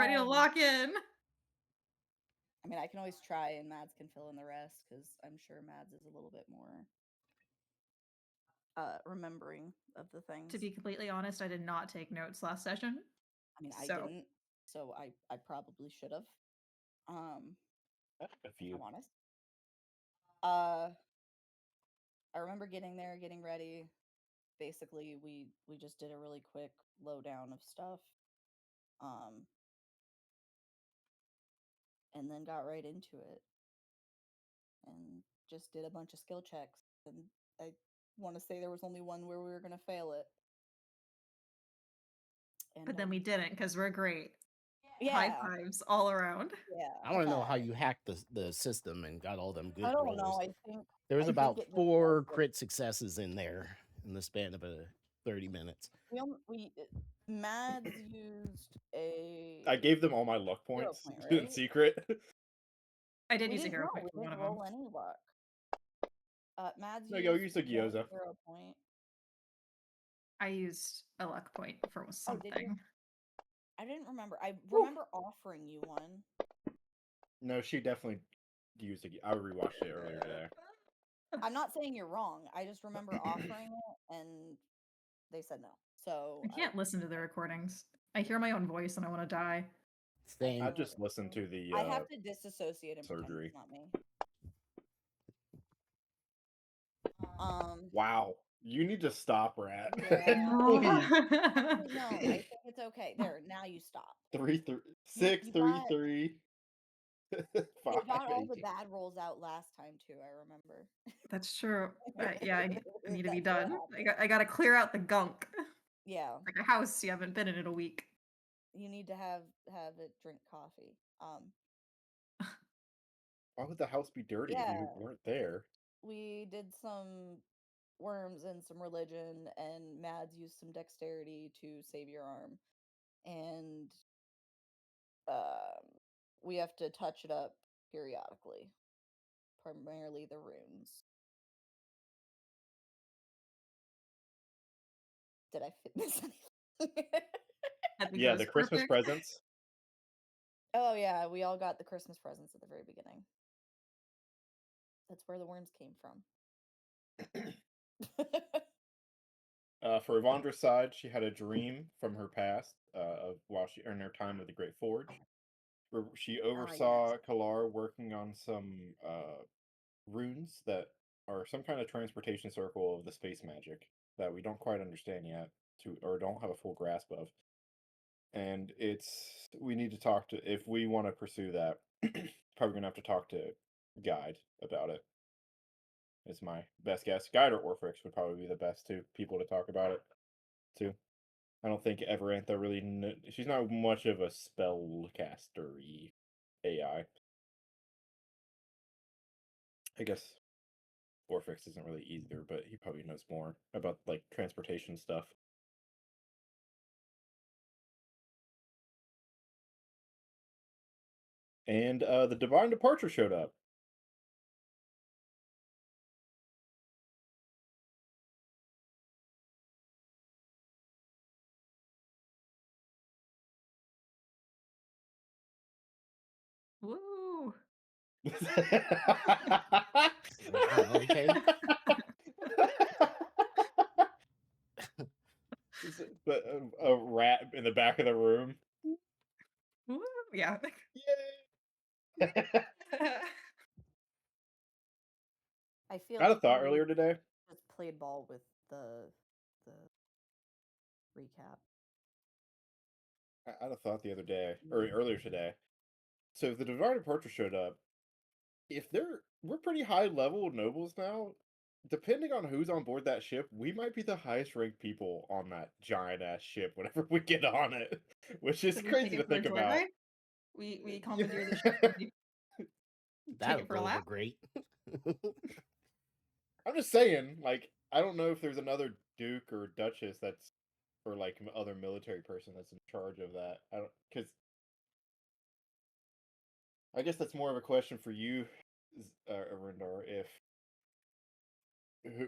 ready to lock in. I mean, I can always try, and Mads can fill in the rest because I'm sure Mads is a little bit more remembering of the things. To be completely honest, I did not take notes last session. I mean, I So didn't, so I probably should have. A few. I'm honest. I remember getting there, getting ready. Basically, we just did a really quick lowdown of stuff. And then got right into it. And just did a bunch of skill checks. And I want to say there was only one where we were going to fail it. And but then we didn't because we're great. Yeah. High fives all around. Yeah. I want to know how you hacked the system and got all them good I don't rolls. know. I think There was I think about it just 4 was crit successes in there in the span of 30 minutes. Mads used a. I gave them all my luck points point, in right? secret. I did We use a didn't hero know. point We for one didn't of them. roll any luck. Mads No, yo, use a one Gyoza. hero point. I used a luck point for something. Oh, did you? I didn't remember. I remember offering you one. No, she definitely used a. I rewatched it earlier today. I'm not saying you're wrong. I just remember offering it, and they said no. So I can't listen to the recordings. I hear my own voice and I want to die. Same. I just listened to the. I have to disassociate and surgery. pretend it's not me. Wow. You need to stop, Rat. Yeah. Please. Actually, no, I think it's okay. There, now you stop. 3 3 6 You 3 got- 3. You 5, got all the 18. bad rolls out last time too. I remember. That's true. Yeah, I need to be That's what done. happened. I got to clear out the gunk. Yeah, Like a house you haven't been in a week. you need to have it drink coffee. Why would the house be dirty if you Yeah. weren't there? We did some worms and some religion, and Mads used some dexterity to save your arm, and we have to touch it up periodically, primarily the runes. Did I miss anything? Yeah, the Christmas presents. Oh yeah, we all got the Christmas presents at the very beginning. That's where the worms came from. For Yvandra's side, she had a dream from her past of while she in her time with the Great Forge, where she oversaw Kalar working on some runes that are some kind of transportation circle of the space magic that we don't quite understand yet, or don't have a full grasp of. And we need to talk to, if we want to pursue that, probably gonna have to talk to Guide about it. Is my best guess. Guide or Orphrix would probably be the best two people to talk about it too. I don't think Everantha really. She's not much of a spellcaster-y AI. I guess Orphrix isn't really either, but he probably knows more about like transportation stuff. And the Divine Departure showed up. Woo! Okay. But a rat in the back of the room. Woo! Yeah. Yay! I feel I had a like thought we earlier today. just played ball with the recap. I had a thought the other day, or earlier today. So if the Divine Departure showed up, we're pretty high level nobles now. Depending on who's on board that ship, we might be the highest ranked people on that giant ass ship whenever we get on it, which is crazy to think about. We commandeer the ship. And we take it for a That'll lap. go great. I'm just saying, like, I don't know if there's another duke or duchess or like other military person that's in charge of that. I don't, because I guess that's more of a question for you, Arindar, if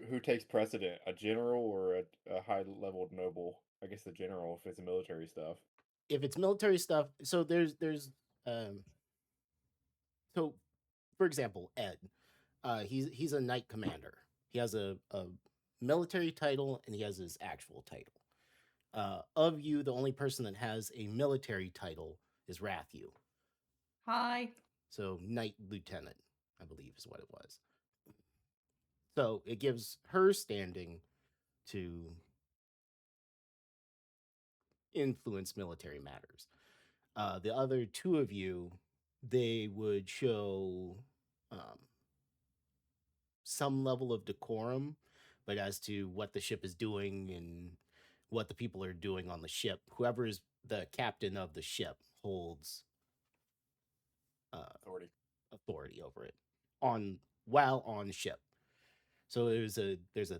who takes precedent, a general or a high leveled noble? I guess the general if it's military stuff. if it's military stuff, so there's so for example, Ed, he's a knight commander. He has a military title and he has his actual title. Of you, the only person that has a military title is Rathu. Hi. So knight lieutenant, I believe, is what it was. So it gives her standing to influence military matters. The other two of you, they would show some level of decorum, but as to what the ship is doing and what the people are doing on the ship, whoever is the captain of the ship holds authority over it while on ship. So there's a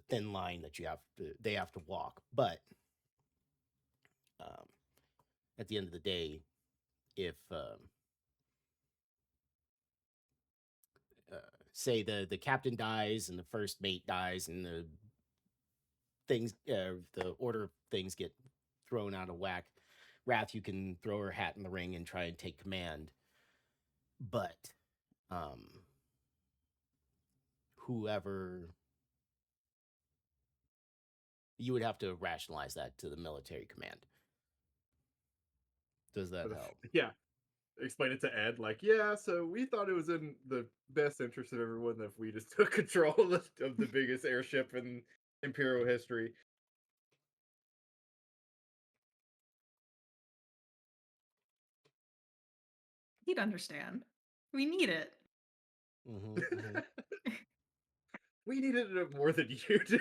thin line that they have to walk, but at the end of the day, if say the captain dies and the first mate dies and the order of things get thrown out of whack, Wrath, you can throw her hat in the ring and try and take command. But whoever, you would have to rationalize that to the military command. Does that help? Yeah. Explain it to Ed, like, yeah, so we thought it was in the best interest of everyone if we just took control of the biggest airship in Imperial history. He'd understand. We need it. We needed it more than you do.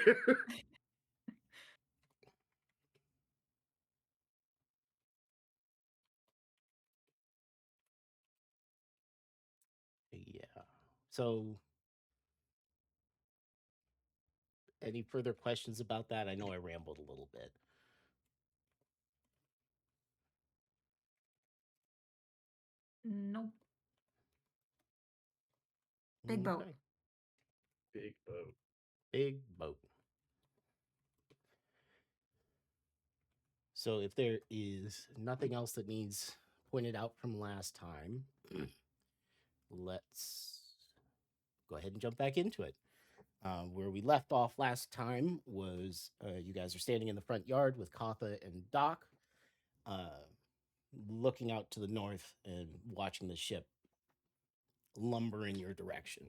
Yeah. So, any further questions about that? I know I rambled a little bit. Nope. Big boat. Okay. Big boat. Big boat. So if there is nothing else that needs pointed out from last time, let's go ahead and jump back into it. Where we left off last time was you guys are standing in the front yard with Katha and Doc, looking out to the north and watching the ship lumber in your direction.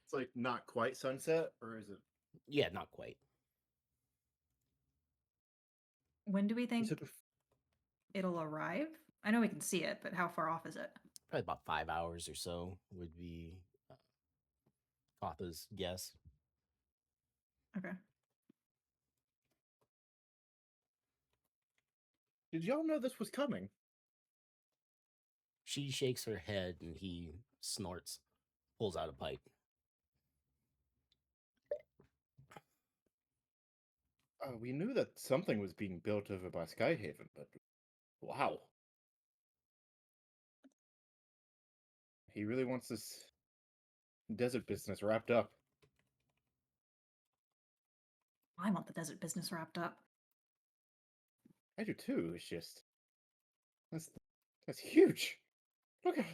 It's like not quite sunset, or is it? Yeah, not quite. When do we think Is it it'll arrive? I know we can see it, but how far off is it? Probably about 5 hours or so would be Katha's guess. Okay. Did y'all know this was coming? She shakes her head and he snorts, pulls out a pipe. We knew that something was being built over by Skyhaven, but wow. He really wants this desert business wrapped up. I want the desert business wrapped up. I do too. It's just that's huge. Look at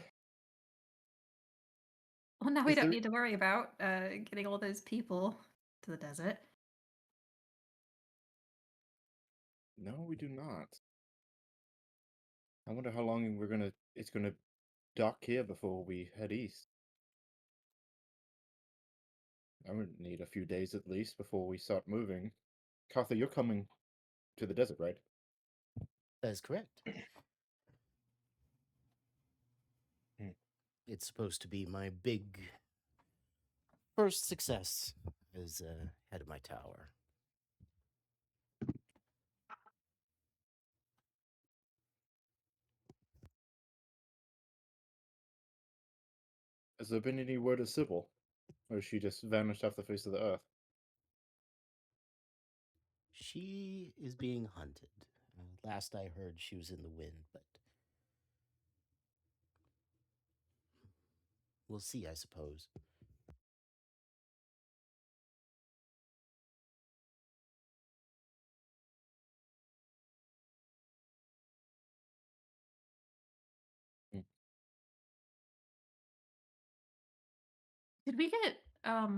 Well, now we Is don't there- need to worry about getting all those people to the desert. No, we do not. I wonder how long it's gonna dock here before we head east. I would need a few days at least before we start moving. Katha, you're coming to the desert, right? That is correct. Hmm. It's supposed to be my big first success as head of my tower. Has there been any word of Sybil? Or has she just vanished off the face of the earth? She is being hunted. Last I heard, she was in the wind, but we'll see, I suppose. Did we get how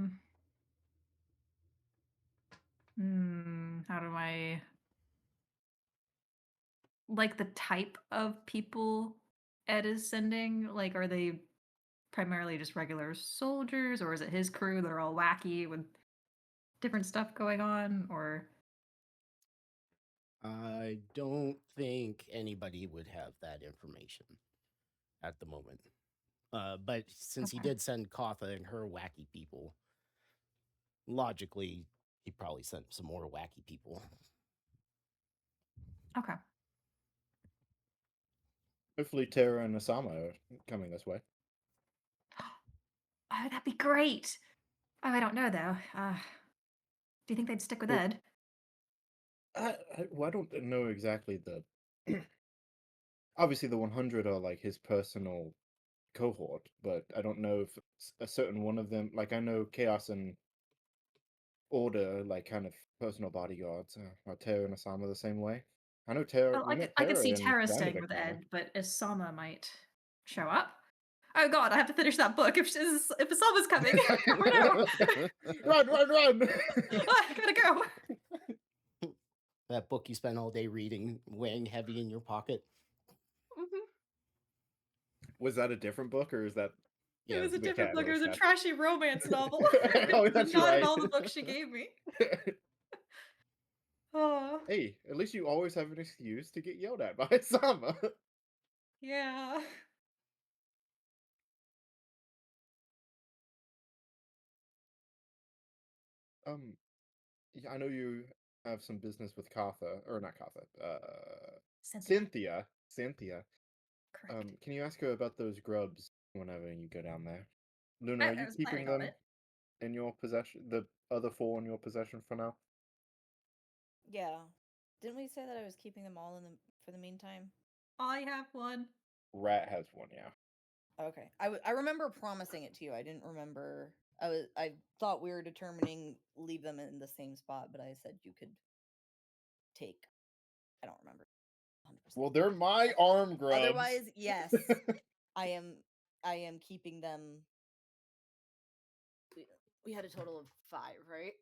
do I like the type of people Ed is sending? Like, are they primarily just regular soldiers, or is it his crew that are all wacky with different stuff going on? Or I don't think anybody would have that information at the moment. But since he Okay. did send Kotha and her wacky people, logically, he probably sent some more wacky people. Okay. Hopefully, Tara and Osama are coming this way. Oh, that'd be great. Oh, I don't know though. Do you think they'd stick with Well, Ed? well, I don't know exactly the. Obviously, the 100 are like his personal cohort, but I don't know if a certain one of them. Like I know Chaos and Order, like kind of personal bodyguards. Are Tara and Osama the same way? I know Tara. Well, We met I could Tara see in Tara staying Vanderbilt with County. Ed, but Isama might show up. Oh God, I have to finish that book. If Isama's coming, oh no! Run! I gotta go. That book you spent all day reading, weighing heavy in your pocket. Mhm. Was that a different book, or is that? It Yeah, was a the different book. It was a Catalyst trashy romance novel. Oh, that's Not in right. all the books she gave me. Oh, Hey, at least you always have an excuse to get yelled at by Sama. yeah. Yeah, I know you have some business with Katha, or not Katha, Cynthia. Cynthia. Correct. Can you ask her about those grubs whenever you go down there? Luna, are I you was keeping planning on them it. in your possession? The other 4 in your possession for now? Yeah. Didn't we say that I was keeping them all for the meantime? I have one. Rat has one, yeah. Okay. I remember promising it to you. I didn't remember. I thought we were determining leave them in the same spot, but I said you could take. I don't remember. 100%. Well, they're my arm grubs. Otherwise, yes, I am keeping them. We had a total of 5, right?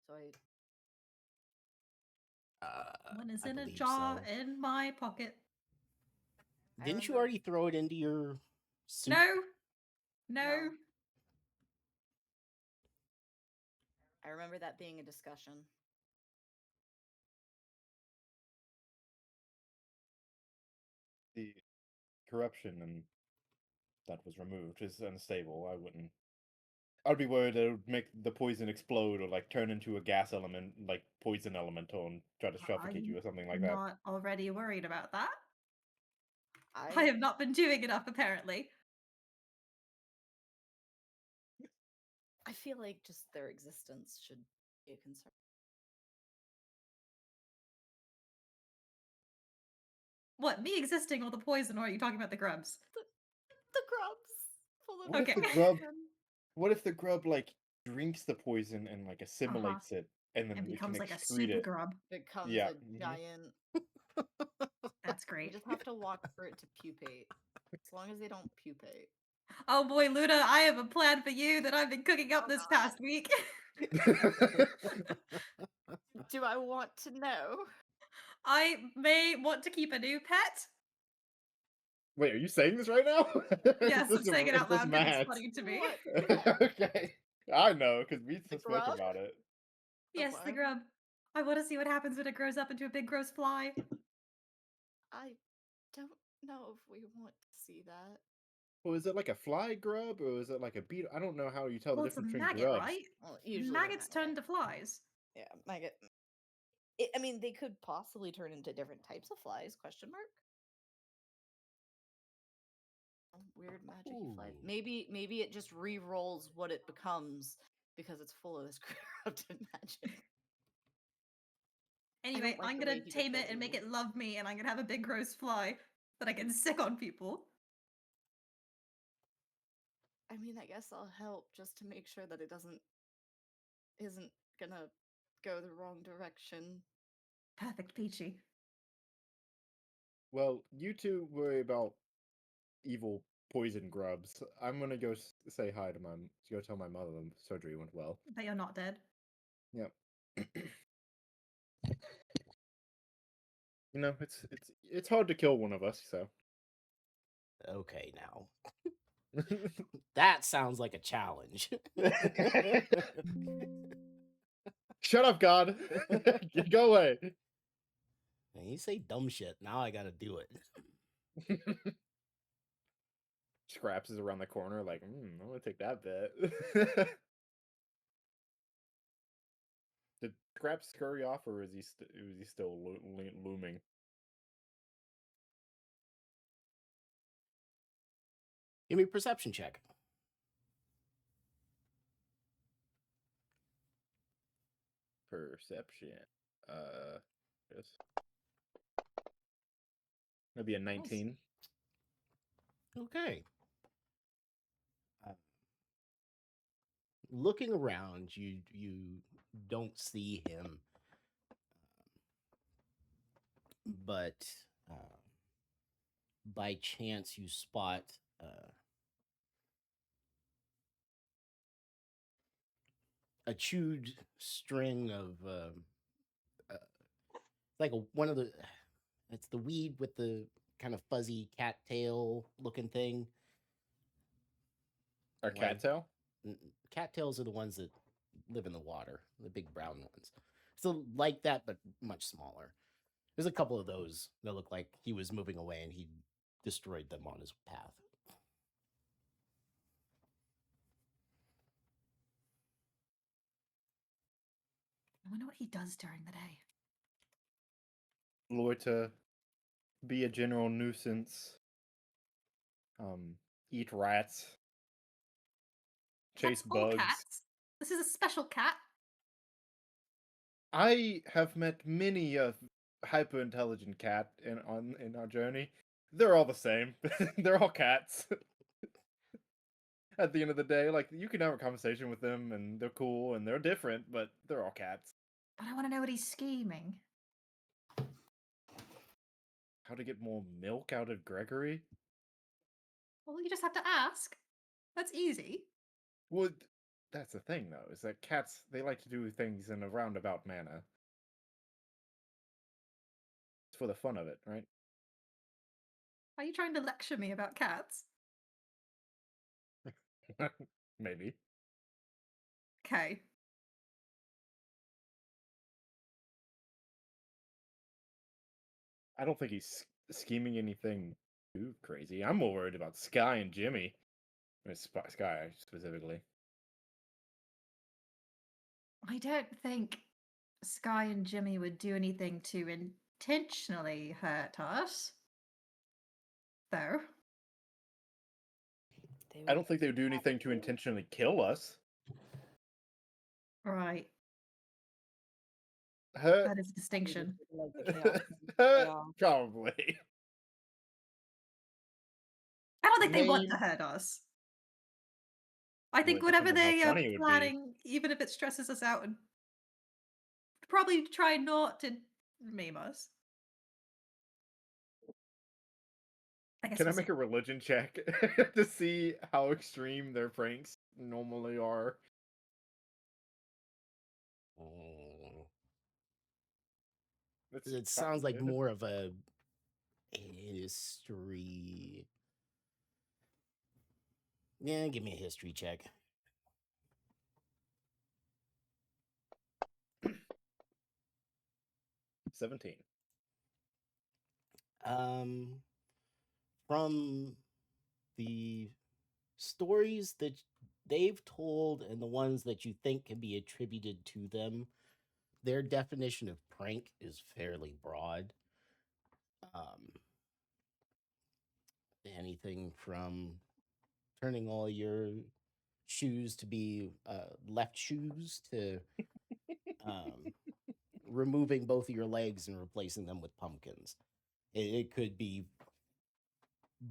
So One is I in a believe jar so. in my pocket. Didn't you remember- already throw it into your soup? No. I remember that being a discussion. The corruption and that was removed is unstable. I'd be worried that it would make the poison explode or like turn into a gas element, like poison elemental, and try to suffocate you or something like that. Not already worried about that. I I have not been doing enough, apparently. I feel like just their existence should be a concern. What, me existing or the poison, or are you talking about the grubs? The grubs full of What if the Okay. grub? What if the grub like drinks the poison and like assimilates it, and then And it can becomes like a excrete super it? grub. becomes Yeah. a giant. That's We great. just have to watch for it to pupate. As long as they don't pupate. Oh boy, Luna, I have a plan for you that I've been cooking up Oh, this God. past week. Do I want to know? I may want to keep a new pet. Wait, are you saying this right now? Yes, I'm This saying it is out this loud because Matt? it's funny to me. What? Okay, I know because we The spoke grub? about it. Yes, the Okay. grub. I want to see what happens when it grows up into a big gross fly. I don't know if we want to see that. Well, is it like a fly grub or is it like a beetle? I don't know how you tell Well, the it's a difference between maggot, grubs. right? Well, usually they're Maggots maggot. turn to flies. Yeah, maggot. I mean, they could possibly turn into different types of flies? Question mark. Weird magic fly. Ooh. Maybe it just re-rolls what it becomes because it's full of this corrupted magic. Anyway, like I'm the gonna way he tame it described and it. make it love me, and I'm gonna have a big gross fly that I can sick on people. I mean, I guess I'll help just to make sure that it isn't gonna go the wrong direction. Perfect, Peachy. Well, you two worry about evil poison grubs. I'm gonna go say hi to go tell my mother the surgery went well. That you're not dead. Yep. You know, it's hard to kill one of us, so. Okay, now. That sounds like a challenge. Shut up, God. Go away. And you say dumb shit. Now I gotta do it. Scraps is around the corner, like, I'm gonna take that bet. Did Scraps scurry off, or is he still looming? Give me a perception check. Perception. Yes. Maybe a 19. Okay. Looking around, you don't see him, but by chance you spot a chewed string of like one of the it's the weed with the kind of fuzzy cattail looking thing. A Like- cattail? Cattails are the ones that live in the water, the big brown ones. So like that, but much smaller. There's a couple of those that look like he was moving away and he destroyed them on his path. I wonder what he does during the day. Loiter, be a general nuisance. Eat rats. Chase That's all bugs. cats. This is a special cat. I have met many a hyper intelligent cat in our journey. They're all the same. They're all cats. At the end of the day, like, you can have a conversation with them, and they're cool and they're different, but they're all cats. But I want to know what he's scheming. How to get more milk out of Gregory? Well, you just have to ask. That's easy. Well, that's the thing, though, is that cats, they like to do things in a roundabout manner. It's for the fun of it, right? Are you trying to lecture me about cats? Maybe. Okay. I don't think he's scheming anything too crazy. I'm more worried about Sky and Jimmy. I mean, Sky, specifically. I don't think Sky and Jimmy would do anything to intentionally hurt us. Though. I don't think they would do anything to intentionally kill us. Right. Hurt? That is a distinction. Like the chaos. Hurt? Yeah. Probably. I don't think they want to Name- hurt us. I Well, think it whatever depends on they how are funny it would be. planning, even if it stresses us out, would probably try not to maim us. I guess Can I we'll see. make a religion check to see how extreme their pranks normally are? Mm. That's It sounds like good. more of a history. Yeah, give me a history check. 17. From the stories that they've told and the ones that you think can be attributed to them, their definition of prank is fairly broad. Anything from turning all your shoes to be left shoes to removing both of your legs and replacing them with pumpkins. It could be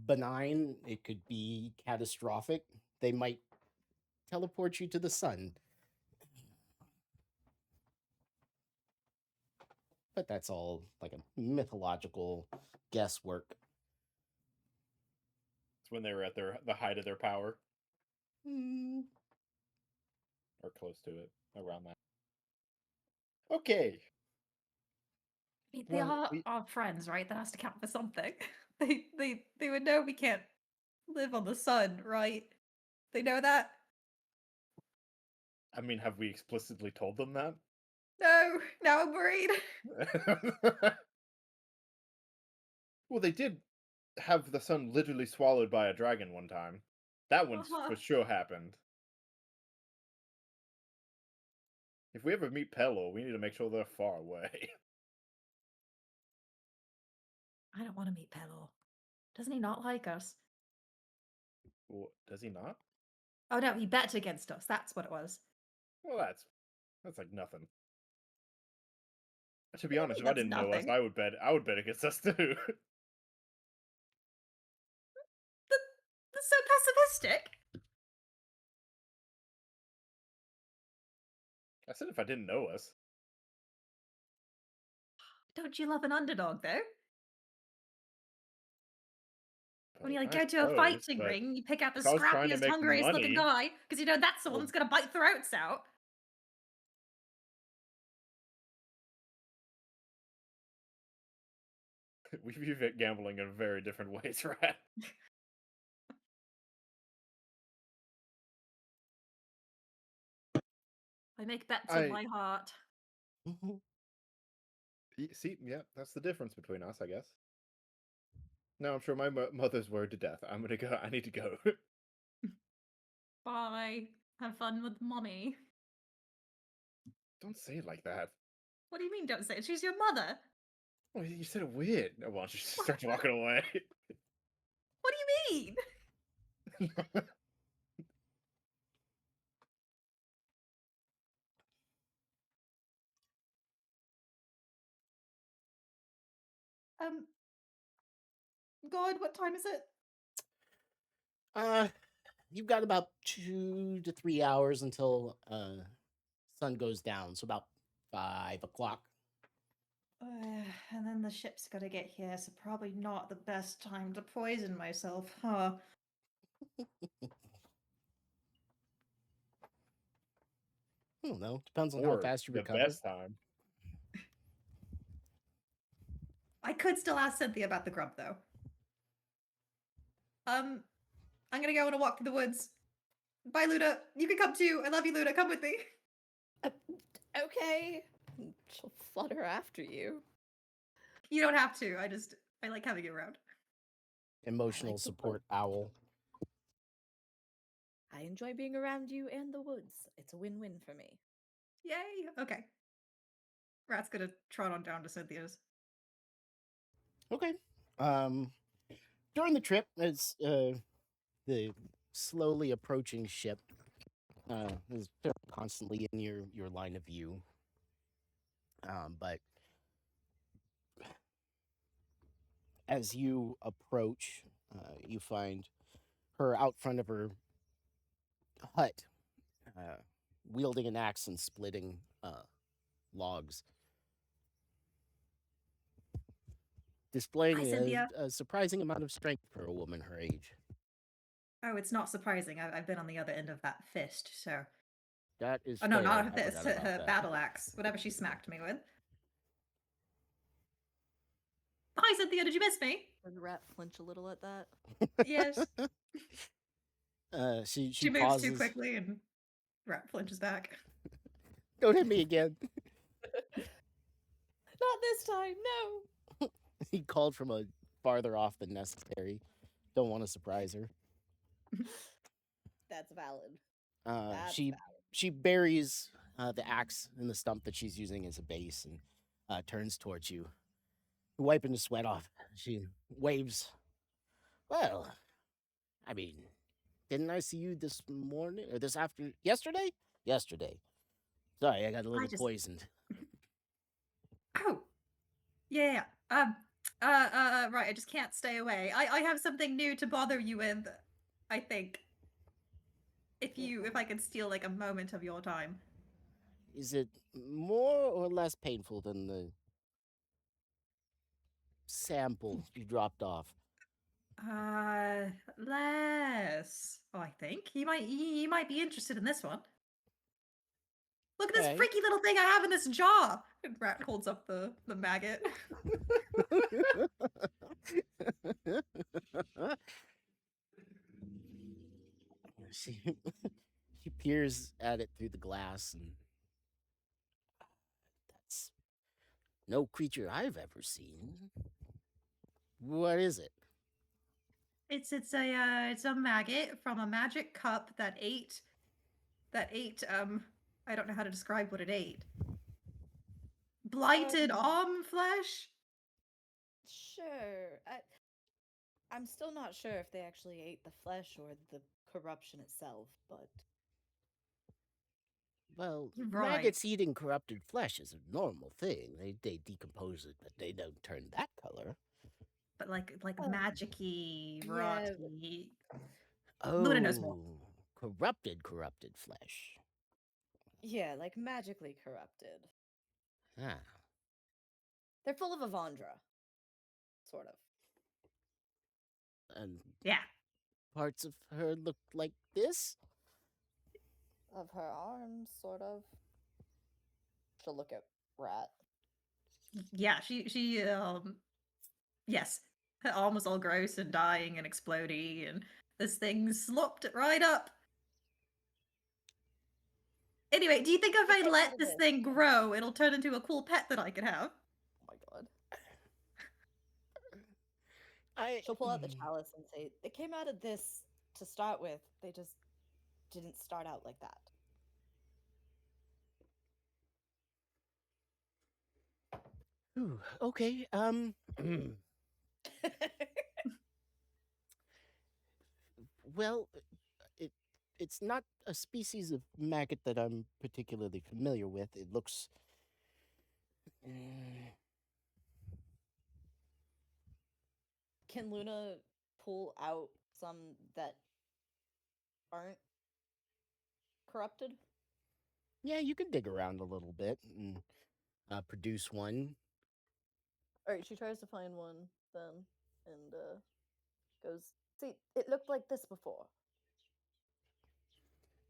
benign, it could be catastrophic. They might teleport you to the sun. But that's all like a mythological guesswork. It's when they were at the height of their power. Mm, or close to it, around that. Okay. They Well, are our friends, right? That has to count for something. They would know we can't live on the sun, right? They know that? I mean, have we explicitly told them that? No, now I'm worried. Well, they did have the sun literally swallowed by a dragon one time. That one's Uh-huh. for sure happened. If we ever meet Pelor, we need to make sure they're far away. I don't want to meet Pelor. Doesn't he not like us? Well, does he not? Oh no, he bet against us. That's what it was. Well, that's like nothing. To be What do you honest, mean if I that's didn't know us, nothing? I would bet against us too. That's so pessimistic. I said if I didn't know us. Don't you love an underdog though? When you like I go to a suppose, fighting but ring, you pick out the if I was trying to scrappiest, make hungriest looking money, guy because you know that's the one well, that's gonna bite throats out. we view gambling in very different ways, right? I make bets on I my heart. mhm. see, yeah, that's the difference between us, I guess. No, I'm sure my mother's worried to death. I'm gonna go. I need to go. Bye. Have fun with mommy. Don't say it like that. What do you mean? Don't say it. She's your mother. Well, you said it weird. Oh, well, she just starts walking away. What do you mean? Um, God, what time is it? You've got about 2 to 3 hours until sun goes down, so about 5 o'clock. And then the ship's gotta get here, so probably not the best time to poison myself, huh? I don't know. Depends on how Or fast you the recover. best time. I could still ask Cynthia about the grub, though. I'm gonna go on a walk through the woods. Bye, Luda. You can come too. I love you, Luda. Come with me. Okay. She'll flutter after you. You don't have to. I like having you around. Emotional the support owl. I enjoy being around you and the woods. It's a win-win for me. Yay. Okay. Rat's gonna trot on down to Cynthia's. Okay. During the trip, as the slowly approaching ship is constantly in your line of view. But as you approach, you find her out front of her hut, wielding an axe and splitting logs, displaying Hi, Cynthia. a surprising amount of strength for a woman her age. Oh, it's not surprising. I've been on the other end of that fist, so. That is Oh no, fair. not her I fist. forgot Her about that. battle axe. Whatever she smacked me with. Hi, Cynthia. Did you miss me? Did the rat flinch a little at that? Yes. She She moves pauses. too quickly, and Rat flinches back. Don't hit me again. Not this time, no. He called from a farther off than necessary. Don't want to surprise her. That's valid. That's She valid. she buries the axe in the stump that she's using as a base and turns towards you, wiping the sweat off. She waves. Well, I mean, didn't I see you this morning or this after yesterday? Yesterday. Sorry, I got a little just- poisoned. Oh, yeah. Right. I just can't stay away. I have something new to bother you with. I think. If I could steal like a moment of your time. Is it more or less painful than the sample you dropped off? less. Oh, I think he might be interested in this one. Look at this Okay. freaky little thing I have in this jar. And Rat holds up the maggot. she she peers at it through the glass, and that's no creature I've ever seen. What is it? It's a maggot from a magic cup that ate I don't know how to describe what it ate. Blighted arm flesh? Sure. I'm still not sure if they actually ate the flesh or the corruption itself, but Well, Right. maggots eating corrupted flesh is a normal thing. They decompose it, but they don't turn that color. But like Oh. magic-y, Yeah, rotty. Oh, Luna knows more. corrupted flesh. yeah, like magically corrupted. Ah, They're full of Avandra, sort of. and Yeah. parts of her look like this? Of her arms, sort of. She'll look at Rat. Yeah, she yes. Her arm was all gross and dying and exploding, and this thing slopped it right up. Anyway, do you think if I Okay, let out of this this. thing grow, it'll turn into a cool pet that I could have? Oh my god. I She'll pull out the chalice and say, they came out of this to start with. They just didn't start out like that. Ooh, okay. Well, it's not a species of maggot that I'm particularly familiar with. It looks. Can Luna pull out some that aren't corrupted? Yeah, you can dig around a little bit and produce one. Alright, she tries to find one then and goes, see, it looked like this before.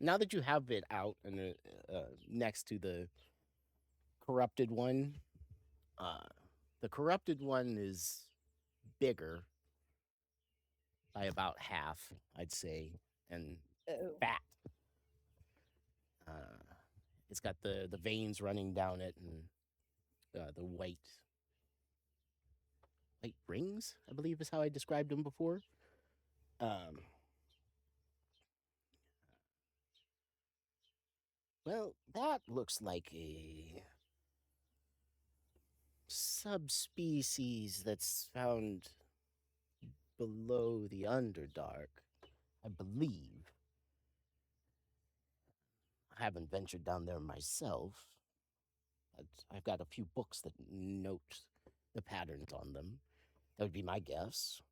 Now that you have it out and next to the corrupted one, the corrupted one is bigger by about half, I'd say, and Oh. fat. It's got the veins running down it and the white rings, I believe is how I described them before. Well, that looks like a subspecies that's found below the Underdark, I believe. I haven't ventured down there myself. I've got a few books that note the patterns on them. That would be my guess.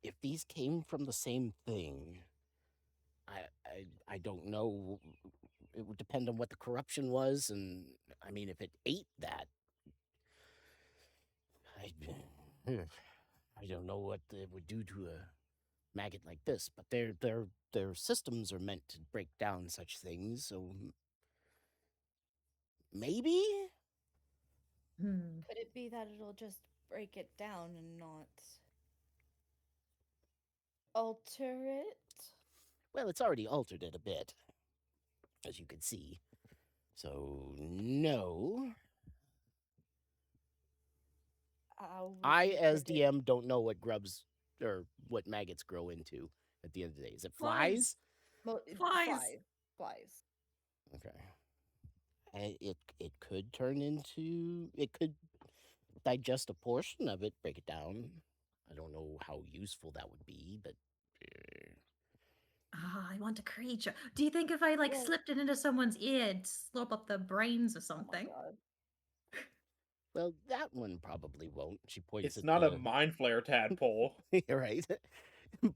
If these came from the same thing, I don't know. It would depend on what the corruption was, and I mean, if it ate that, I don't know what it would do to a maggot like this. But their systems are meant to break down such things, so maybe. Could it be that it'll just break it down and not alter it? Well, it's already altered it a bit, as you can see. So no. I, as DM, don't know what grubs or what maggots grow into at the end of the day. Is it flies? Flies. Flies. Okay. It could turn into. It could digest a portion of it, break it down. I don't know how useful that would be, but. I want a creature. Do you think if I Well- slipped it into someone's ear, it'd slurp up the brains or Oh my something? god. Well, that one probably won't. She points It's at not the... a mind flare tadpole. right.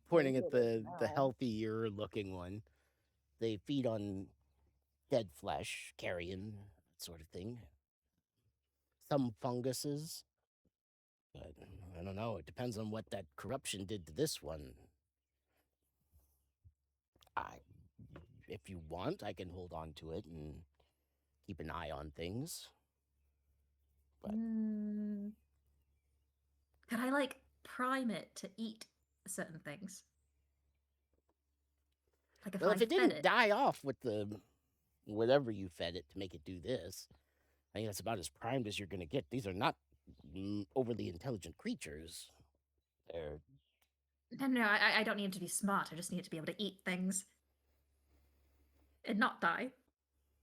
Pointing at Maybe it is the now. healthier looking one. They feed on dead flesh, carrion, that sort of thing. Some funguses. But I don't know. It depends on what that corruption did to this one. If you want, I can hold on to it and keep an eye on things. But Could I like prime it to eat certain things? Like if well, I if it fed didn't it. die off with the whatever you fed it to make it do this, I think that's about as primed as you're going to get. These are not overly intelligent creatures. They're No, I don't need it to be smart. I just need it to be able to eat things and not die.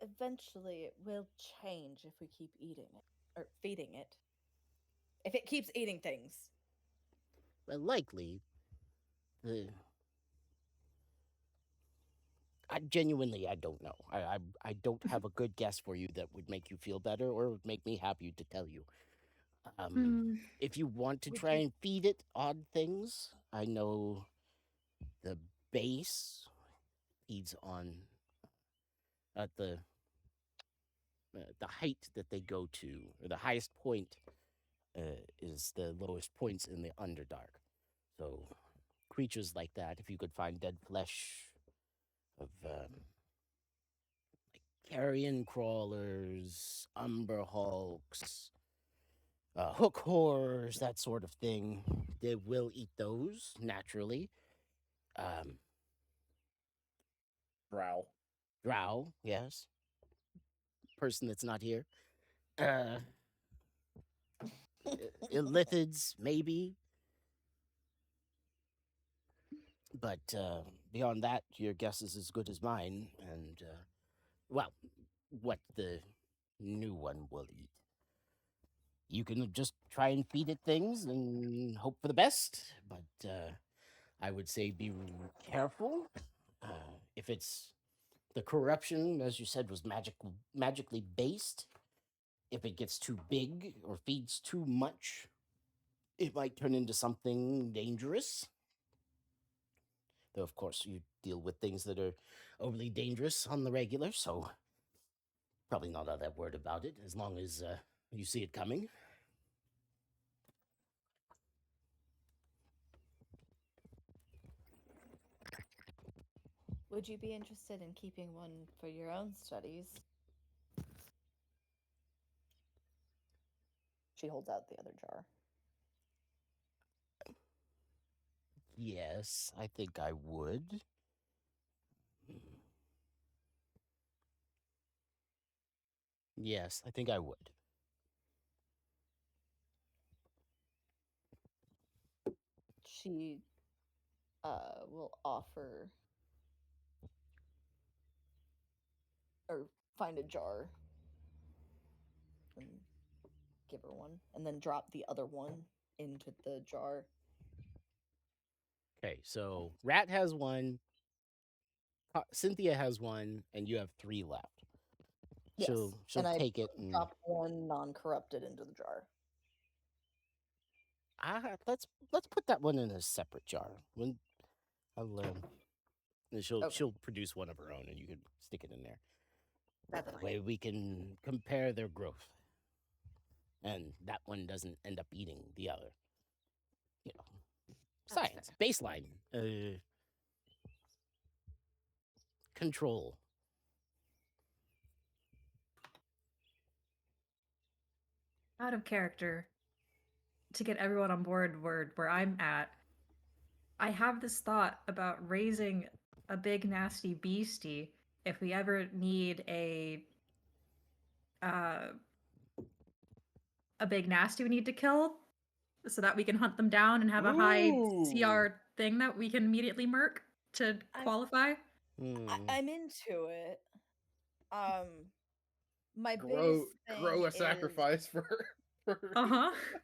Eventually, it will change if we keep eating it or feeding it. If it keeps eating things. likely. I genuinely, I don't know. I don't have a good guess for you that would make you feel better or would make me happy to tell you. If you want to Would try you- and feed it odd things, I know the base feeds on at the height that they go to, or the highest point is the lowest points in the Underdark. So creatures like that, if you could find dead flesh of like carrion crawlers, umber hulks, hook horrors, that sort of thing, they will eat those naturally. Drow. Drow, yes. Person that's not here. Uh, Illithids, maybe. But beyond that, your guess is as good as mine. And, well, what the new one will eat. You can just try and feed it things and hope for the best. But I would say be careful. If it's the corruption, as you said, was magically based. If it gets too big or feeds too much, it might turn into something dangerous. Though, of course, you deal with things that are overly dangerous on the regular, so probably not all that worried about it as long as you see it coming. Would you be interested in keeping one for your own studies? She holds out the other jar. Yes, I think I would. Yes, I think I would. She will offer or find a jar and give her one, and then drop the other one into the jar. Okay, so Rat has one, Cynthia has one, and you have 3 left. Yes, She'll and I take it and drop one non-corrupted into the jar. let's put that one in a separate jar. When I'll and she'll Okay. she'll produce one of her own, and you can stick it in there. That's That fine. way we can compare their growth, and that one doesn't end up eating the other. You know, That's science baseline control. Out of character, to get everyone on board where I'm at, I have this thought about raising a big nasty beastie if we ever need a big nasty we need to kill, so that we can hunt them down and have a high Ooh. CR thing that we can immediately murk to qualify. I'm into it. My Grow biggest thing a is sacrifice for her.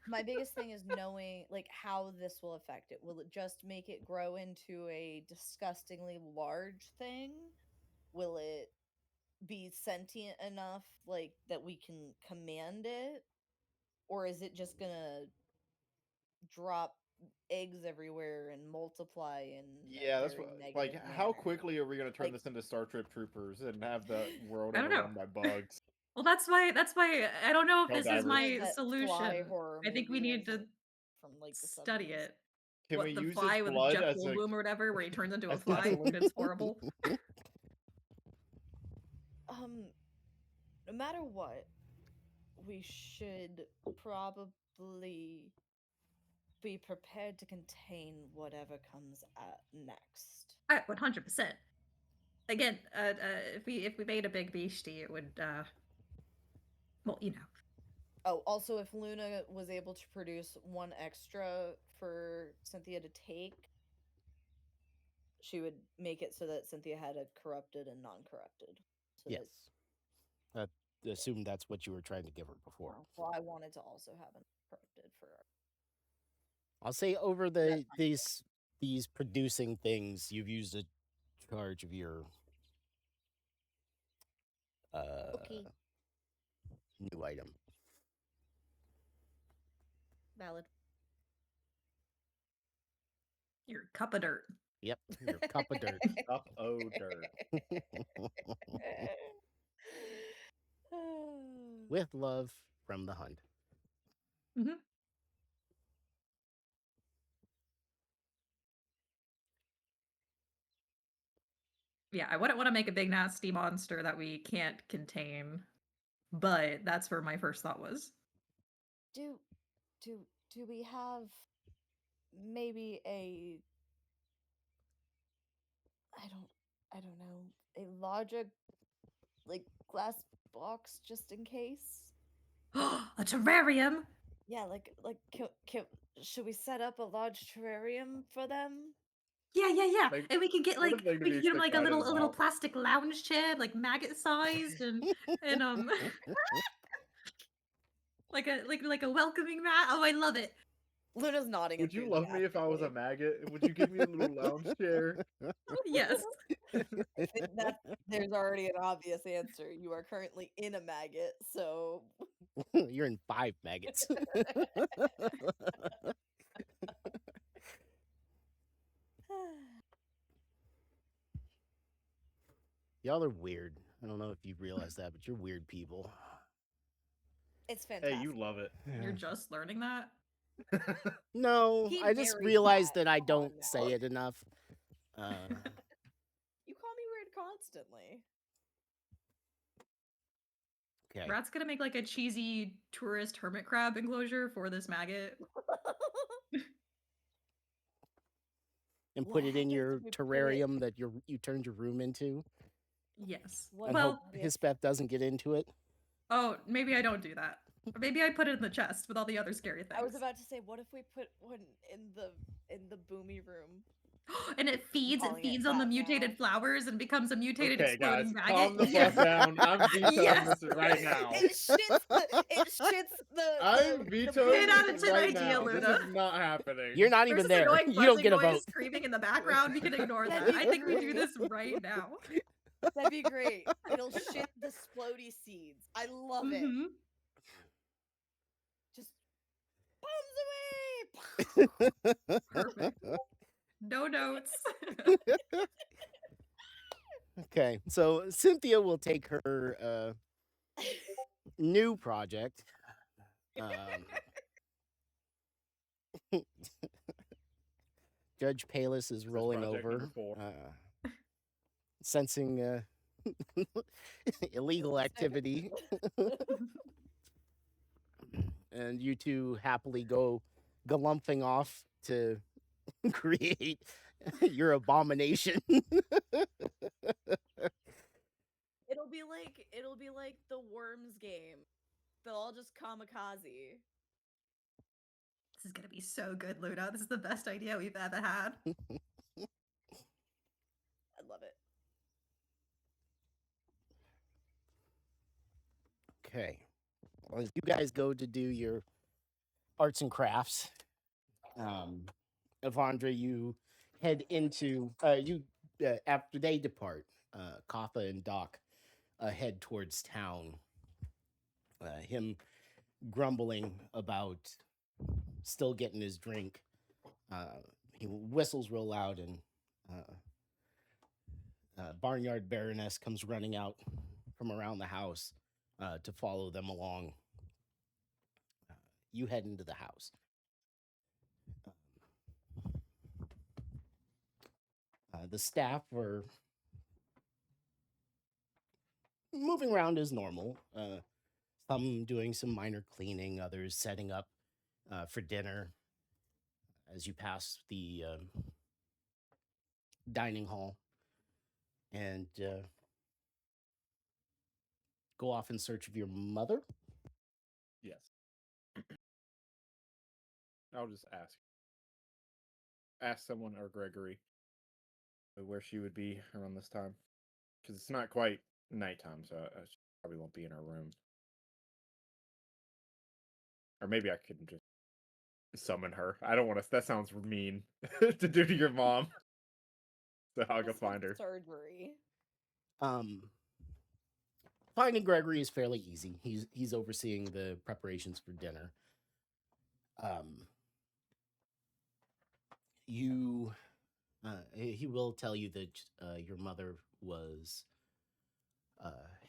my biggest thing is knowing like how this will affect it. Will it just make it grow into a disgustingly large thing? Will it be sentient enough like that we can command it? Or is it just gonna drop eggs everywhere and multiply in Yeah, a that's very what. negative Like, how manner? quickly are we going to turn Like- this into Star Trek Troopers and have the world I don't overrun know. by bugs? Well, that's why I don't know if this is Helldivers. my That Fly solution. horror I think we movie need was to from like the Study 70s. it. Can What, we the use fly his with blood Jeff as a Goldblum or whatever, where he turns into a as fly gasoline? and it's horrible? No matter what, we should probably be prepared to contain whatever comes next. 100%. Again, if we made a big beastie, it would, well, you know. Oh, also, if Luna was able to produce one extra for Cynthia to take, she would make it so that Cynthia had a corrupted and non-corrupted. So Yes. I assume that's what you were trying to give her before. well, I wanted to also have a corrupted for her. I'll say over That's these producing things, you've used a charge of your Okay. new item. Valid. Your cup of dirt. Yep, your cup of dirt. Cup o' dirt? With love from the Hunt. Mm-hmm. Yeah, I wouldn't want to make a big nasty monster that we can't contain, but that's where my first thought was. Do we have maybe I don't know, a larger like glass box just in case? A terrarium. Yeah, should we set up a large terrarium for them? Yeah. Like, And we can get what like if they could we be can get him like a stick-eyed in little the mouth? plastic lounge chair, like maggot sized, and like a welcoming mat. Oh, I love it. Luna's nodding. Would you love me if I was a maggot? Would you give me a little lounge chair? Yes. There's already an obvious answer. You are currently in a maggot, so You're in 5 maggots. Y'all are weird. I don't know if you realize that, but you're weird people. it's fantastic. Hey, you love it. You're just learning that. No, He I just married realized that. that I Come on don't now. say it enough. You call me weird constantly. Okay. Rat's gonna make like a cheesy tourist hermit crab enclosure for this maggot. And What put it in happens your if we put it- terrarium that you turned your room into. Yes. What And Well, hope Hisbeth doesn't get into it. oh, maybe I don't do that. Or maybe I put it in the chest with all the other scary things. I was about to say, what if we put one in the boomy room? And it feeds calling it on the that now. mutated flowers and becomes a mutated Okay, guys, exploding calm maggot. the fuck down. I'm vetoing Yes. this right now. It shits the I'm the vetoing Get out, this it's an right idea, now. This Luna. is not happening. You're not There's even this there. annoying You don't buzzing get a noise vote. screaming in the background. We can ignore that. That'd be I think we do great. this right now. That'd be great. It'll shit the splody seeds. I love it. Mhm. Just bombs away. Perfect. No notes. Okay, so Cynthia will take her new project. Judge Palis is This rolling project over, number 4. sensing illegal activity, and you two happily go galumphing off to create your abomination. It'll be like the Worms game. They'll all just kamikaze. This is gonna be so good, Luna. This is the best idea we've ever had. I love it. Okay. Well, as you guys go to do your arts and crafts, Evandra, you head into after they depart. Katha and Doc head towards town. Him grumbling about still getting his drink. He whistles real loud, and Barnyard Baroness comes running out from around the house to follow them along. You head into the house. The staff were moving around as normal. Some doing some minor cleaning, others setting up for dinner as you pass the dining hall and go off in search of your mother. Yes. I'll just ask someone or Gregory where she would be around this time, because it's not quite nighttime, so she probably won't be in her room. Or maybe I could just summon her. I don't want to. That sounds mean to do to your mom. So I'll go That's find not her. surgery. Finding Gregory is fairly easy. He's overseeing the preparations for dinner. He will tell you that your mother was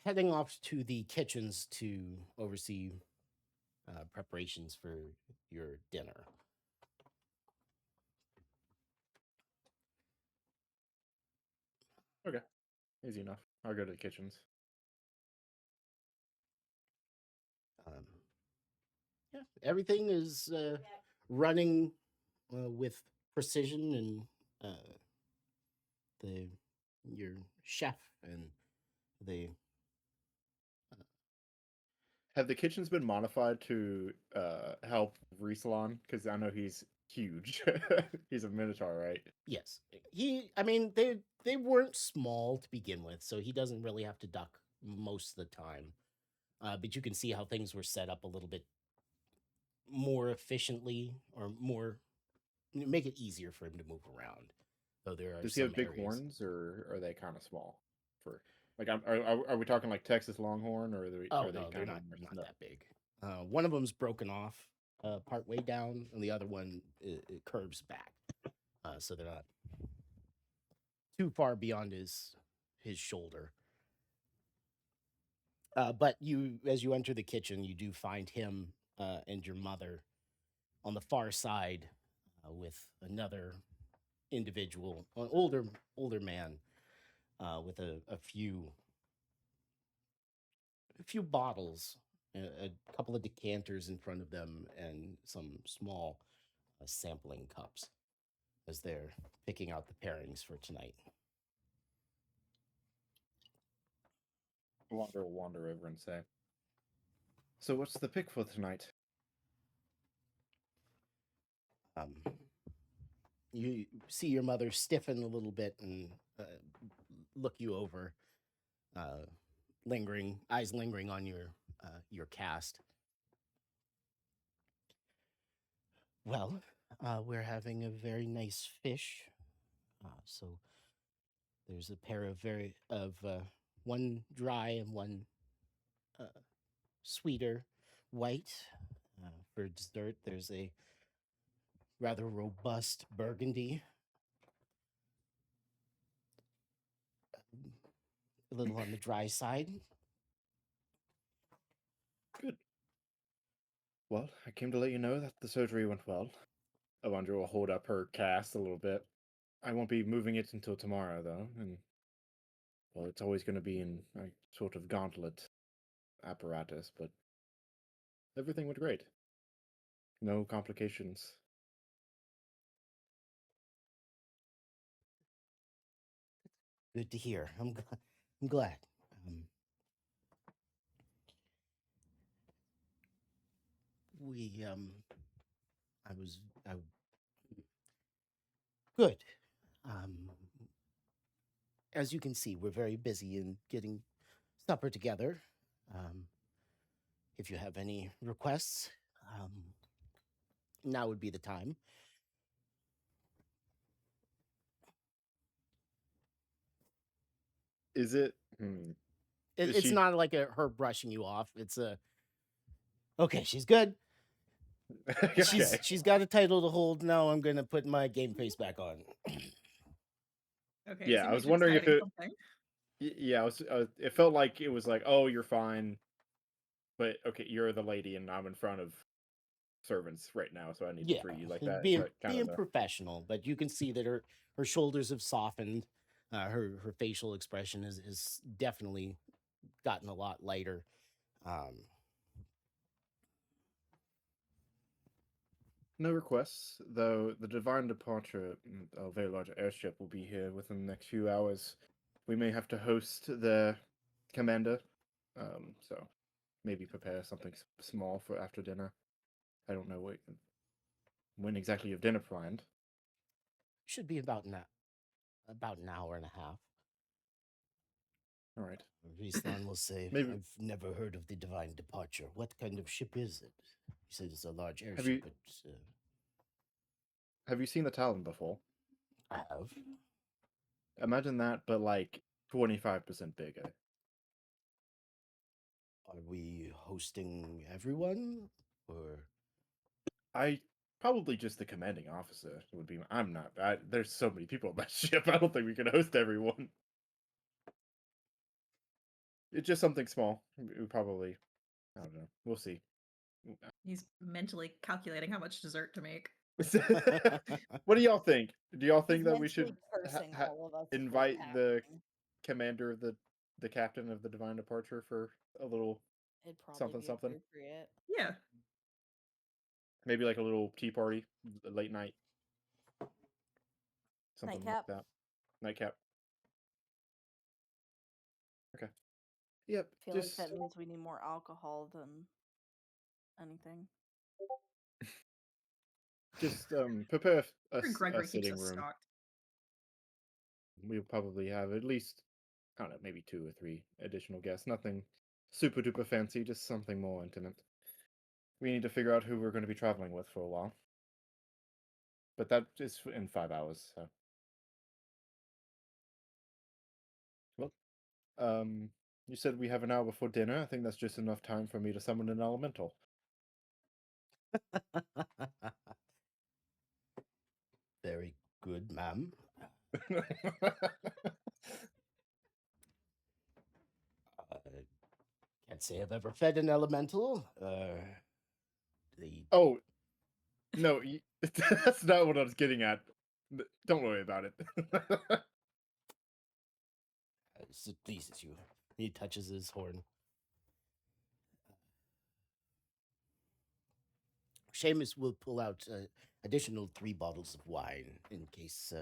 heading off to the kitchens to oversee preparations for your dinner. Okay, easy enough. I'll go to the kitchens. Yeah, everything is running with precision, and your chef and the Have the kitchens been modified to help Riessalon? Because I know he's huge. He's a minotaur, right? yes, I mean, they weren't small to begin with, so he doesn't really have to duck most of the time. But you can see how things were set up a little bit more efficiently, or make it easier for him to move around. Though there are Does he some have big areas. horns, or are they kind of small? For like, are we talking like Texas Longhorn, or Oh are they no, they're kind not of that big. One of them's broken off part way down, and the other one it curves back, so they're not too far beyond his shoulder. But as you enter the kitchen, you do find him and your mother on the far side with another individual, an older man, with a few bottles, a couple of decanters in front of them, and some small sampling cups as they're picking out the pairings for tonight. Wander will wander over and say, "So what's the pick for tonight?" You see your mother stiffen a little bit and look you over, eyes lingering on your cast. Well, we're having a very nice fish, so there's a pair of one dry and one sweeter white. For dessert, there's a rather robust burgundy, a little on the dry side. Good. Well, I came to let you know that the surgery went well. Alondra will hold up her cast a little bit. I won't be moving it until tomorrow, though, and well, it's always going to be in a sort of gauntlet apparatus, but everything went great. No complications. Good to hear. I'm glad. We I good. As you can see, we're very busy in getting supper together. If you have any requests, now would be the time. Is it? It's she- not like her brushing you off. It's okay. She's good. Okay. She's got a title to hold. Now I'm gonna put my game face back on. Okay. Yeah, so I was Major's wondering if hiding it- something. Yeah, it felt like it was like, oh, you're fine, but okay, you're the lady, and I'm in front of servants right now, so I need Yeah, to treat you like that. being But kind being of professional, but you can see that her shoulders have softened. Her facial expression is definitely gotten a lot lighter. Um, no requests, though. The Divine Departure, a very large airship, will be here within the next few hours. We may have to host the commander, so maybe prepare something small for after dinner. I don't know when exactly you have dinner planned. should be about an hour and a half. All right. Ristan will say, Maybe- "I've never heard of the Divine Departure. What kind of ship is it?" He said it's a large you- airship, but Have you seen the Talon before? I have. Imagine that, but like 25% bigger. Are we hosting everyone, or I probably just the commanding officer would be. I'm not. There's so many people on that ship. I don't think we can host everyone. It's just something small. We probably. I don't know. We'll see. He's mentally calculating how much dessert to make. What do y'all think? Do y'all He's think that we mentally should cursing all of us for invite the packing. commander of the captain of the Divine Departure for a little It'd probably something be something? appropriate. Yeah. Maybe like a little tea party, late night, something Nightcap. like that. Nightcap. Okay. Yep. I feel Just like that means we need more alcohol than anything. prepare Or a Gregory keeps sitting us room. stocked. We'll probably have at least, I don't know, maybe 2 or 3 additional guests. Nothing super duper fancy, just something more intimate. We need to figure out who we're going to be traveling with for a while. But that is in 5 hours, so. Well, you said we have an hour before dinner. I think that's just enough time for me to summon an elemental. very good, ma'am. Can't say I've ever fed an elemental. The Oh, no, that's not what I was getting at. Don't worry about it. as it pleases you. He touches his horn. Seamus will pull out additional 3 bottles of wine in case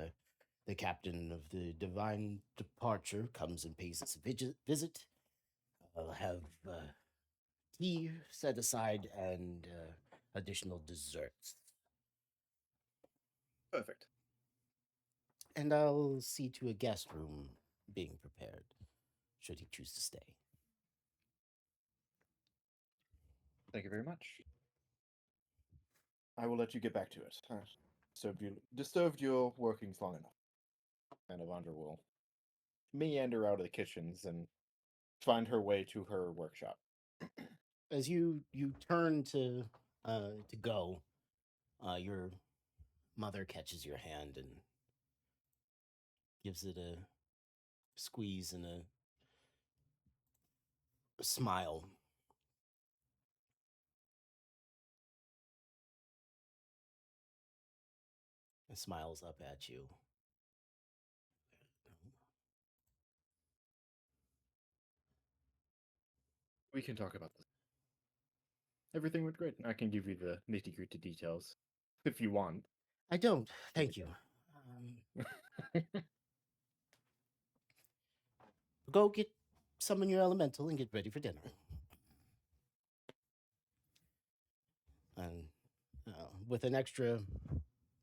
the captain of the Divine Departure comes and pays us a visit. I'll have tea set aside and additional desserts. Perfect. And I'll see to a guest room being prepared, should he choose to stay. Thank you very much. I will let you get back to it. Disturbed your workings long enough. And Evandra will meander out of the kitchens and find her way to her workshop. As you turn to go, your mother catches your hand and gives it a squeeze and a smile. And smiles up at you. We can talk about this. Everything went great. I can give you the nitty-gritty details if you want. I don't, thank you. Go summon your elemental and get ready for dinner. And with an extra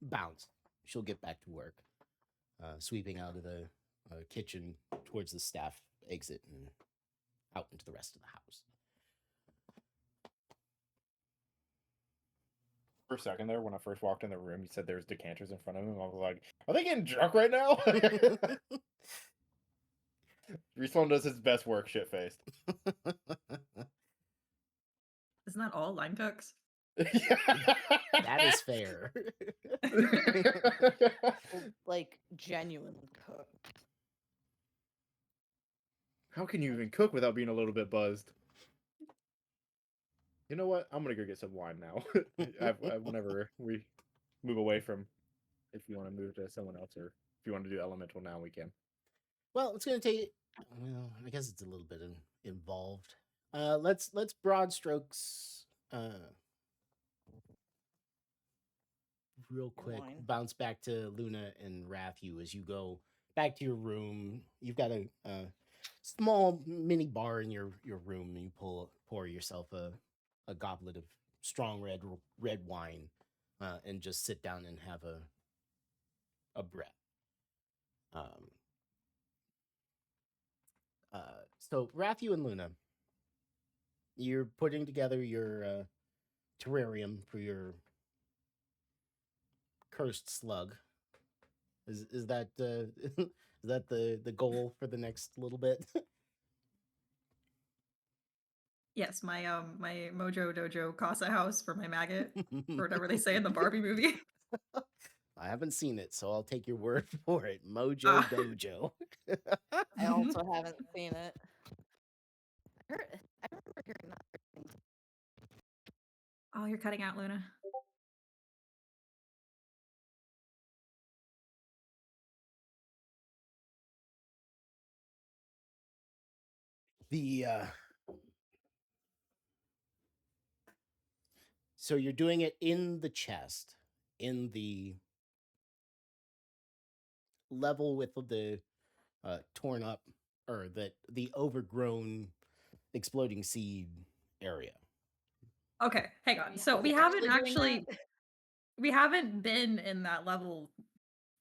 bounce, she'll get back to work, sweeping out of the kitchen towards the staff exit and out into the rest of the house. For a second there, when I first walked in the room, you said there was decanters in front of him. I was like, are they getting drunk right now? Respawn does his best work shit-faced. Isn't that all line cooks? That is fair. Like, genuine cook. How can you even cook without being a little bit buzzed? You know what? I'm gonna go get some wine now. Whenever we move away from, if you want to move to someone else, or if you want to do elemental now, we can. Well, it's going to take. Well, I guess it's a little bit involved. Let's broad strokes. Real quick, wine. bounce back to Luna and Rathu as you go back to your room. You've got a small mini bar in your room, and you pour yourself a goblet of strong red wine, and just sit down and have a breath. So Rathu and Luna, you're putting together your terrarium for your cursed slug. Is that is that the goal for the next little bit? Yes, my Mojo Dojo Casa house for my maggot, or whatever they say in the Barbie movie. I haven't seen it, so I'll take your word for it. Mojo Ah. Dojo. I also haven't seen it. I remember hearing that. Oh, you're cutting out, Luna. The so you're doing it in the chest, in the level with the torn up, or the overgrown exploding seed area. Okay, hang on. So Are we we haven't actually doing actually we haven't been in that level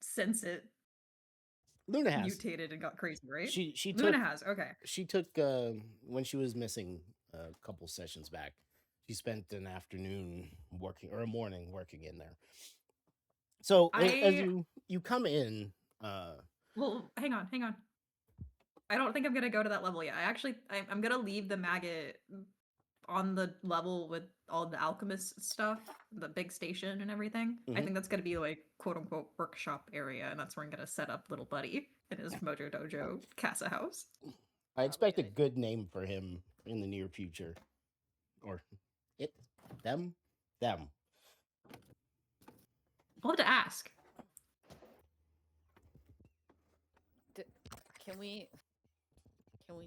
since it Luna has. mutated and got crazy, right? She Luna took has. Okay. she took when she was missing a couple sessions back. She spent an afternoon working, or a morning working in there. So as you come in, Well, hang on. I don't think I'm gonna go to that level yet. I'm gonna leave the maggot on the level with all the alchemist stuff, the big station and everything. I Mhm. think that's gonna be like quote unquote workshop area, and that's where I'm gonna set up little buddy in his Mojo Dojo Casa house. I expect a good name for him in the near future, or them. I'll have to ask. Can we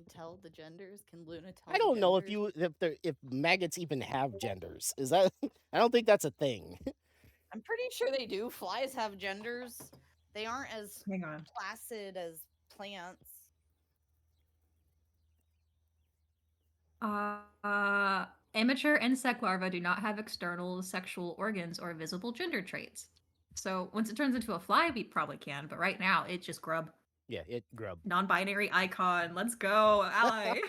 tell the genders? Can Luna tell? I don't know genders? if maggots even have genders. Is that? I don't think that's a thing. I'm pretty sure they do. Flies have genders. They aren't as Hang on. placid as plants. Immature insect larvae do not have external sexual organs or visible gender traits. So once it turns into a fly, we probably can. But right now, it's just grub. Yeah, it grub. Non-binary icon. Let's go, ally.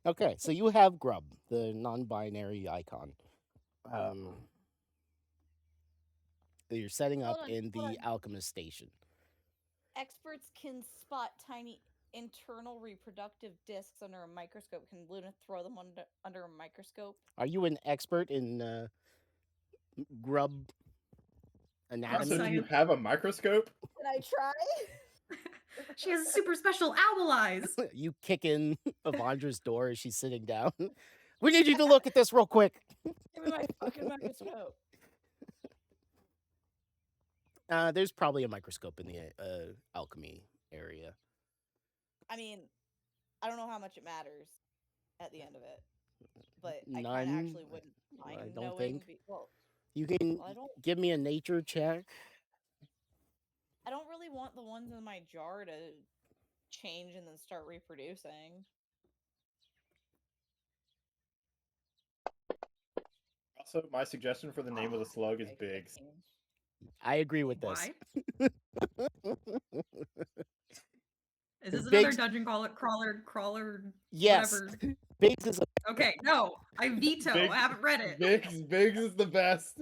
Okay, so you have grub, the non-binary icon. You're setting up in the alchemist station. Experts can spot tiny internal reproductive discs under a microscope. Can Luna throw them under a microscope? Are you an expert in grub anatomy? So do you have a microscope? Can I try? She has super special owl eyes. You kick in Evandra's door as she's sitting down. We need you to look at this real quick. Give me my fucking microscope. There's probably a microscope in the alchemy area. I mean, I don't know how much it matters at the end of it, but I None. actually wouldn't mind I don't knowing. think. You can give me a nature check. I don't really want the ones in my jar to change and then start reproducing. Also, my suggestion for the name of the slug is Biggs. I agree with this. Why? Is this another dungeon crawler? Yes. Whatever. Biggs is Okay, no. I veto. Biggs- I haven't read it. Biggs is the best.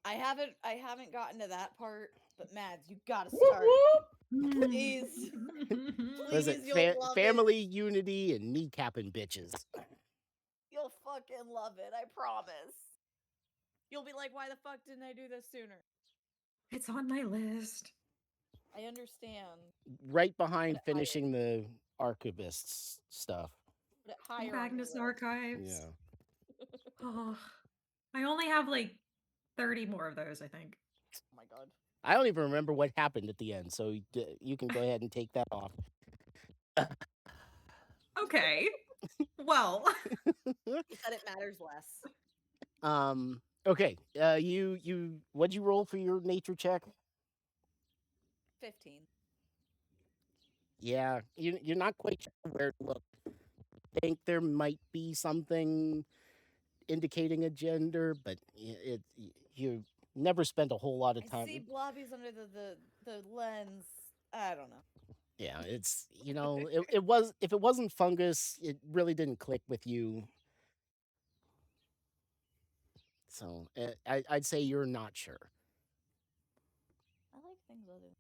I haven't gotten to that part, but Mads, you gotta Whoop, start. whoop. Please. Listen, Please, you'll love family unity and kneecapping bitches. You'll fucking love it, I promise. You'll be like, why the fuck didn't I do this sooner? It's on my list. I understand. Right behind finishing the archivists stuff. Put it higher on your Magnus list. Archives. Yeah. Oh, I only have like 30 more of those, I think. Oh my god. I don't even remember what happened at the end, so you can go ahead and take that off. Okay. Well, He said it matters less. Okay. What'd you roll for your nature check? 15. Yeah, you're not quite sure where to look. Think there might be something indicating a gender, but you never spent a whole lot of I time. see blobbies under the lens. I don't know. Yeah, it's it was if it wasn't fungus, it really didn't click with you. So I'd say you're not sure. I like things other.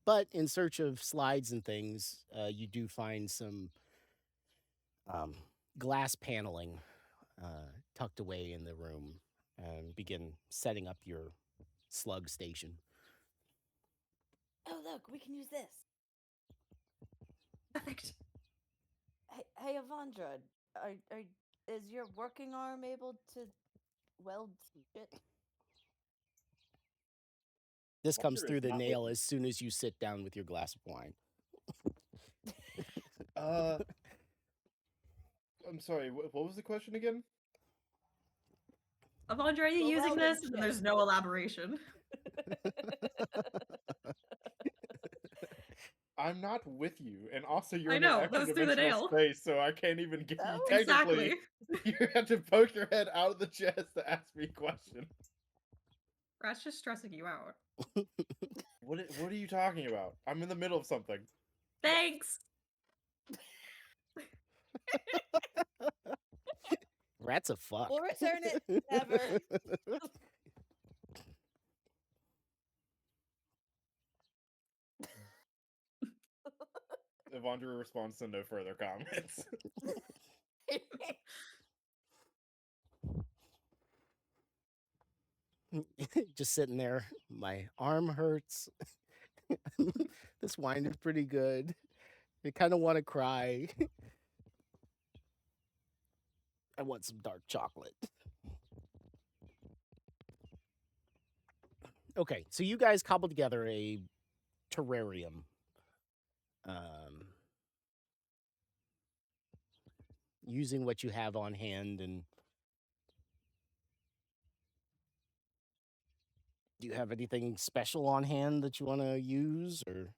But in search of slides and things, you do find some glass paneling tucked away in the room, and begin setting up your slug station. Oh look, we can use this. perfect. Hey Avandra, is your working arm able to weld shit? This comes Walter through is the not with nail me. as soon as you sit down with your glass of wine. I'm sorry. What was the question again? Avandra, are you Well, using welding this? And shit. there's no elaboration. I'm not with you, and also you're I in know, an that was through the extra-dimensional nail. space, so I can't even get you. Oh. Technically, Exactly. you have to poke your head out of the chest to ask me a question. Rat's just stressing you out. What are you talking about? I'm in the middle of something. Thanks. Rat's a fuck. We'll return it. Never. Evandra responds to no further comments. Just sitting there. My arm hurts. This wine is pretty good. I kind of want to cry. I want some dark chocolate. Okay, so you guys cobbled together a terrarium. Using what you have on hand, and do you have anything special on hand that you want to use, or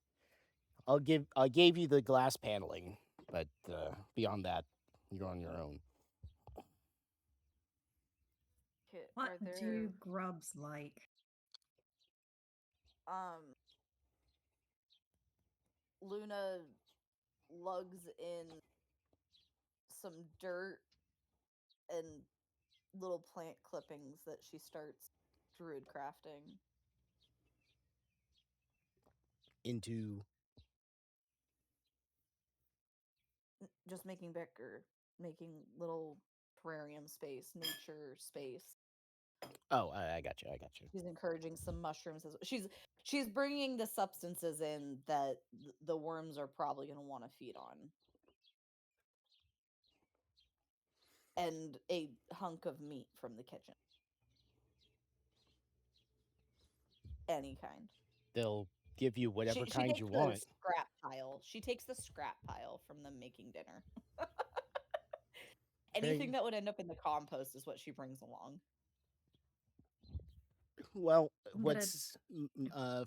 I gave you the glass paneling, but beyond that, you're on your own. What Are there do grubs like? Luna lugs in some dirt and little plant clippings that she starts druid crafting. Into Just making bigger, making little terrarium space, nature space. oh, I got you. She's encouraging some mushrooms as well. She's bringing the substances in that the worms are probably going to want to feed on. And a hunk of meat from the kitchen. Any kind. They'll give you whatever She kind takes you the want. scrap pile. She takes the scrap pile from them making dinner. Anything that would end up in the compost is what she brings along. Well, I'm gonna- what's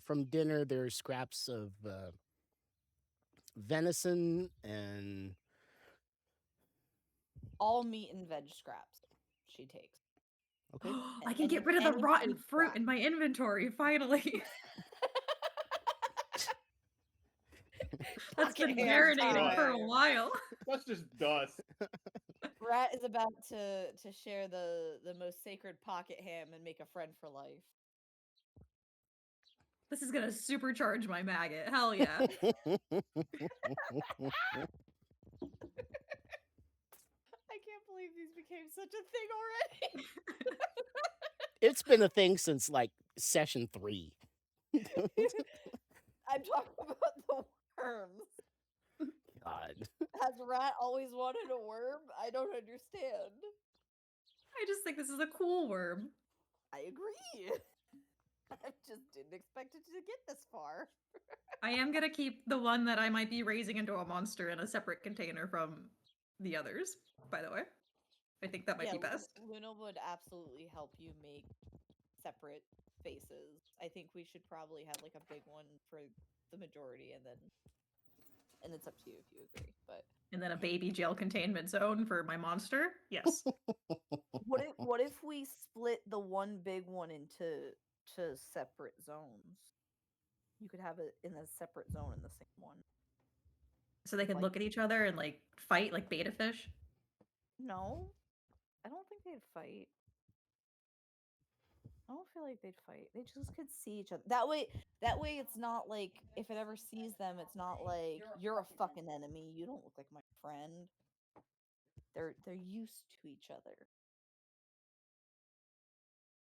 from dinner? There's scraps of venison and All meat and veg scraps she takes. okay. I can get rid of the any rotten food fruit scrap. in my inventory, finally. That's been Pocket ham marinating for a time. while. That's just dust. Rat is about to share the most sacred pocket ham and make a friend for life. This is gonna supercharge my maggot. Hell yeah. I can't believe these became such a thing already. It's been a thing since like session 3. I'm talking about the worms. God. As rat always wanted a worm? I don't understand. I just think this is a cool worm. I agree. I just didn't expect it to get this far. I am gonna keep the one that I might be raising into a monster in a separate container from the others, by the way. I think that might be best. Luna would absolutely help you make separate faces. I think we should probably have like a big one for the majority, and it's up to you if you agree. But And then a baby jail containment zone for my monster. Yes. what if we split the one big one into separate zones? You could have it in a separate zone in the same one. So they could Like- look at each other and like fight like beta fish. No, I don't think they'd fight. I don't feel like they'd fight. They just could see each other. That way it's not like if it ever sees them, it's not like you're a fucking enemy. You don't look like my friend. They're used to each other.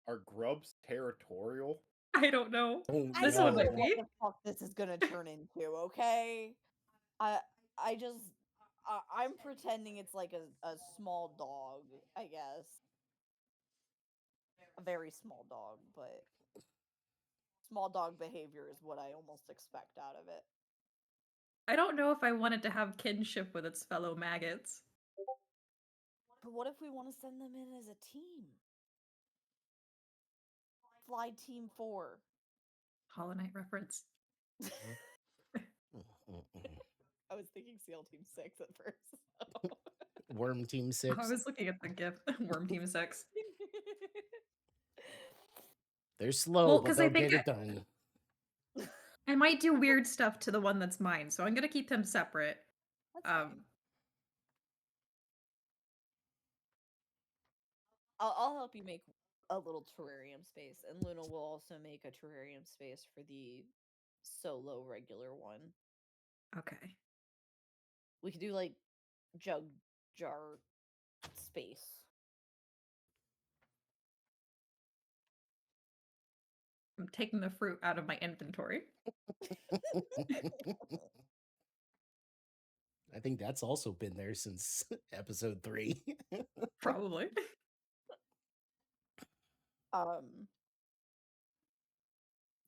Are grubs territorial? I don't know. Oh, I This don't one know might what be. the fuck this is gonna turn into. Okay, I just I'm pretending it's like a small dog. I guess a very small dog, but small dog behavior is what I almost expect out of it. I don't know if I wanted to have kinship with its fellow maggots. But what if we want to send them in as a team? Fly Team 4. Hollow Knight reference. I was thinking SEAL Team 6 at first. Worm Team 6. I was looking at the GIF. Worm Team 6. They're slow, Well, but 'cause they'll I think get it done. I might do weird stuff to the one that's mine, so I'm gonna keep them separate. That's fine. I'll help you make a little terrarium space, and Luna will also make a terrarium space for the solo regular one. Okay. We could do like jug jar space. I'm taking the fruit out of my inventory. I think that's also been there since episode 3. Probably.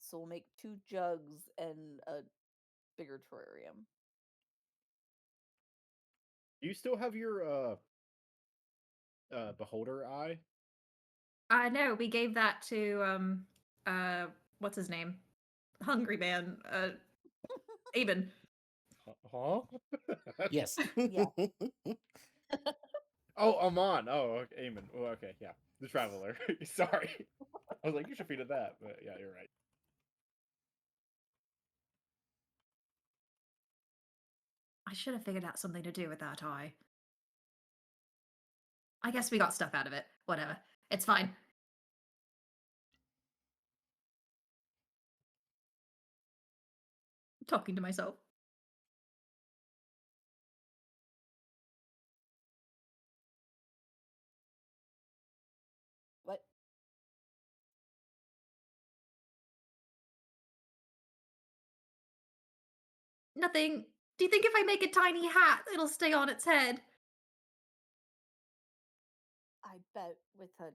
So we'll make 2 jugs and a bigger terrarium. Do you still have your beholder eye? No, we gave that to what's his name? Hungry Man. Aben. Huh? Yes. Yeah. Oh, Amon. Oh, okay. Eamon. Oh, okay, yeah. The Traveler. Sorry. I was like, you should feed it that, but yeah, you're right. I should have figured out something to do with that eye. I guess we got stuff out of it. Whatever. It's fine. I'm talking to myself. What? Nothing. Do you think if I make a tiny hat, it'll stay on its head? I bet with a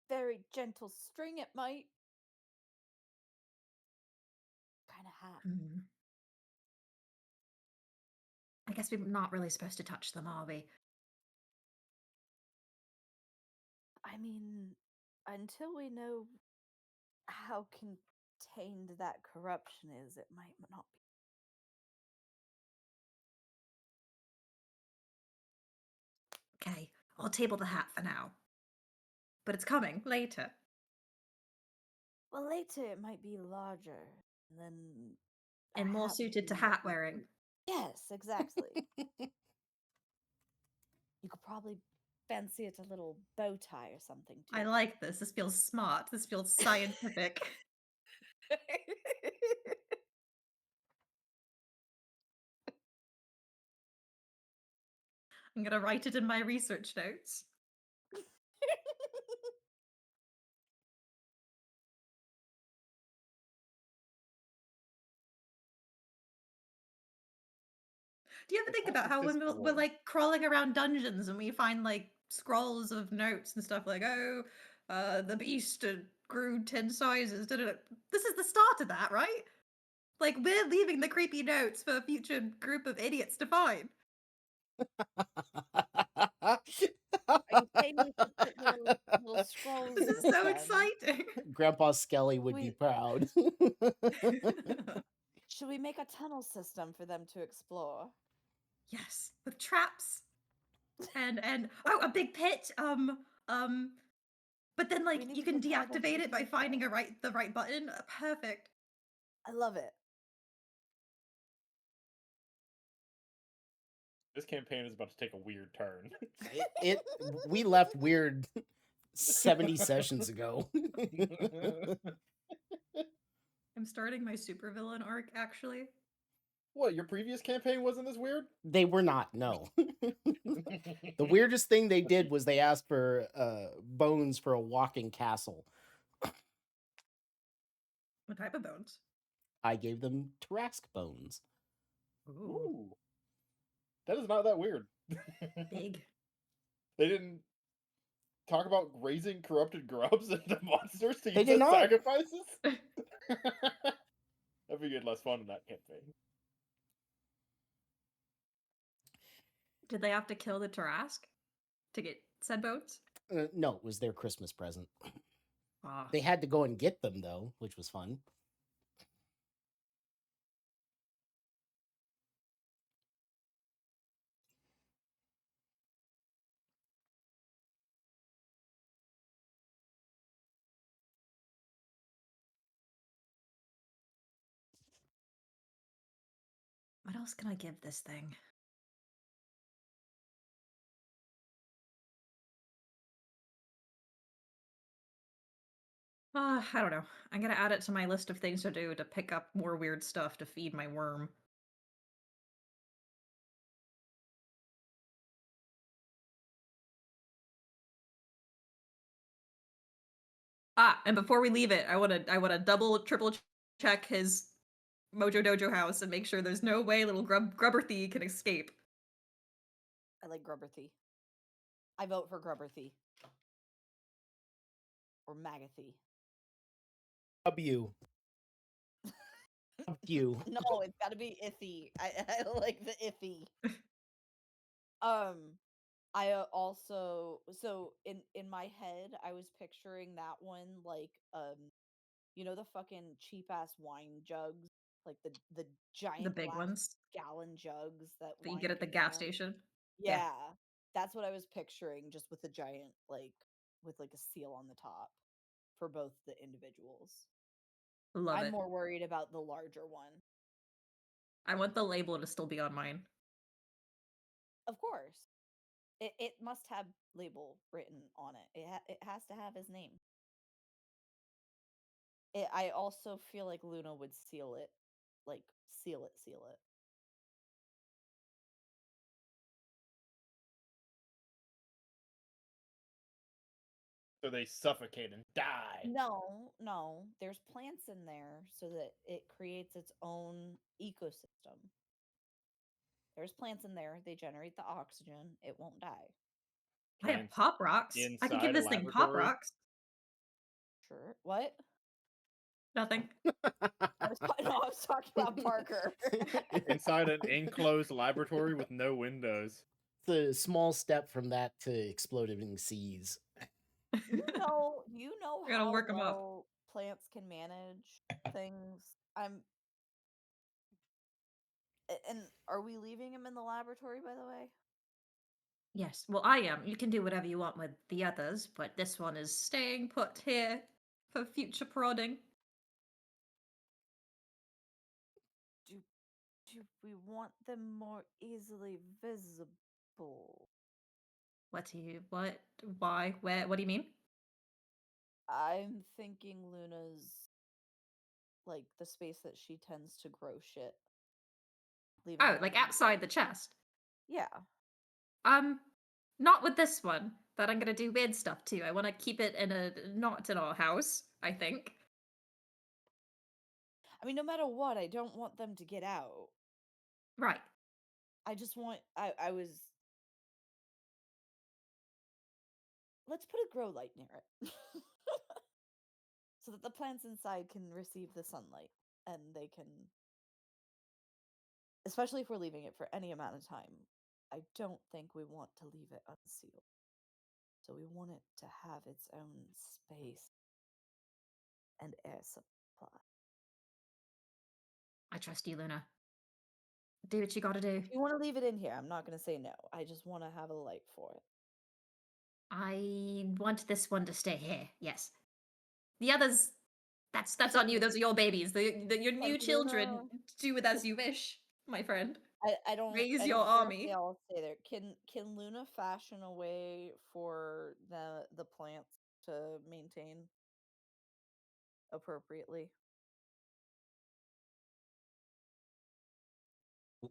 very gentle string it might. Kind of hat. Hmm. I guess we're not really supposed to touch them, are we? I mean, until we know how contained that corruption is, it might not be. Okay, I'll table the hat for now. But it's coming later. Well, later it might be larger, and then a And more hat would suited to be more hat wearing. Yes, exactly. You could probably fancy it a little bow tie or something too. I like this. This feels smart. This feels scientific. I'm gonna write it in my research notes. Do you ever think about how when we're War. like crawling around dungeons and we find like scrolls of notes and stuff like, oh, the beast grew 10 sizes. Da, da, da. This is the start of that, right? Like we're leaving the creepy notes for a future group of idiots to find. Are you saying we should put little scrolls This in is it so then? exciting. Grandpa Skelly would be We- proud. Should we make a tunnel system for them to explore? Yes, with traps and oh, a big pit. But then like need you to can propel them deactivate to it by the finding future. the right button. Perfect. I love it. This campaign is about to take a weird turn. We left weird 70 sessions ago. I'm starting my supervillain arc actually. What, your previous campaign wasn't this weird? They were not, no. The weirdest thing they did was they asked for bones for a walking castle. What type of bones? I gave them Tarask bones. Ooh. That is not that weird. Big. They didn't talk about raising corrupted grubs into monsters to They use did as not. sacrifices? That'd be good, less fun in that campaign. Did they have to kill the Tarask to get said bones? No, it was their Christmas present. Ah. They had to go and get them, though, which was fun. What else can I give this thing? I don't know. I'm gonna add it to my list of things to do to pick up more weird stuff to feed my worm. And before we leave it, I wanna double, triple check his Mojo Dojo house and make sure there's no way little Grubberthy can escape. I like Grubberthy. I vote for Grubberthy. Or Magathy. W. You. No, it's gotta be Ithy. I like the Ithy. I also in my head I was picturing that one like you know the fucking cheap ass wine jugs, like the giant The big glass ones gallon jugs that that you wine get at the can gas go in. station. Yeah, that's what I was picturing, just with a giant with like a seal on the top for both the individuals. Love I'm it. more worried about the larger one. I want the label to still be on mine. Of course. It must have label written on it. It has to have his name. I also feel like Luna would seal it, like seal it. So they suffocate and die. No, there's plants in there so that it creates its own ecosystem. There's plants in there. They generate the oxygen. It won't die. I have Plants pop rocks. I can give inside a this thing pop laboratory? rocks. Sure. What? Nothing. I was talking about Parker. Inside an enclosed laboratory with no windows. It's a small step from that to exploding seas. Do you know I gotta how work 'em up. well plants can manage things? And are we leaving him in the laboratory, by the way? Yes, well, I am. You can do whatever you want with the others, but this one is staying put here for future prodding. Do we want them more easily visible? What? Why, where, what do you mean? I'm thinking Luna's like the space that she tends to grow shit. Leaving Oh, them like in- outside the chest. Yeah. Not with this one, but I'm gonna do weird stuff too. I want to keep it not in our house, I think. I mean, no matter what, I don't want them to get out. Right. I just want. I was. Let's put a grow light near it, so that the plants inside can receive the sunlight, and they can. Especially if we're leaving it for any amount of time, I don't think we want to leave it unsealed. So we want it to have its own space and air supply. I trust you, Luna. Do what you gotta do. If you want to leave it in here, I'm not going to say no. I just want to have a light for it. I want this one to stay here. Yes. The others, that's on you. Those are your babies. Your new Like, children. Luna- Do with as you wish, my friend. I don't Raise I your don't care if army. they all stay there. Can Luna fashion a way for the plants to maintain appropriately?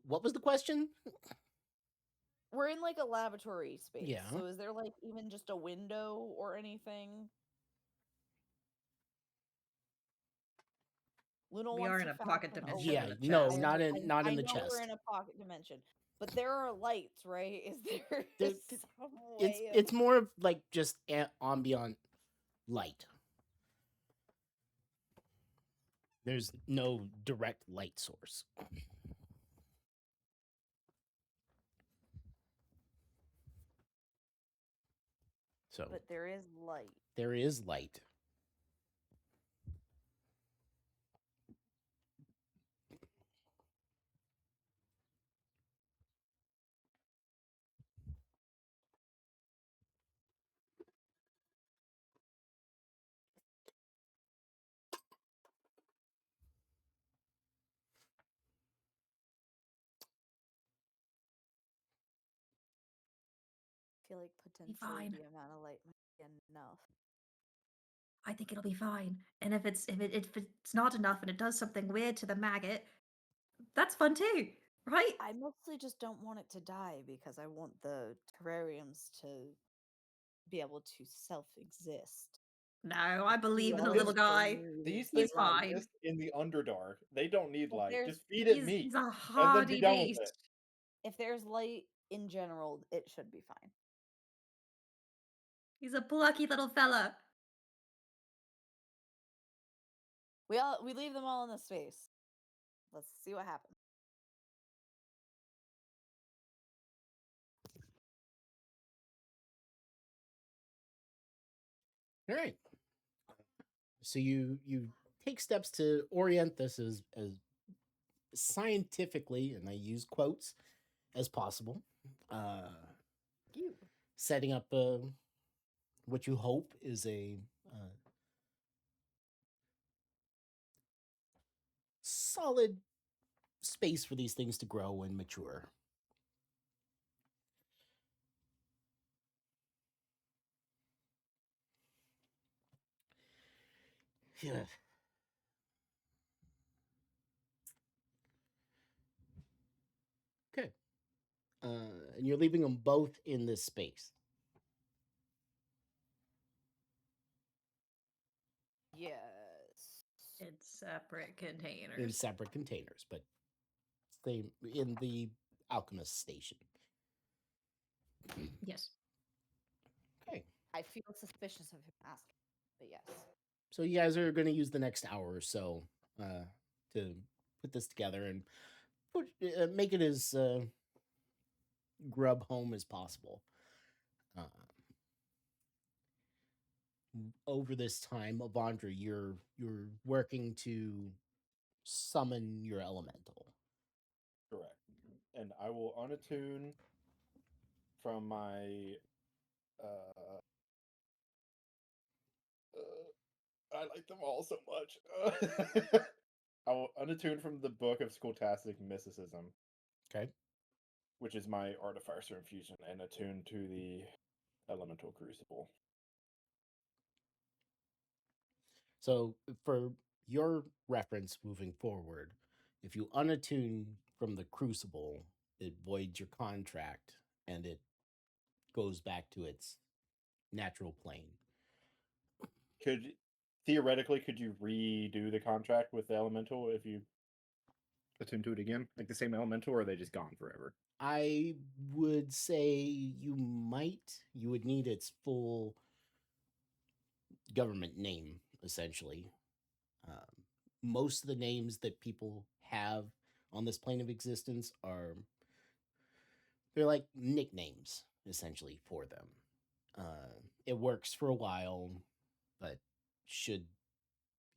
What was the question? We're in like a laboratory space. Yeah. So is there like even just a window or anything? Luna We wants are to in a pocket fashion dimension Yeah, in the no, chest. not in I the know chest. we're in a pocket dimension, but there are lights, right? Is there There- some It's way it's more of like just ambient light. There's no direct light source. So but there is light. there is light. I feel like potentially fine. the amount of light might be enough. I think it'll be fine. And if it's not enough and it does something weird to the maggot, that's fun too, right? I mostly just don't want it to die because I want the terrariums to be able to self-exist. No, I believe in the Well, little it's guy. These He's things fine. exist in the Underdark. They don't need If light. there's- Just feed it He's, meat he's a and then hardy be done with beast. it. If there's light in general, it should be fine. He's a plucky little fella. We leave them all in the space. Let's see what happens. All right. So you take steps to orient this as scientifically, and I use quotes, as possible. You. Setting up what you hope is a solid space for these things to grow and mature. Yeah. Okay. And you're leaving them both in this space. Yes. In separate containers. In separate containers, but stay in the alchemist station. Yes. Okay. I feel suspicious of him asking, but yes. So you guys are going to use the next hour or so to put this together and make it as grub home as possible. Over this time, Avandra, you're working to summon your elemental. Correct. And I will unattune from my I like them all so much. I will unattune from the Book of Scholastic Mysticism. Okay. Which is my Artificer infusion, and attune to the Elemental Crucible. So for your reference moving forward, if you unattune from the Crucible, it voids your contract and it goes back to its natural plane. Could you redo the contract with the Elemental if you attune to it again? Like the same Elemental, or are they just gone forever? I would say you would need its full government name, essentially. Um, most of the names that people have on this plane of existence they're like nicknames, essentially, for them. It works for a while, but should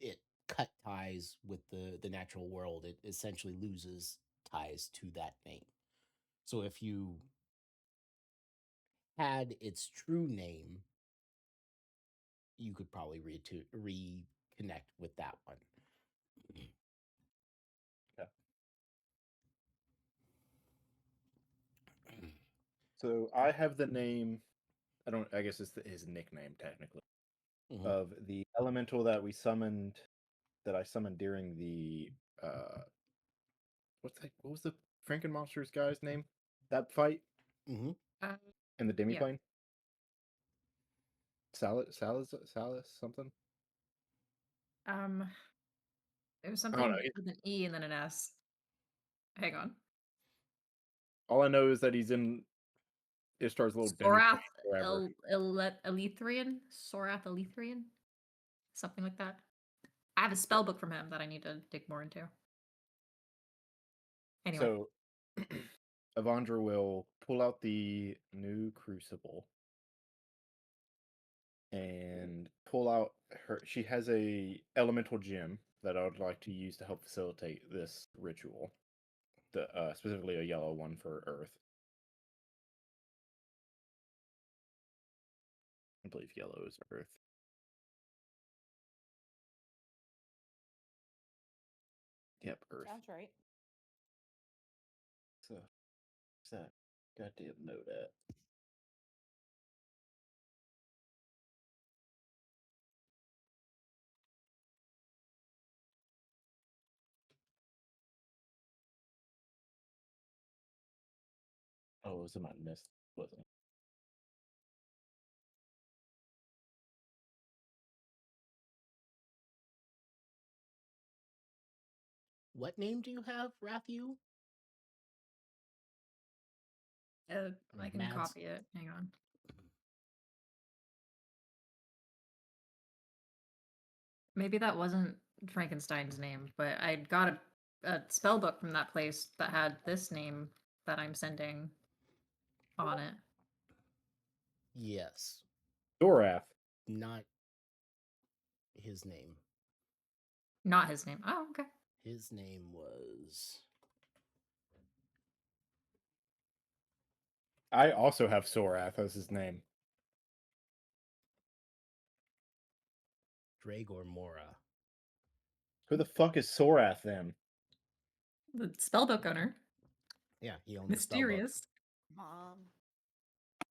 it cut ties with the natural world, it essentially loses ties to that name. So if you had its true name, you could probably reconnect with that one. So I have the name. I guess it's his nickname technically Mhm. of the elemental that we summoned. That I summoned during the what was the Franken monsters guy's name? That fight Mhm. Uh, in the yeah. demiplane. Salas something. It was I don't something know. with an E and then an S. Hang on. All I know is that he's in Ishtar's little Sorath demiplane forever. Elethrian? Sorath Elethrian? Something like that. I have a spell book from him that I need to dig more into. Anyway. So Avandra will pull out the new crucible and pull out she has a elemental gem that I would like to use to help facilitate this ritual. Specifically a yellow one for Earth. I believe yellow is Earth. Yep, Earth. Sounds right. So, what's that goddamn note at? Oh, it was in my list, wasn't it? What name do you have, Rathu? I can Mads? copy it. Hang on. Maybe that wasn't Frankenstein's name, but I got a spell book from that place that had this name that I'm sending on it. Yes. Dorath. Not his name. Not his name. Oh, okay. His name was... I also have Sorath as his name. Dragor Mora. Who the fuck is Sorath then? The spellbook owner. Yeah, he owns Mysterious. Mom. the spellbook.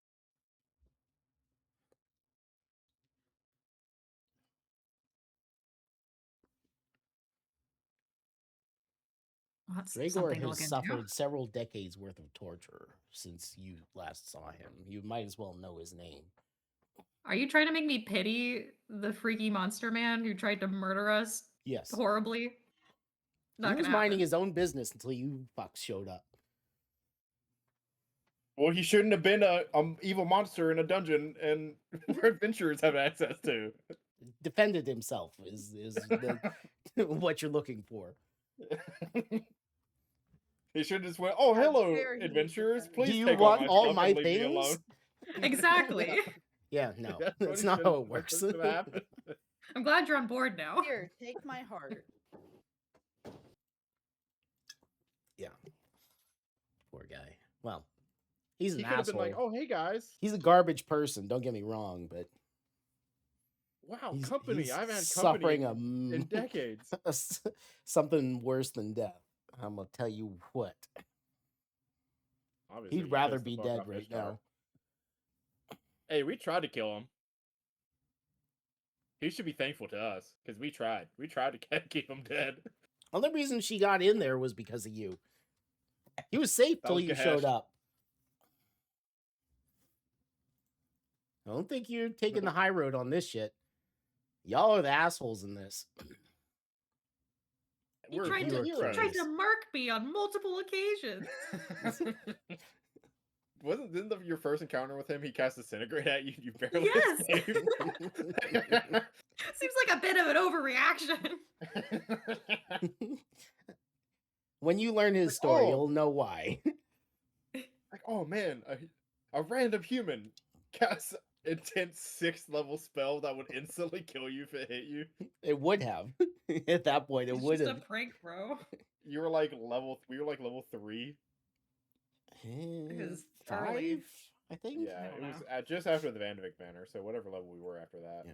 Well, that's Dragor something to has look into. suffered several decades worth of torture since you last saw him. You might as well know his name. Are you trying to make me pity the freaky monster man who tried to murder us Yes. horribly? Not He was gonna minding happen. his own business until you fucks showed up. Well, he shouldn't have been a evil monster in a dungeon and where adventurers have access to. Defended himself is what you're looking for. He should have just went, "Oh, How hello, dare he adventurers! defend Please Do you take want all all my stuff my and leave me things? alone." Exactly. Yeah, no, That's what that's he not should- how it that's works. what should have happened. I'm glad you're on board now. Here, take my heart. Yeah. Poor guy. Well, he's an He could have been asshole. like, "Oh, hey guys, He's a garbage person, don't get me wrong, but wow, he's, company! he's I've had suffering company in decades." something worse than death. I'm gonna tell you what. Obviously, He'd he rather pissed the be fuck dead off right Ishtar. now. Hey, we tried to kill him. He should be thankful to us because we tried. We tried to keep him dead. Only reason she got in there was because of you. He was safe That till was you Gahesh. showed up. I don't think you're taking the high road on this shit. Y'all are the assholes in this. He We're tried you to were he tried curious. to mark me on multiple occasions. Didn't your first encounter with him, he cast Disintegrate at you, you barely Yes. escaped? Seems like a bit of an overreaction. When you learn his Like, story, oh. you'll know why. Like, oh man, a random human casts intense 6th level spell that would instantly kill you if it hit you. It would have. At that point, it It's would just a have. prank, bro. You were like we were like level 3. It was 5, early. I think. Yeah, I don't it was know. just after the Vandevik banner, so whatever level we were after that. Yeah.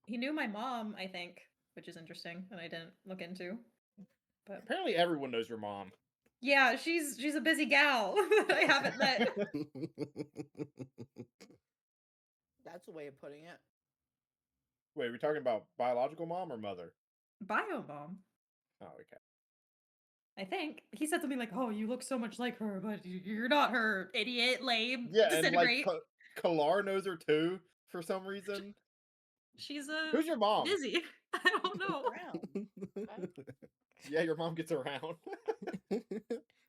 He knew my mom, I think, which is interesting, and I didn't look into. But Apparently everyone knows your mom. yeah, she's a busy gal that I haven't met. That's a way of putting it. Wait, are we talking about biological mom or mother? Bio mom, Oh, okay. I think. He said something like, "Oh, you look so much like her, but you're not her, idiot, lame, Yeah, and like disintegrate." Kalar knows her too for some reason. She's Who's your mom? busy. I don't know. Around. Yeah, your mom gets around.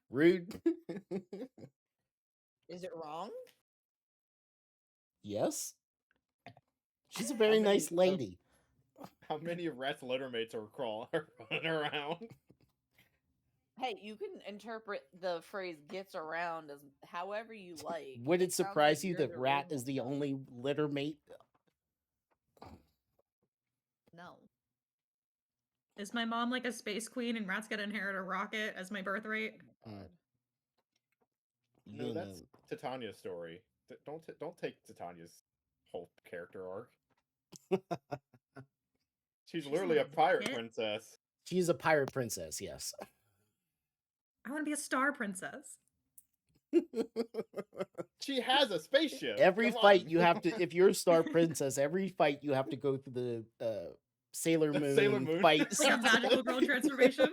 Rude. Is it wrong? Yes. She's a very many nice of- lady. How many of Rat's littermates are running around? Hey, you can interpret the phrase "gets around" as however you like. Would it sounds surprise like you you're that the Rat original is the son. only litter mate? No. Is my mom like a space queen and Rat's gonna inherit a rocket as my birthright? Oh my Mm. God. No, You that's know, Titania's story. Don't take Titania's whole character arc. She's She's a literally a little pirate bit. princess. she's a pirate princess, yes. I want to be a star princess. She has a spaceship. Every Come fight on. you have to, if you're a star princess, every fight you have to go through the Sailor The Moon, Sailor Moon. fights. Like a magical girl transformation.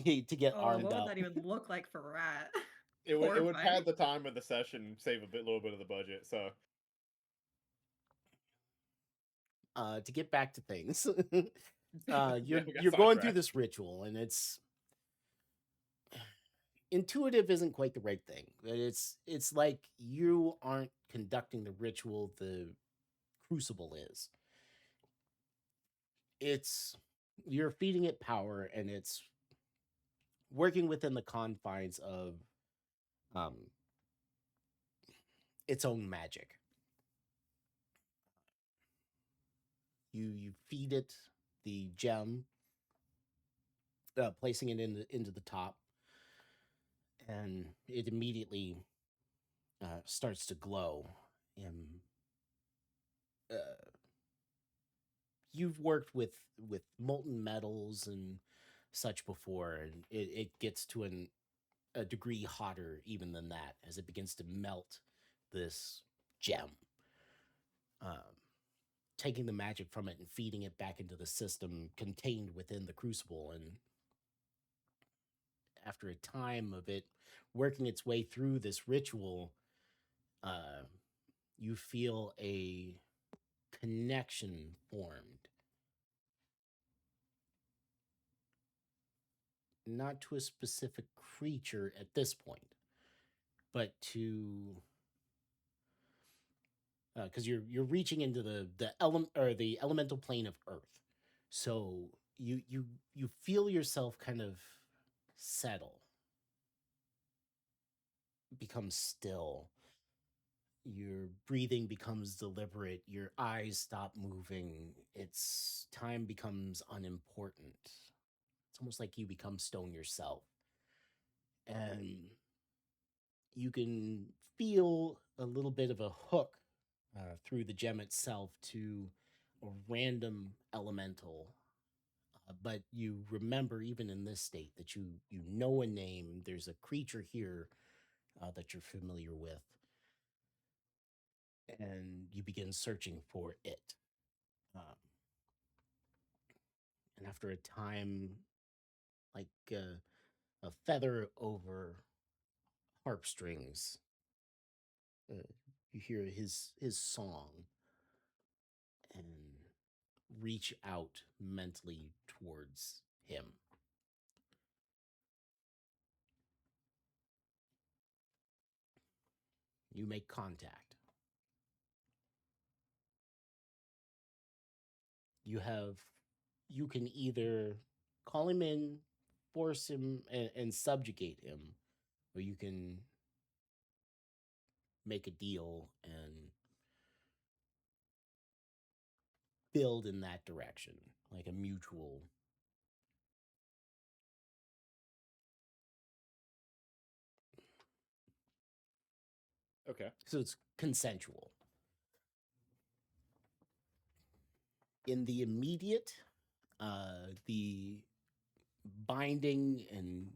To get Oh, armed what would up. that even look like for Rat? It would Horrifying. pad the time of the session, save a little bit of the budget. So To get back to things. Yeah, You're we got you're going through sidetracked. this ritual, and it's intuitive isn't quite the right thing. But it's like you aren't conducting the ritual, the crucible is. It's you're feeding it power, and it's working within the confines of um its own magic. You feed it the gem, placing it into the top, and it immediately starts to glow. And you've worked with molten metals and such before, and it gets to a degree hotter even than that as it begins to melt this gem. Um, Taking the magic from it and feeding it back into the system contained within the crucible. And after a time of it working its way through this ritual, you feel a connection formed. Not to a specific creature at this point, but to because you're reaching into the element or the elemental plane of Earth, so you feel yourself kind of settle, become still. Your breathing becomes deliberate. Your eyes stop moving. It's time becomes unimportant. It's almost like you become stone yourself, and you can feel a little bit of a hook through the gem itself to a random elemental. But you remember, even in this state, that you know a name. There's a creature here that you're familiar with, and you begin searching for it. Um, and after a time, like a feather over harp strings, you hear his song, and reach out mentally towards him. You make contact. You can either call him in, force him, and subjugate him, or you can make a deal and build in that direction, like a mutual. Okay. So it's consensual. In the immediate, the binding and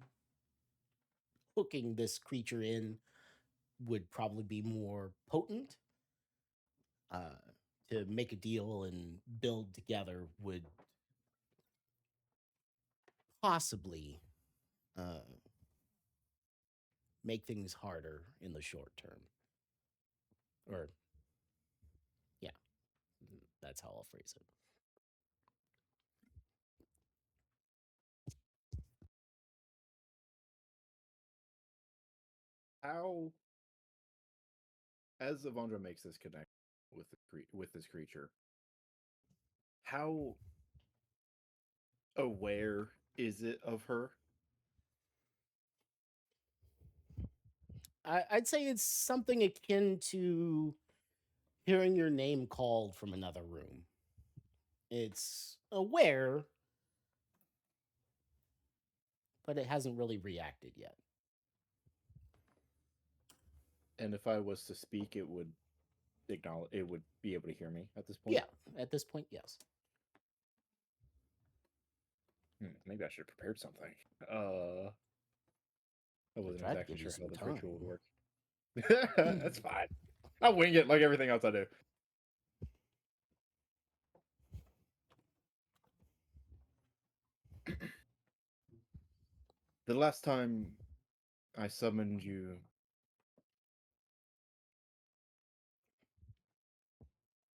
hooking this creature in would probably be more potent. To make a deal and build together would possibly make things harder in the short term. Or, yeah, that's how I'll phrase it. How, as Avandra makes this connection with this creature, how aware is it of her? I'd say it's something akin to hearing your name called from another room. It's aware, but it hasn't really reacted yet. And if I was to speak, it would acknowledge. It would be able to hear me at this point. Yeah, at this point, yes. Maybe I should have prepared something. I wasn't tried to exactly give you sure how some this ritual would time. work. That's fine. I'll wing it like everything else I do. The last time I summoned you,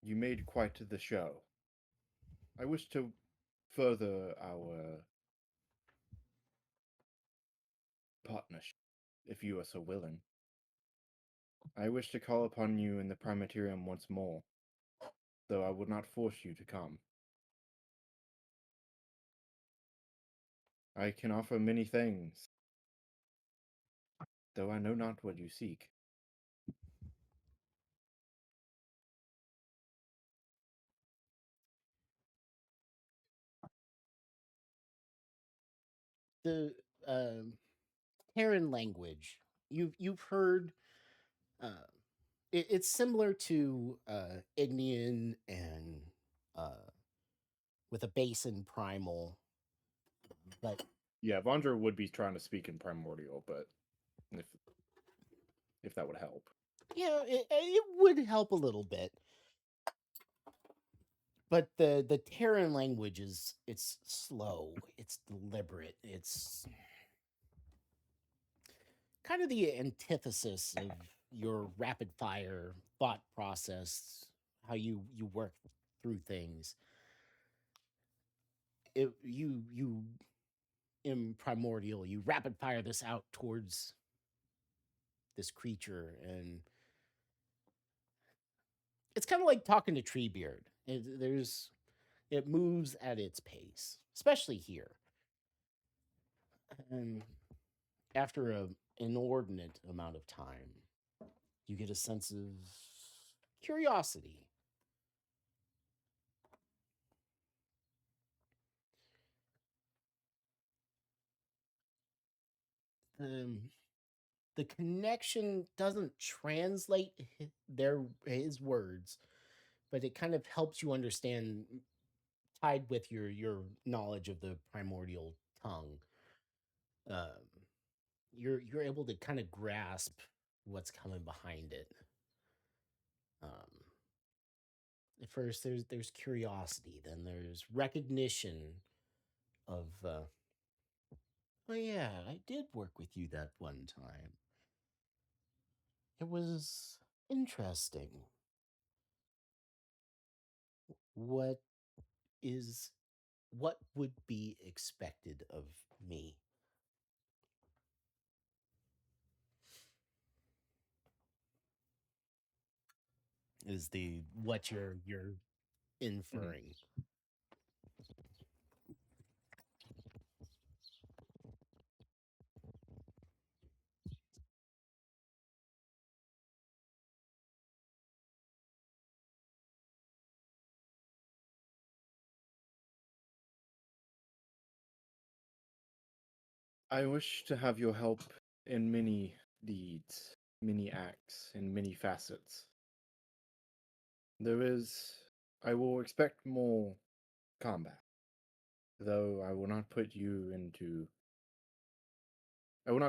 you made quite the show. I wish to further our partnership, if you are so willing. I wish to call upon you in the Primaterium once more, though I would not force you to come. I can offer many things, though I know not what you seek. The Terran language, you've heard. It's similar to Ignean and with a base in primal, but Yeah, Vondra would be trying to speak in Primordial, but if that would help. yeah, it would help a little bit. But the Terran language it's slow, it's deliberate, it's kind of the antithesis of your rapid fire thought process, how you work through things. You in Primordial, you rapid fire this out towards this creature, and it's kind of like talking to Treebeard. It moves at its pace, especially here. And after an inordinate amount of time, you get a sense of curiosity. The connection doesn't translate his words, but it kind of helps you understand, tied with your knowledge of the primordial tongue. Um, you're able to kind of grasp what's coming behind it. At first, there's curiosity, then there's recognition of, oh yeah, I did work with you that one time. It was interesting. What is what would be expected of me? Is the what you're inferring? I wish to have your help in many deeds, many acts, in many facets. I will expect more combat, though I will not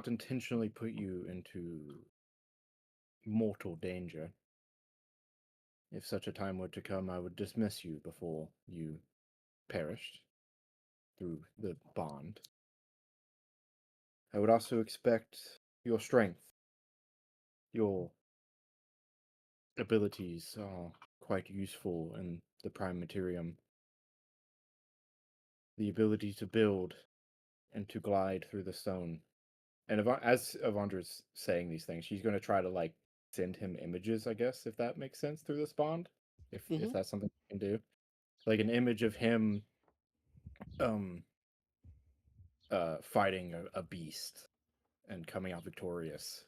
intentionally put you into mortal danger. If such a time were to come, I would dismiss you before you perished through the bond. I would also expect your strength. Your abilities are quite useful in the Prime Materium. The ability to build and to glide through the stone. And as Avandra's saying these things, she's going to try to like send him images, I guess, if that makes sense, through this bond. If that's something you can do, like an image of him, fighting a beast and coming out victorious,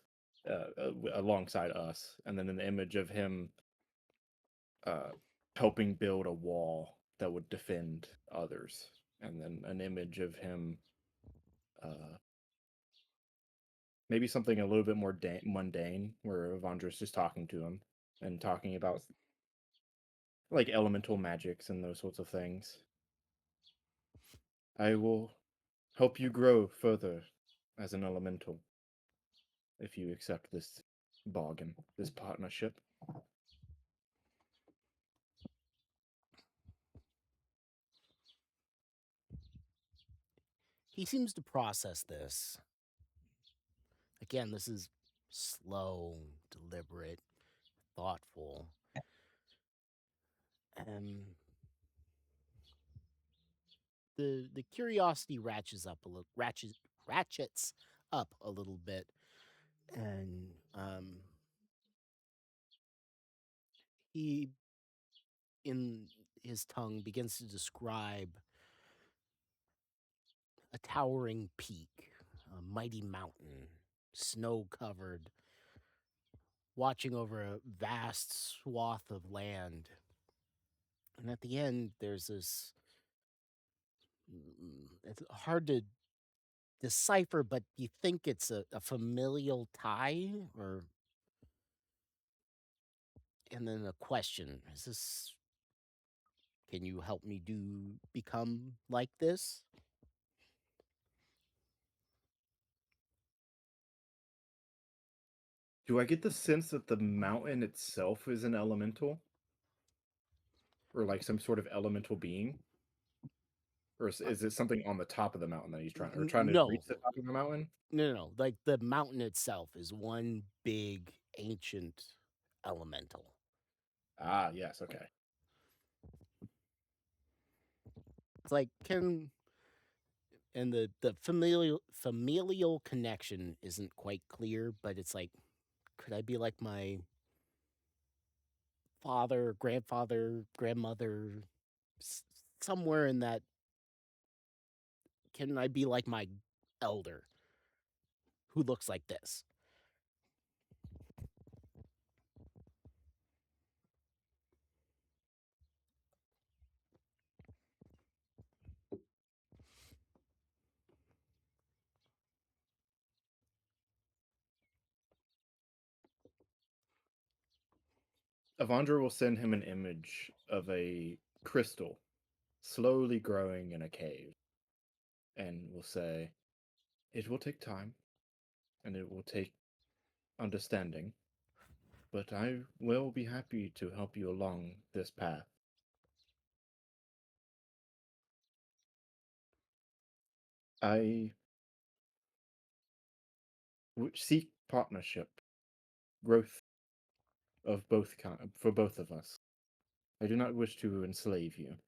alongside us, and then an image of him, helping build a wall that would defend others, and then an image of him, maybe something a little bit more mundane, where Avandra's just talking to him and talking about like elemental magics and those sorts of things. I will help you grow further as an elemental if you accept this bargain, this partnership. He seems to process this. Again, this is slow, deliberate, thoughtful. The curiosity ratchets up a little, ratchets up a little bit, and he, in his tongue, begins to describe a towering peak, a mighty mountain, snow covered, watching over a vast swath of land. And at the end, there's this. It's hard to decipher, but you think it's a familial tie, or. And then a question: Is this? Can you help me become like this? Do I get the sense that the mountain itself is an elemental? Or like some sort of elemental being? Or is it something on the top of the mountain that he's trying to No, reach the top of the mountain? no. Like the mountain itself is one big ancient elemental. Ah, yes, okay. It's like and the familial connection isn't quite clear, but it's like, could I be like my father, grandfather, grandmother, somewhere in that? Can I be like my elder who looks like this? Avandra will send him an image of a crystal slowly growing in a cave, and will say, "It will take time, and it will take understanding, but I will be happy to help you along this path. I seek partnership, growth of both for both of us. I do not wish to enslave you.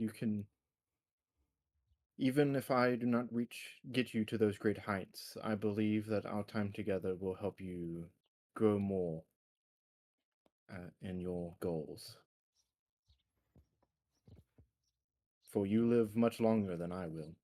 You can, even if I do not get you to those great heights, I believe that our time together will help you grow more in your goals. For you live much longer than I will.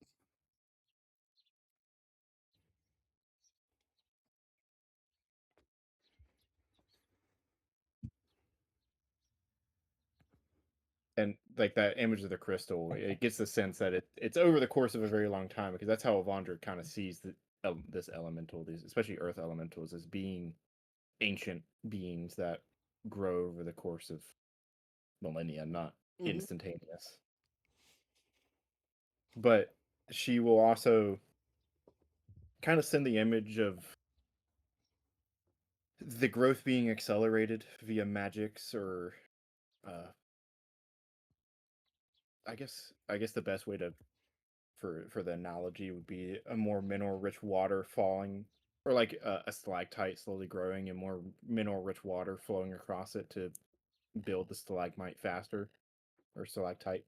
And like that image of the crystal, it gets the sense that it's over the course of a very long time, because that's how Avandra kind of sees this elemental, these especially earth elementals, as being ancient beings that grow over the course of millennia, not instantaneous. But she will also kind of send the image of the growth being accelerated via magics, or I guess the best way to for the analogy would be a more mineral rich water falling, or like a stalactite slowly growing and more mineral rich water flowing across it to build the stalagmite faster, or stalactite.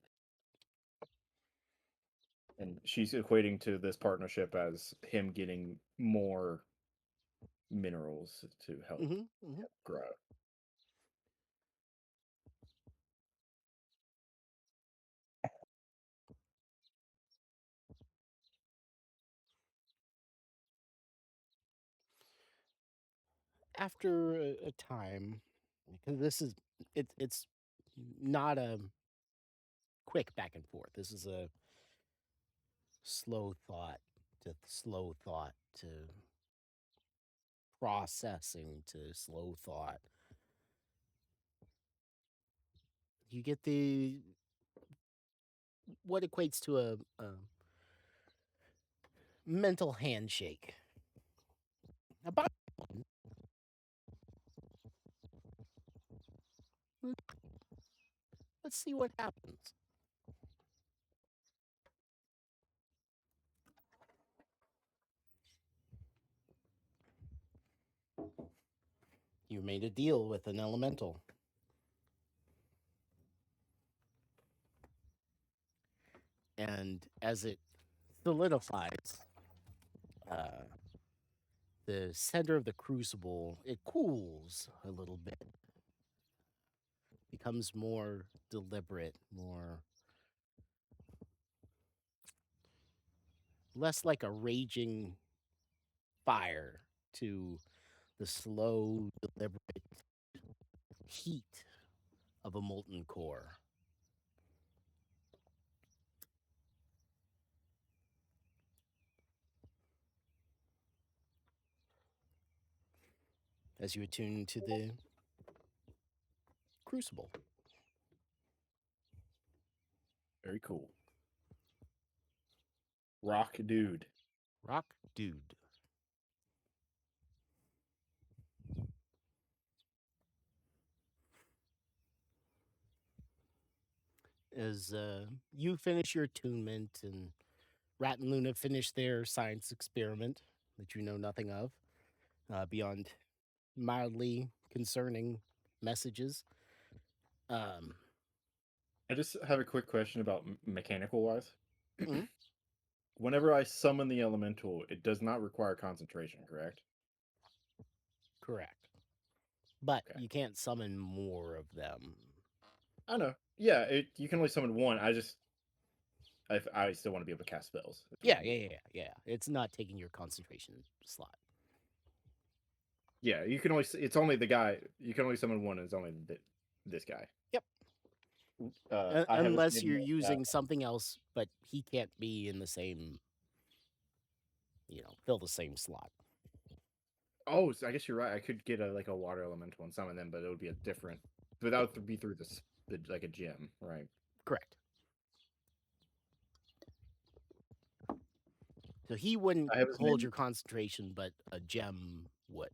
And she's equating to this partnership as him getting more minerals to help grow. After a time, because this is it's not a quick back and forth. This is a slow thought to processing to slow thought. You get what equates to a mental handshake. About let's see what happens. You made a deal with an elemental. And as it solidifies, the center of the crucible, it cools a little bit, becomes more deliberate, less like a raging fire to the slow, deliberate heat of a molten core. As you attune to the crucible. Very cool. Rock dude. Rock dude. As you finish your attunement and Rat and Luna finish their science experiment that you know nothing of, beyond mildly concerning messages. I just have a quick question about mechanical wise. Mhm. Whenever I summon the elemental, it does not require concentration, correct? Correct. But Okay. you can't summon more of them. I know. Yeah, you can only summon one. I still want to be able to cast spells. Yeah. It's not taking your concentration slot. Yeah, you can only. It's only the guy. You can only summon one. And it's only this guy. Yep. I have Unless you're using something else, but he can't be in the same, fill the same slot. Oh, so I guess you're right. I could get a water elemental and summon them, but it would be a different. But that would be through like a gem, right? Correct. So he wouldn't hold your concentration, but a gem would.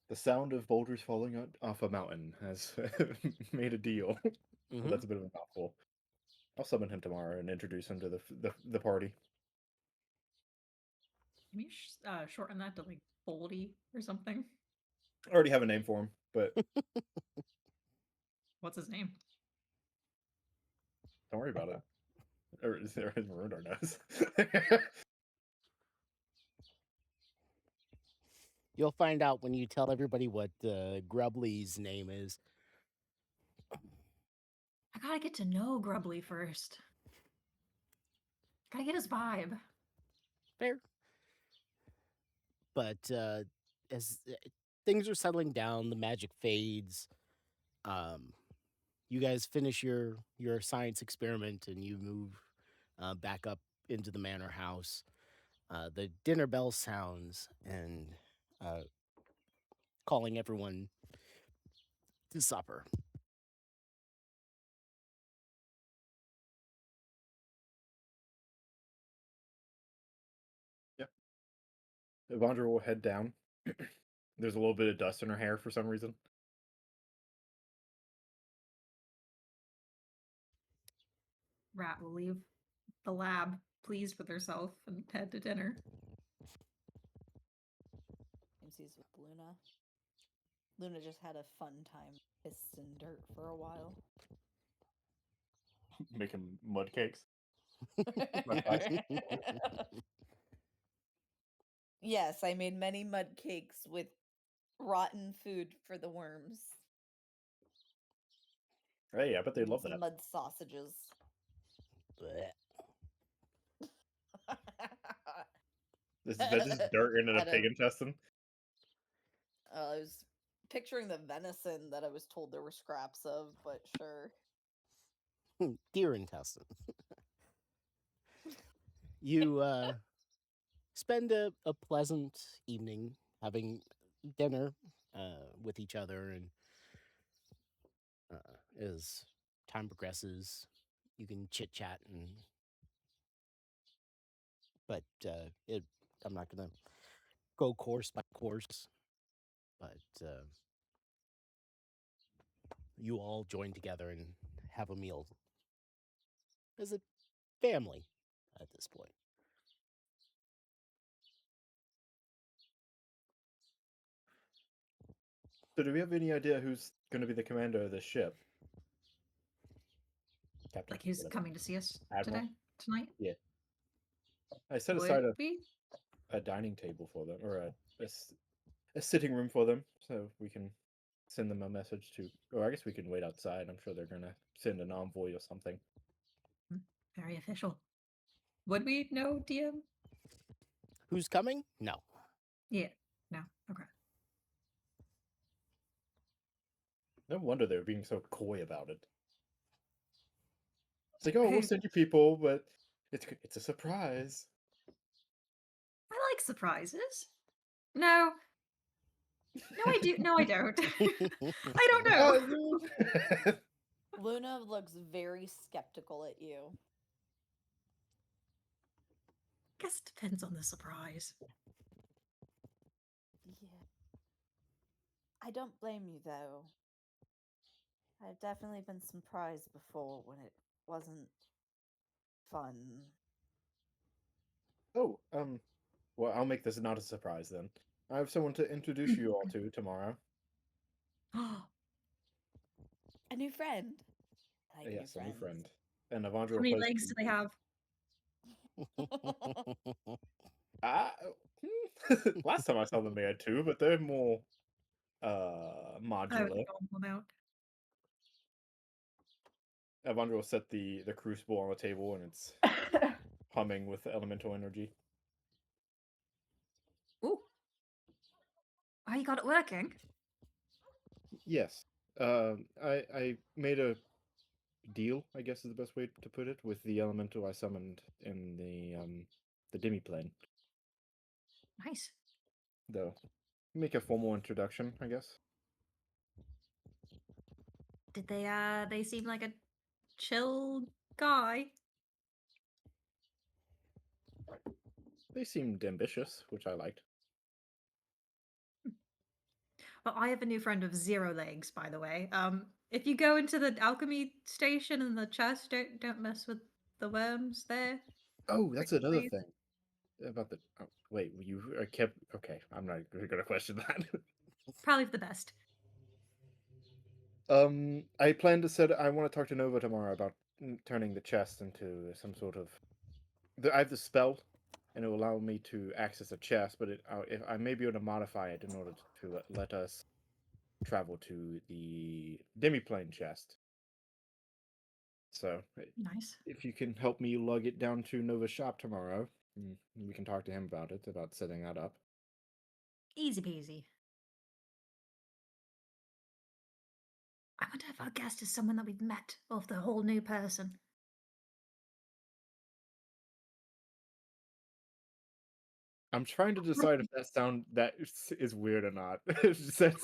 The sound of boulders falling off a mountain has made a deal. Well, that's a bit of a mouthful. I'll summon him tomorrow and introduce him to the party. Can you shorten that to like Boldy or something? I already have a name for him, but What's his name? Don't worry about it. Or there is ruined our nose. You'll find out when you tell everybody what Grubly's name is. I gotta get to know Grubbly first. Gotta get his vibe. Fair. But as things are settling down, the magic fades. You guys finish your science experiment and you move back up into the manor house. The dinner bell sounds and calling everyone to supper. Evandra will head down. There's a little bit of dust in her hair for some reason. Rat will leave the lab pleased with herself and head to dinner. Sees with Luna. Luna just had a fun time pissed in dirt for a while. Making mud cakes. Yes, I made many mud cakes with rotten food for the worms. Hey, I bet they and love some that. mud sausages. Blech. That's just dirt in a Out pig of- intestine. I was picturing the venison that I was told there were scraps of, but sure. Deer intestine. You spend a pleasant evening having dinner with each other, and as time progresses, you can chit chat but I'm not gonna go course by course, but you all join together and have a meal as a family at this point. So, do we have any idea who's going to be the commander of this ship? Captain. Like who's whatever. coming to see us Admiral? tonight? Yeah. I set Would aside we? a dining table for them, or a sitting room for them, so we can send them a message to. Or I guess we can wait outside. I'm sure they're going to send an envoy or something. Very official. Would we know, DM? Who's coming? No. Yeah. No. Okay. No wonder they were being so coy about it. It's like, oh, Hey. we'll send you people, but it's a surprise. I like surprises. No. No, I do. No, I don't. I don't know. Luna looks very skeptical at you. Guess it depends on the surprise. Yeah. I don't blame you, though. I've definitely been surprised before when it wasn't fun. Oh, well, I'll make this not a surprise then. I have someone to introduce you all to tomorrow. A new friend. I like Yes, a new friends. friend. And Evandra How will many post legs do they have? Last time I saw them, they had 2, but they're more I would modular. go one out. Evandra will set the crucible on the table, and it's humming with elemental energy. Ooh. Oh, you got it working? Yes. I made a deal, I guess is the best way to put it, with the elemental I summoned in the demi-plane. Nice. Though, make a formal introduction, I guess. Did they seem like a chill guy? They seemed ambitious, which I liked. Well, I have a new friend of 0 legs, by the way. If you go into the alchemy station in the chest, don't mess with the worms there. Oh, that's Pretty another please. thing about the. Oh, wait, you kept. Okay, I'm not going to question that. Probably for the best. I plan to set. I want to talk to Nova tomorrow about turning the chest into some sort of. I have the spell, and it will allow me to access a chest, but if I may be able to modify it in order to let us travel to the demiplane chest. So, Nice. if you can help me lug it down to Nova's shop tomorrow, we can talk to him about it, about setting that up. Easy peasy. I wonder if our guest is someone that we've met, or if they're a whole new person. I'm trying to decide if that is weird or not. Just saying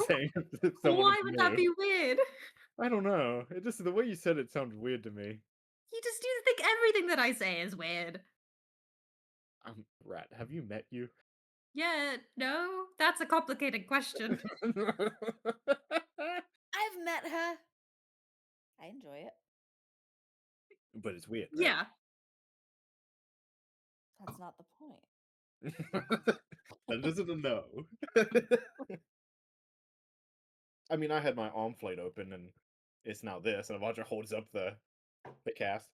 if someone Why is would that new. be weird? I don't know. It just the way you said it sounded weird to me. You just do think everything that I say is weird. Rat, have you met you? Yeah, no? That's a complicated question. I've met her. I enjoy it. But it's weird, right? Yeah. That's not the point. That isn't a no. I mean, I had my arm flayed open, and it's now this, and Roger holds up the cast.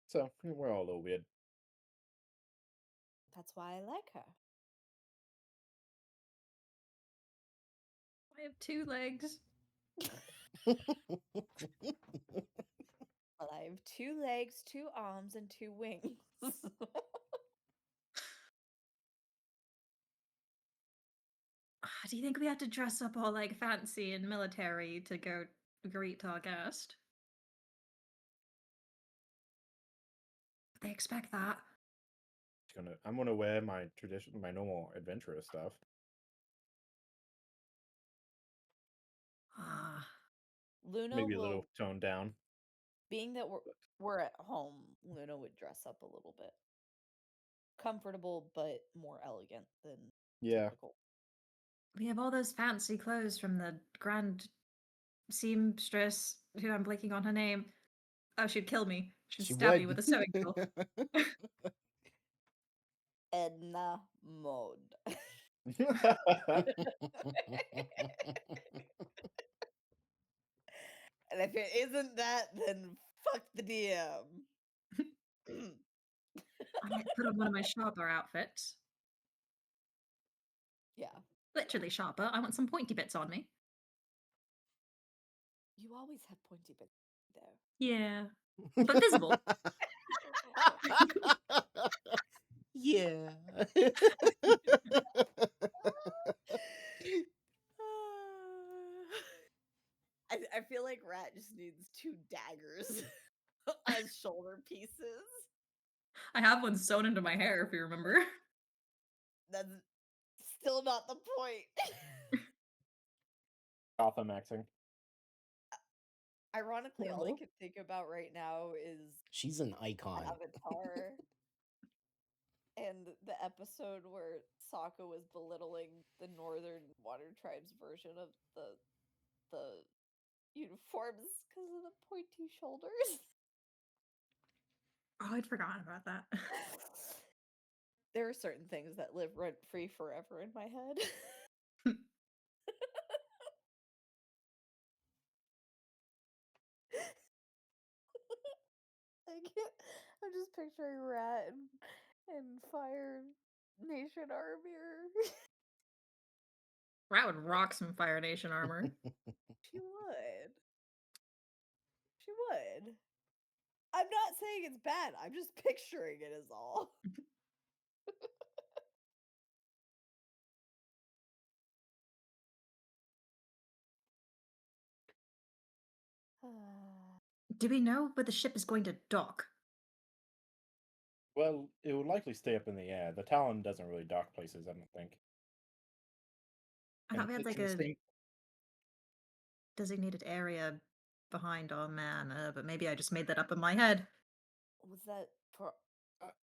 So we're all a little weird. That's why I like her. I have 2 legs. Well, I have 2 legs, 2 arms, and 2 wings. Do you think we have to dress up all like fancy and military to go greet our guest? They expect that. I'm gonna wear my my normal adventurous stuff. Ah, Luna Maybe a will, little toned down. being that we're at home, Luna would dress up a little bit. Comfortable, but more elegant than Yeah. typical. we have all those fancy clothes from the grand seamstress, who I'm blanking on her name. Oh, she'd kill me. She'd She stab me would. with a sewing tool. Edna Mode. And if it isn't that, then fuck the DM. I might put on one of my sharper outfits. Yeah. Literally sharper. I want some pointy bits on me. You always have pointy bits though. Yeah. But visible. Yeah. I feel like Rat just needs 2 daggers as shoulder pieces. I have one sewn into my hair, if you remember. That's still not the point. Gotham accent. Ironically, all I No. can think about right now is She's an icon. Avatar and the episode where Sokka was belittling the Northern Water Tribes version of the uniforms because of the pointy shoulders. Oh, I'd forgotten about that. There are certain things that live rent free forever in my head. I can't. I'm just picturing Rat and Fire Nation armor. Rat would rock some Fire Nation armor. She would. She would. I'm not saying it's bad. I'm just picturing it as all. Do we know where the ship is going to dock? Well, it would likely stay up in the air. The Talon doesn't really dock places, I don't think. I thought we had it's like in the a same- designated area behind our man, but maybe I just made that up in my head. Was that for?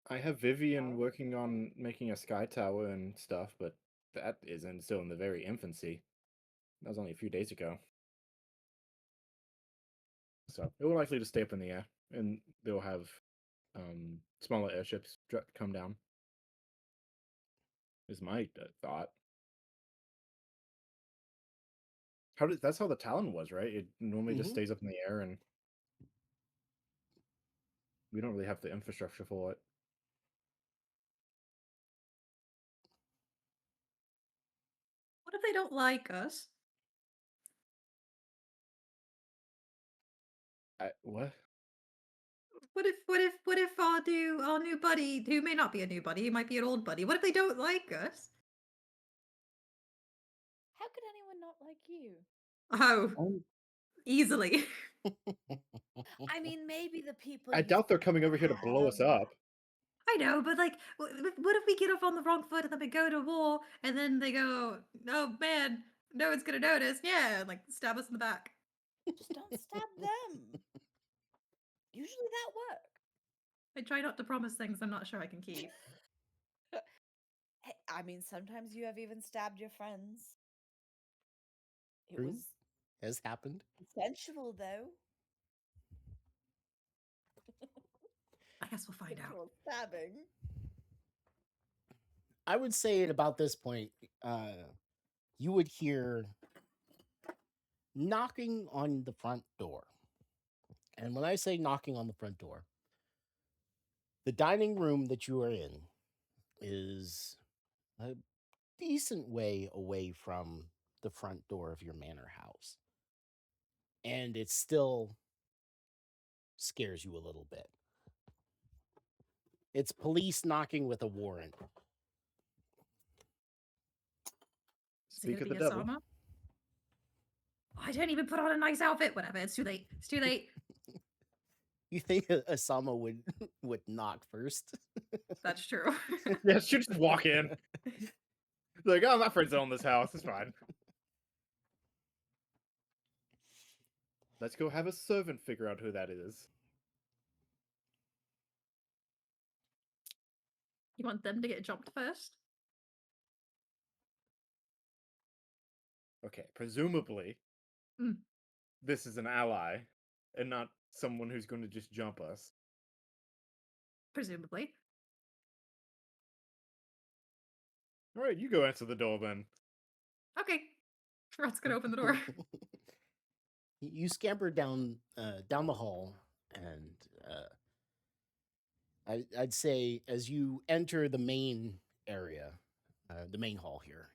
I have Vivian Tower? working on making a sky tower and stuff, but that isn't still in the very infancy. That was only a few days ago. So it will likely to stay up in the air, and they'll have smaller airships come down. Is my thought. That's how the Talon was, right? It normally just Mhm. stays up in the air, and we don't really have the infrastructure for it. What if they don't like us? What? What if our new buddy, who may not be a new buddy, he might be an old buddy. What if they don't like us? How could anyone not like you? Oh, easily. I mean, maybe the people I you doubt they're coming over here to blow us have. up. I know, but like, what if we get off on the wrong foot and then we go to war and then they go, oh man, no one's gonna notice. Yeah, and, like stab us in the back. Just don't stab them. Usually that works. I try not to promise things I'm not sure I can keep. Hey, I mean, sometimes you have even stabbed your friends. It True. was Has happened. consensual, though. I guess we'll find out. Consensual stabbing. I would say at about this point, you would hear knocking on the front door. And when I say knocking on the front door, the dining room that you are in is a decent way away from the front door of your manor house. And it still scares you a little bit. It's police knocking with a warrant. Is it Speak gonna of the be devil. Osama? I didn't even put on a nice outfit. Whatever, it's too late. It's too late. You think Osama would knock first? That's true. Yeah, she'll just walk in. Like, oh, my friends own this house. It's fine. Let's go have a servant figure out who that is. You want them to get jumped first? Okay, presumably, Mm. this is an ally, and not someone who's going to just jump us. Presumably. All right, you go answer the door then. Okay. Rat's gonna open the door. You scamper down the hall, and I'd say as you enter the main area, the main hall here,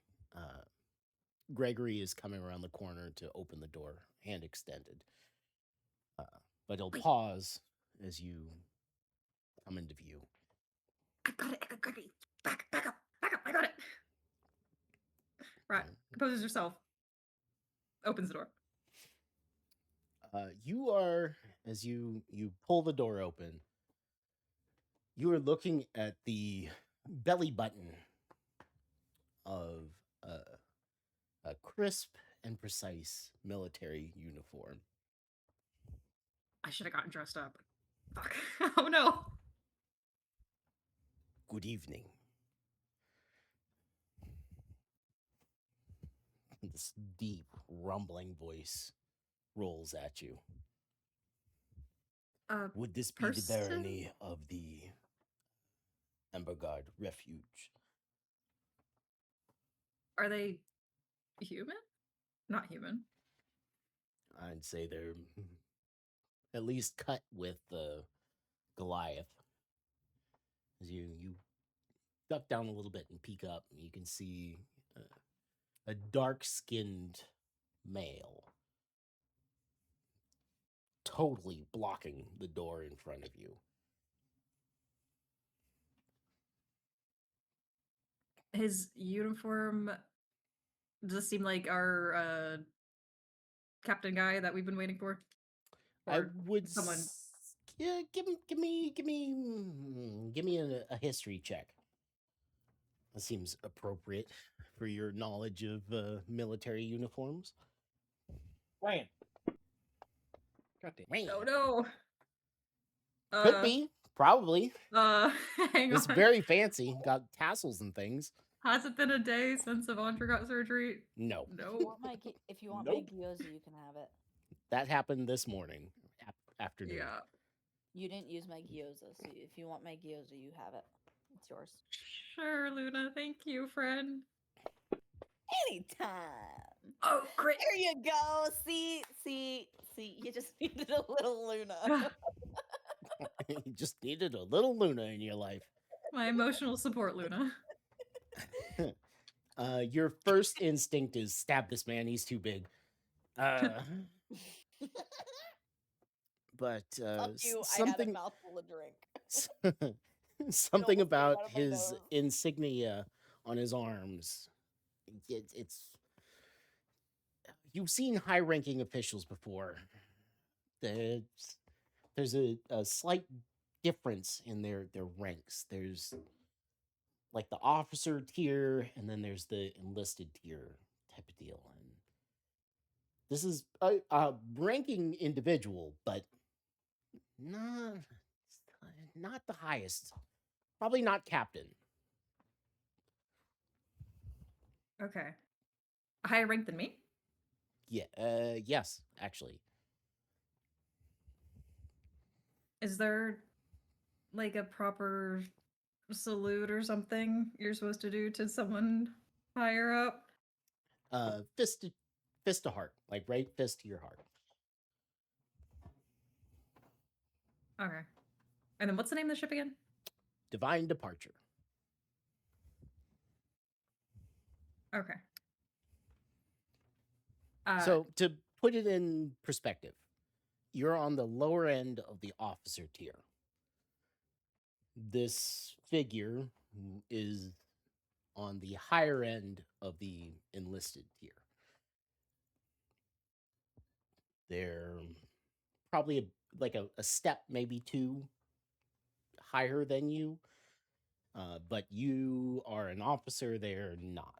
Gregory is coming around the corner to open the door, hand extended. But he'll Wait. pause as you come into view. I got it. Gregory. Back up. I got it. Right. Composes yourself. Opens the door. You are, as you pull the door open, you are looking at the belly button of a crisp and precise military uniform. I should have gotten dressed up. Fuck. Oh no. Good evening. This deep, rumbling voice rolls at you. Would this be the barony of the Emberguard Refuge? Are they human? Not human. I'd say they're at least cut with the Goliath. As you duck down a little bit and peek up, you can see a dark-skinned male totally blocking the door in front of you. His uniform does seem like our captain guy that we've been waiting for. I Or would someone. Yeah, give me a history check. That seems appropriate for your knowledge of military uniforms. Ryan. God damn. Oh no. Could be, probably. Hang It's on. very fancy. Got tassels and things. Has it been a day since Avandra got surgery? No, No. If you want Nope. my gyoza, you can have it. that happened this morning, afternoon. Yeah. You didn't use my gyoza, so if you want my gyoza, you have it. It's yours. Sure, Luna. Thank you, friend. Anytime. Oh, great. There you go. See. You just needed a little Luna. You just needed a little Luna in your life. My emotional support, Luna. Your first instinct is stab this man. He's too big. But Fuck you. I had a something mouthful of drink. something almost came about out of my his nose. insignia on his arms. It's you've seen high-ranking officials before. There's a slight difference in their ranks. There's like the officer tier, and then there's the enlisted tier type of deal. And this is a ranking individual, but not the highest. Probably not captain. Okay. Higher rank than me? Yeah. Yes, actually. Is there like a proper salute or something you're supposed to do to someone higher up? Fist to heart, like right fist to your heart. Okay. And then what's the name of the ship again? Divine Departure. Okay. So to put it in perspective, you're on the lower end of the officer tier. This figure is on the higher end of the enlisted tier. They're probably like a step, maybe two higher than you, but you are an officer. They're not.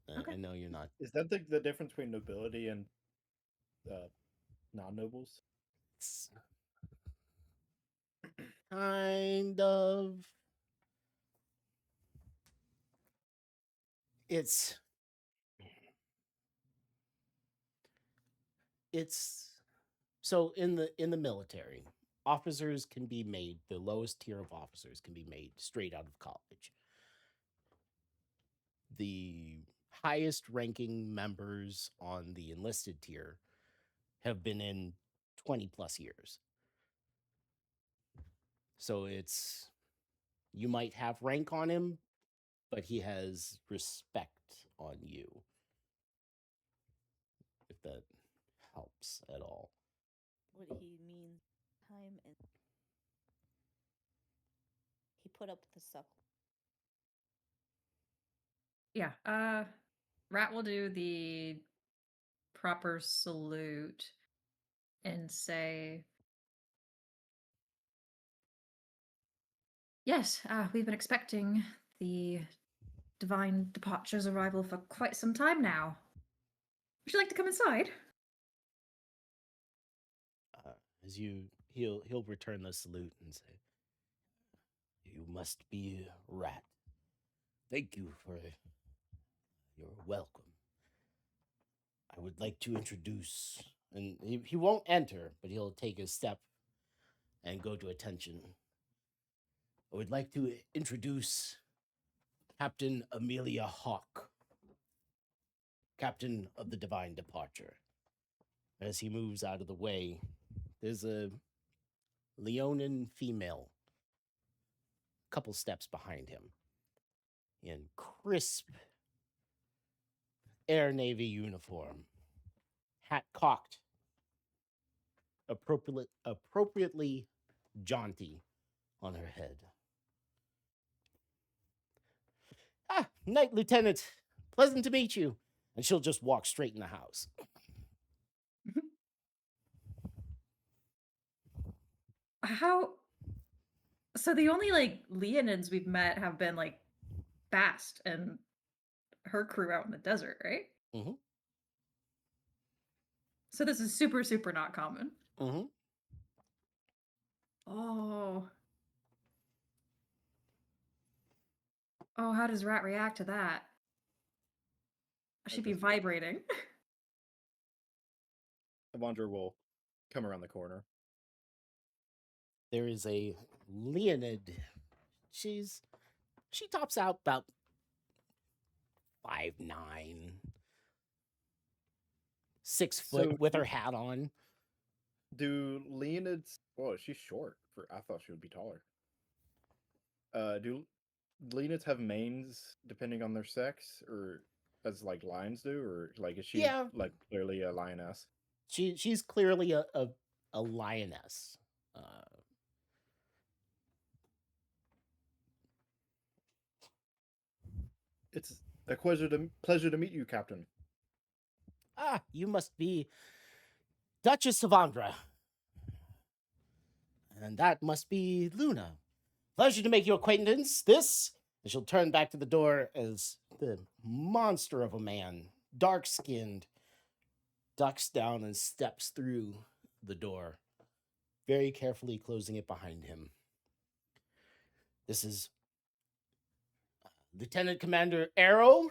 Okay. I know you're not. Is that the difference between nobility and non-nobles? It's kind of. It's so in the military, officers can be made, the lowest tier of officers can be made straight out of college. The highest ranking members on the enlisted tier have been in 20 plus years. So it's, you might have rank on him, but he has respect on you. If that helps at all. What he means time and he put up with the stuff. Yeah. Rat will do the proper salute and say, yes, we've been expecting the Divine Departure's arrival for quite some time now. Would you like to come inside? As he'll return the salute and say, "You must be Rat. Thank you for your welcome. I would like to introduce," and he won't enter, but he'll take a step and go to attention. "I would like to introduce Captain Amelia Hawk, Captain of the Divine Departure." As he moves out of the way, there's a Leonin female a couple steps behind him in crisp Air Navy uniform, hat cocked, appropriately jaunty on her head. "Ah, Night Lieutenant, pleasant to meet you." And she'll just walk straight in the house. How? So the only like Leonids we've met have been like Bast and her crew out in the desert, right? Mhm. So this is super, super not common. Mm-hmm. Oh. Oh, how does Rat react to that? She'd be vibrating. Avandra will come around the corner. There is a Leonid. She tops out about 5'9", 6 So foot with her hat on. do Leonids? Oh, she's short. I thought she would be taller. Do Leonids have manes depending on their sex, or as like lions do, or like is she Yeah. like clearly a lioness? She's clearly a lioness. It's a pleasure to meet you, Captain. You must be Duchess of Andra. And that must be Luna. Pleasure to make your acquaintance. This, and she'll turn back to the door as the monster of a man, dark-skinned, ducks down and steps through the door, very carefully closing it behind him. This is Lieutenant Commander Arrow,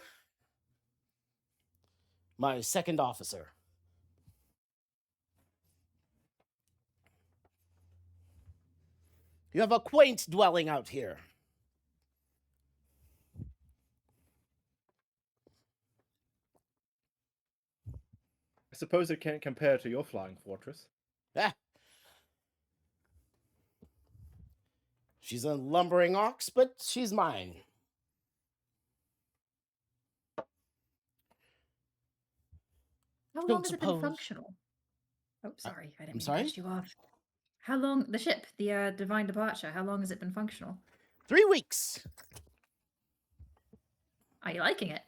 my second officer. You have a quaint dwelling out here. I suppose it can't compare to your flying fortress. She's a lumbering ox, but she's mine. How Don't long has it been suppose- functional? Oh, sorry, I didn't I'm mean sorry? to cut you off. How long the ship, the Divine Departure? How long has it been functional? 3 weeks. Are you liking it?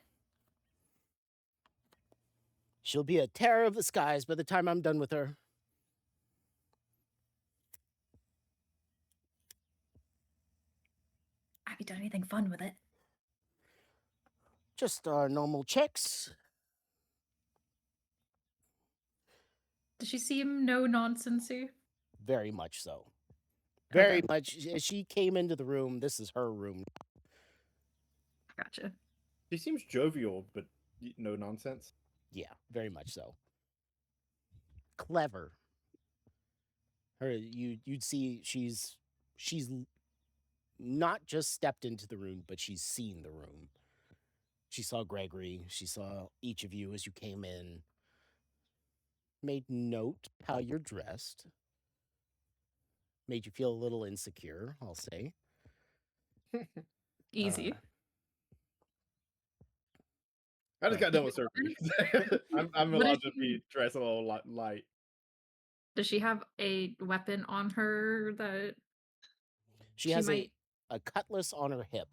She'll be a terror of the skies by the time I'm done with her. Have you done anything fun with it? Just our normal checks. Does she seem no nonsensey? Very much so. Very Okay. much. As she came into the room, this is her room. Gotcha. She seems jovial, but no nonsense. Yeah, very much so. Clever. You'd see she's not just stepped into the room, but she's seen the room. She saw Gregory. She saw each of you as you came in. Made note how you're dressed. Made you feel a little insecure, I'll say. Easy. I just got done with surgery. I'm What allowed is to be dressed a little light. Does she have a weapon on her that She She has might- a cutlass on her hip.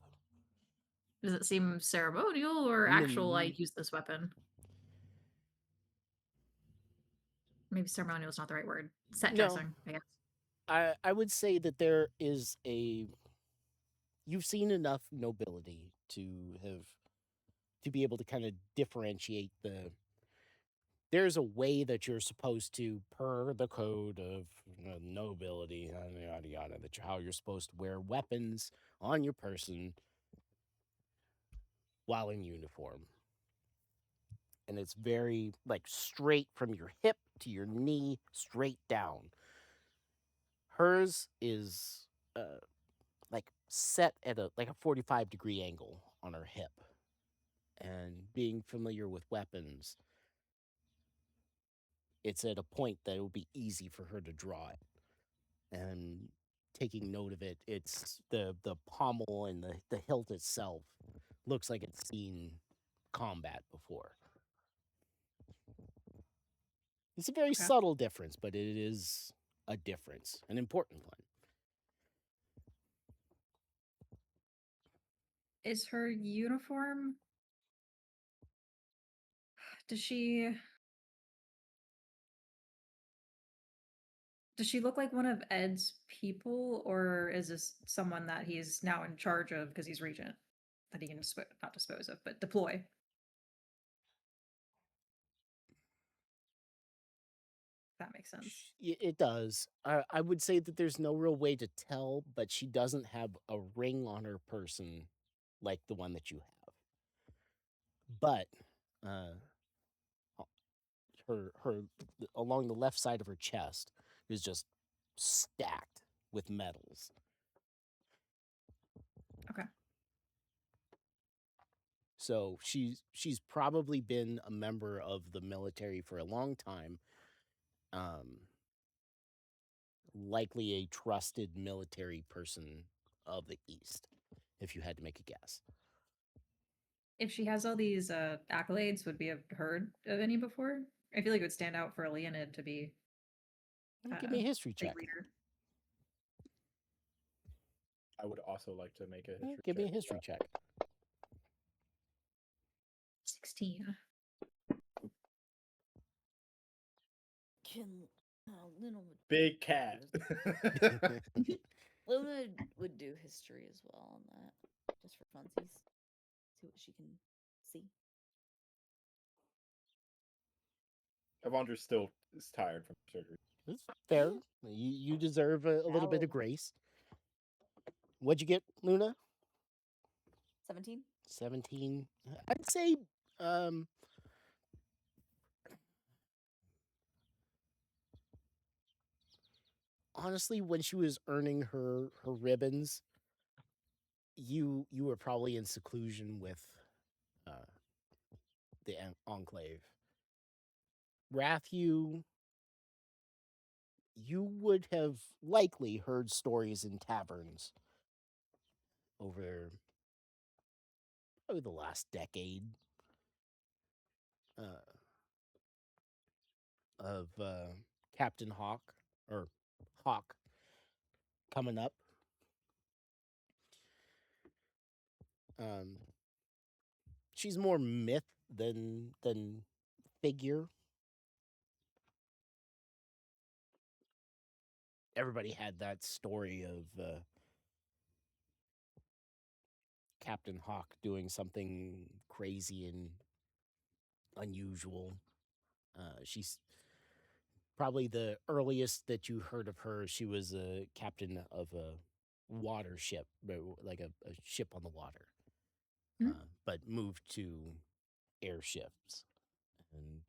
does it seem ceremonial or actual? I use this weapon. Maybe ceremonial is not the right word. Set No. dressing, I guess. I would say that there is you've seen enough nobility to be able to kind of differentiate there's a way that you're supposed to, per the code of nobility, yada yada, how you're supposed to wear weapons on your person while in uniform. And it's very like straight from your hip to your knee, straight down. Hers is like set at a 45-degree angle on her hip. And being familiar with weapons, it's at a point that it would be easy for her to draw it. And taking note of it, it's the pommel and the hilt itself looks like it's seen combat before. It's a very Okay. subtle difference, but it is a difference, an important one. Is her uniform? Does she look like one of Ed's people, or is this someone that he's now in charge of because he's regent that he can not dispose of, but deploy? That makes sense. It does. I would say that there's no real way to tell, but she doesn't have a ring on her person like the one that you have. But her along the left side of her chest is just stacked with medals. Okay. So she's probably been a member of the military for a long time. Likely a trusted military person of the East, if you had to make a guess. If she has all these accolades, would we have heard of any before? I feel like it would stand out for a Leonid to be Give me a history big check. leader. I would also like to make a history Give me a check. history check. 16. Can Luna would Big cat. Luna would do history as well on that, just for funsies. See what she can see. Evandra still is tired from surgery. That's fair. You deserve a little bit of Valid. grace. What'd you get, Luna? 17. 17. I'd say honestly, when she was earning her ribbons, you were probably in seclusion with the Enclave. Rathu, you would have likely heard stories in taverns over probably the last decade of Captain Hawk or Hawk coming up. She's more myth than figure. Everybody had that story of Captain Hawk doing something crazy and unusual. She's probably the earliest that you heard of her. She was a captain of a water ship, like a ship on the water, but moved to airships. And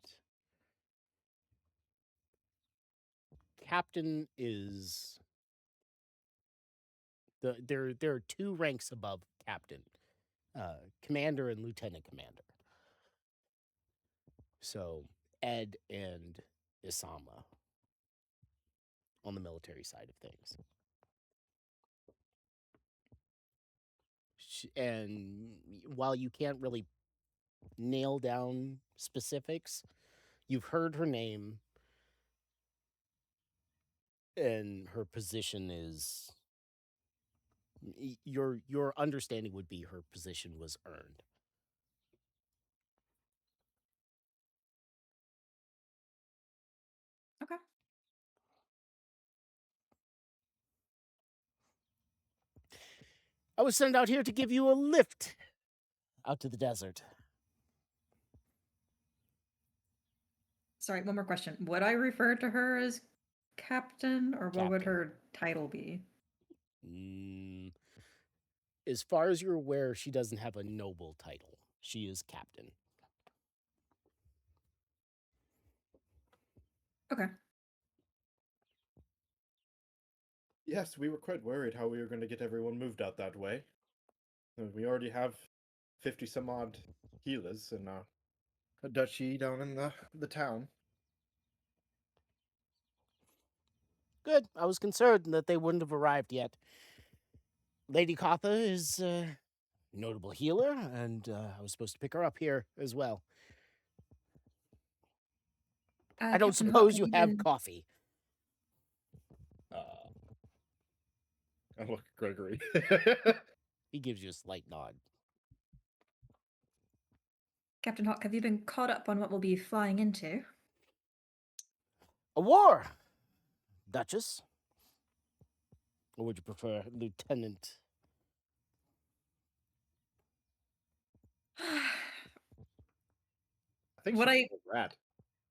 captain is there are two ranks above captain, commander and lieutenant commander. So Ed and Isama on the military side of things. And while you can't really nail down specifics, you've heard her name, and her position is your understanding would be her position was earned. Okay. I was sent out here to give you a lift out to the desert. Sorry, one more question. Would I refer to her as captain, or what would Captain. her title be? As far as you're aware, she doesn't have a noble title. She is captain. Okay. Yes, we were quite worried how we were going to get everyone moved out that way. We already have 50 some odd healers and a duchy down in the town. Good. I was concerned that they wouldn't have arrived yet. Lady Kotha is a notable healer, and I was supposed to pick her up here as well. I don't Captain Hawk, suppose you have have been- coffee. I look at Gregory. He gives you a slight nod. Captain Hawk, have you been caught up on what we'll be flying into? A war, Duchess. Or would you prefer Lieutenant? I think What she's a rat.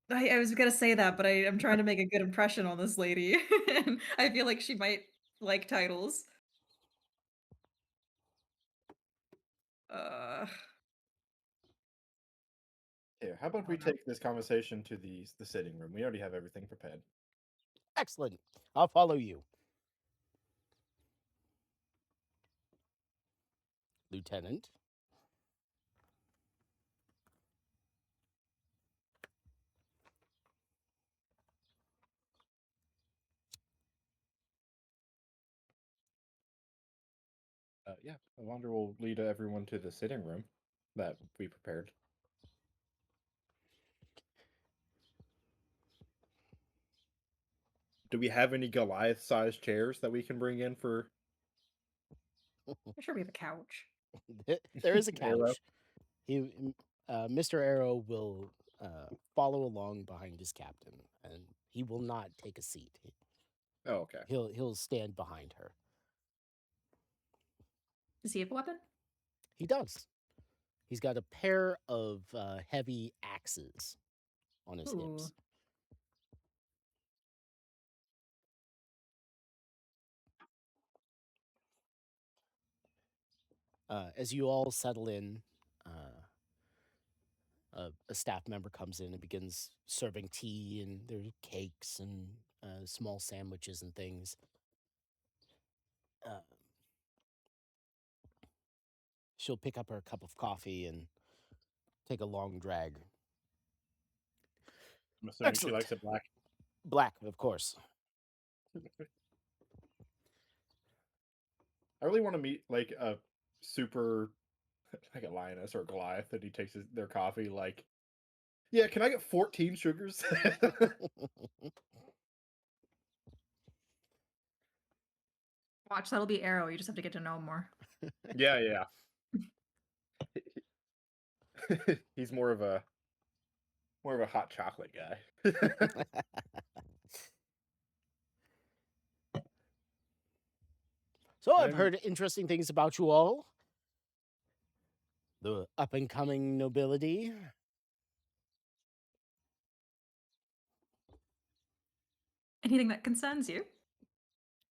I was gonna say that, but I'm trying to make a good impression on this lady. And I feel like she might like titles. Here, how about we take this conversation to the sitting room? We already have everything prepared. Excellent. I'll follow you. Lieutenant. yeah, Evander will lead everyone to the sitting room that we prepared. Do we have any Goliath-sized chairs that we can bring in for I'm sure we have a couch. There is a Arrow? couch. Mr. Arrow will follow along behind his captain, and he will not take a seat. Oh, okay. He'll stand behind her. Does he have a weapon? He does. He's got a pair of heavy axes on his Ooh. hips. As you all settle in, a staff member comes in and begins serving tea, and there's cakes and small sandwiches and things. She'll pick up her cup of coffee and take a long drag. I'm assuming Excellent. she likes it black. Black, of course. I really want to meet like a super, like a lioness or a Goliath, and he takes their coffee. Like, yeah, can I get 14 sugars? Watch, that'll be Arrow. You just have to get to know him more. Yeah, yeah. He's more of a hot chocolate guy. So I've I'm- heard interesting things about you all. The up and coming nobility. Anything that concerns you?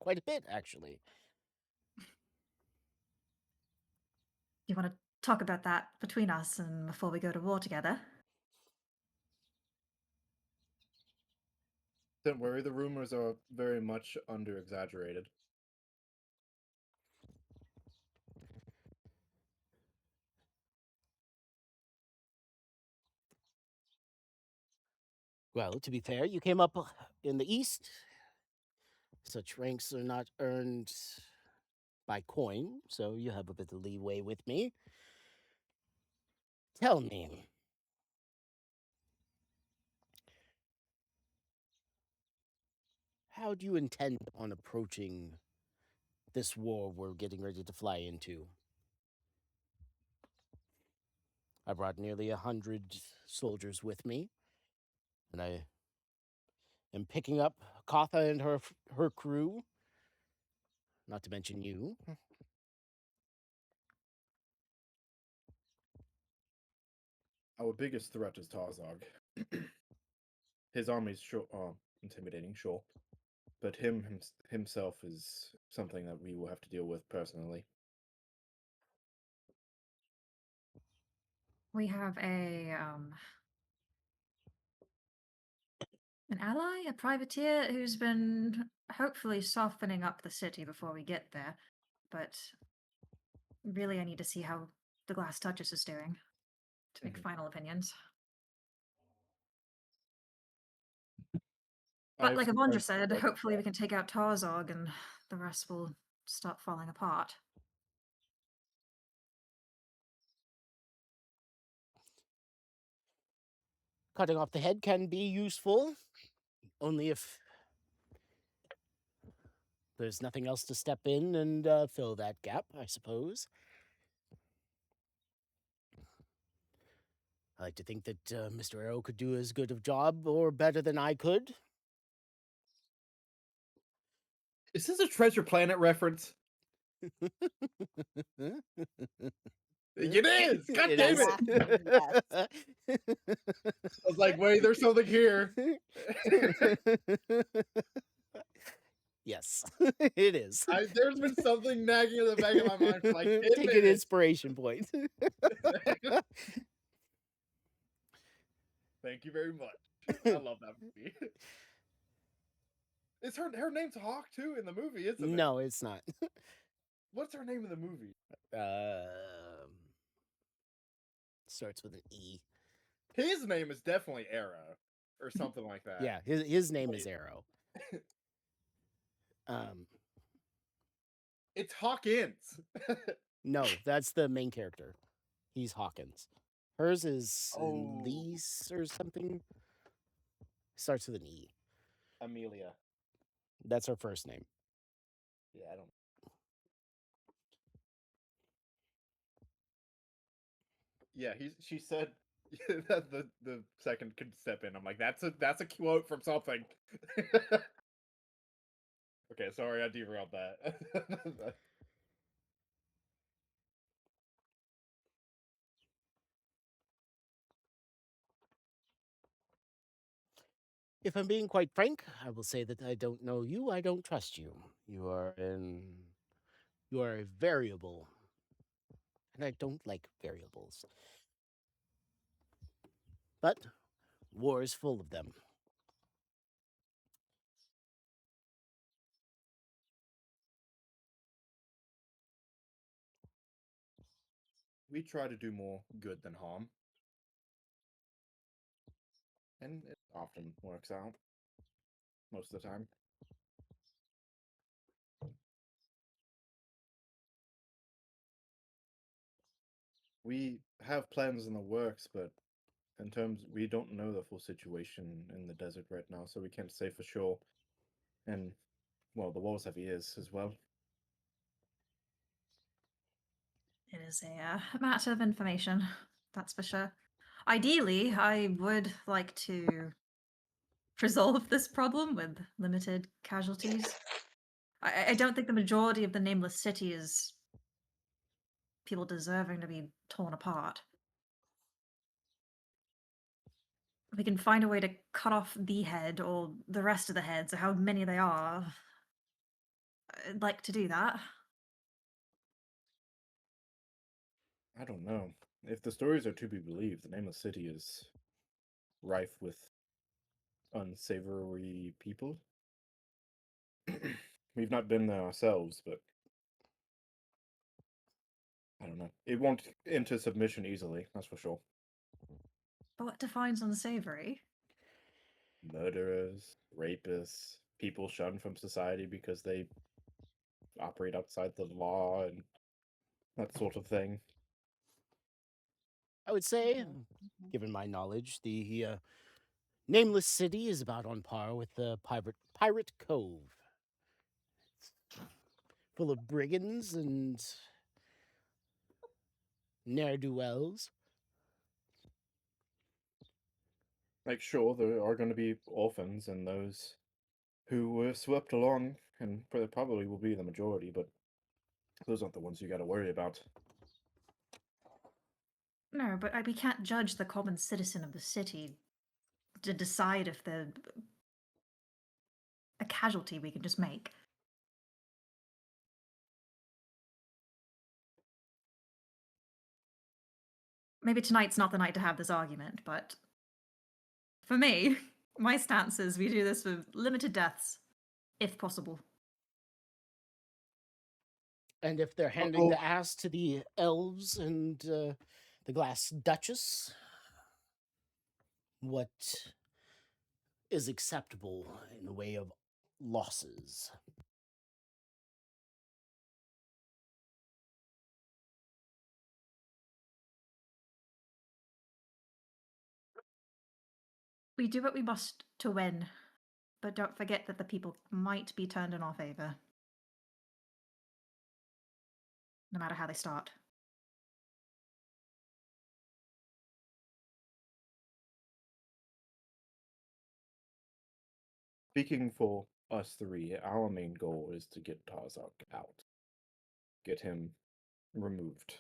Quite a bit, actually. You want to talk about that between us and before we go to war together? Don't worry, the rumors are very much under exaggerated. Well, to be fair, you came up in the East. Such ranks are not earned by coin, so you have a bit of leeway with me. Tell me, how do you intend on approaching this war we're getting ready to fly into? I brought nearly 100 soldiers with me, and I am picking up Katha and her crew, not to mention you. Our biggest threat is Tarzog. His army's intimidating, sure, but himself is something that we will have to deal with personally. We have an ally, a privateer who's been hopefully softening up the city before we get there. But really, I need to see how the Glass Duchess is doing to make final opinions. But like Avandra said, hopefully we can take out Tarzog and the rest will stop falling apart. Cutting off the head can be useful, only if there's nothing else to step in and fill that gap, I suppose. I like to think that Mr. Arrow could do as good a job or better than I could. Is this a Treasure Planet reference? It is! God It damn is. it! I was like, wait, there's something here. Yes, it is. There's been something nagging in the back of my mind for like 10 Take an minutes. inspiration point. Thank you very much. I love that movie. Is her name's Hawk too in the movie, isn't it? No, it's not. What's her name in the movie? Starts with an E. His name is definitely Arrow or something like that. Yeah, his name is Wait. Arrow. It's Hawkins. No, that's the main character. He's Hawkins. Hers is Oh. Elise or something. Starts with an E. Amelia. That's her first name. Yeah, I don't. Yeah, she said that the second could step in. I'm like, that's a quote from something. Okay, sorry I derailed that. If I'm being quite frank, I will say that I don't know you. I don't trust you. You are a variable, and I don't like variables. But war is full of them. We try to do more good than harm. And it often works out. Most of the time. We have plans in the works, but in terms, we don't know the full situation in the desert right now, so we can't say for sure. And, well, the walls have ears as well. It is a matter of information, that's for sure. Ideally, I would like to resolve this problem with limited casualties. I don't think the majority of the Nameless City is people deserving to be torn apart. If we can find a way to cut off the head or the rest of the heads, or how many they are, I'd like to do that. I don't know. If the stories are to be believed, the Nameless City is rife with unsavory people. We've not been there ourselves, but I don't know. It won't enter submission easily, that's for sure. But what defines unsavory? Murderers, rapists, people shunned from society because they operate outside the law and that sort of thing. I would say, given my knowledge, the Nameless City is about on par with the Pirate Cove. It's full of brigands and ne'er-do-wells. Like, sure, there are going to be orphans and those who were swept along, and probably will be the majority, but those aren't the ones you got to worry about. No, but we can't judge the common citizen of the city to decide if they're a casualty we can just make. Maybe tonight's not the night to have this argument, but for me, my stance is we do this with limited deaths, if possible. And if they're handing the ass to the elves and the Glass Duchess, what is acceptable in the way of losses? We do what we must to win, but don't forget that the people might be turned in our favor. No matter how they start. Speaking for us three, our main goal is to get Tarzak out. Get him removed.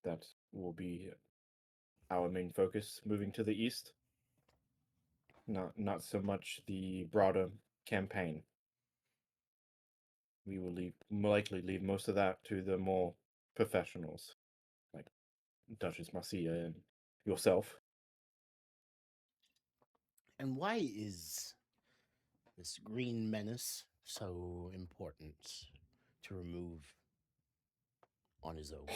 That will be our main focus moving to the east. Not so much the broader campaign. We will likely leave most of that to the more professionals, like Duchess Marcia and yourself. And why is this green menace so important to remove on his own?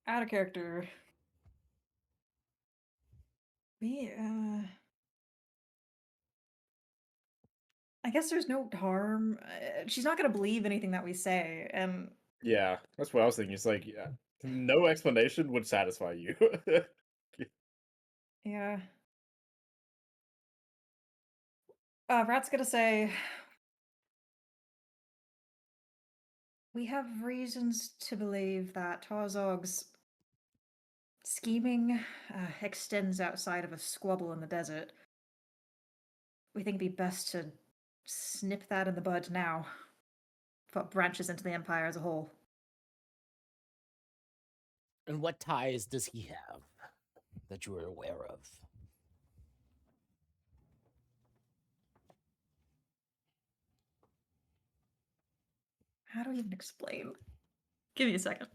Out of character. We, I guess there's no harm. She's not gonna believe anything that we say, and Yeah, that's what I was thinking. It's like, yeah, no explanation would satisfy you. yeah. Rat's gonna say we have reasons to believe that Tarzog's scheming extends outside of a squabble in the desert. We think it'd be best to snip that in the bud now, before it branches into the Empire as a whole. And what ties does he have that you are aware of? How do I even explain? Give me a second.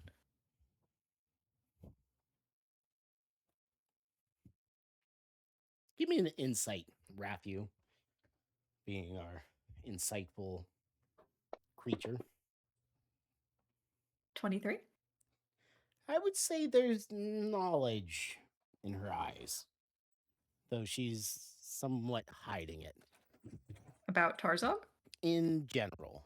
Give me an insight, Raphu, being our insightful creature. 23? I would say there's knowledge in her eyes, though she's somewhat hiding it About Tarzog? in general.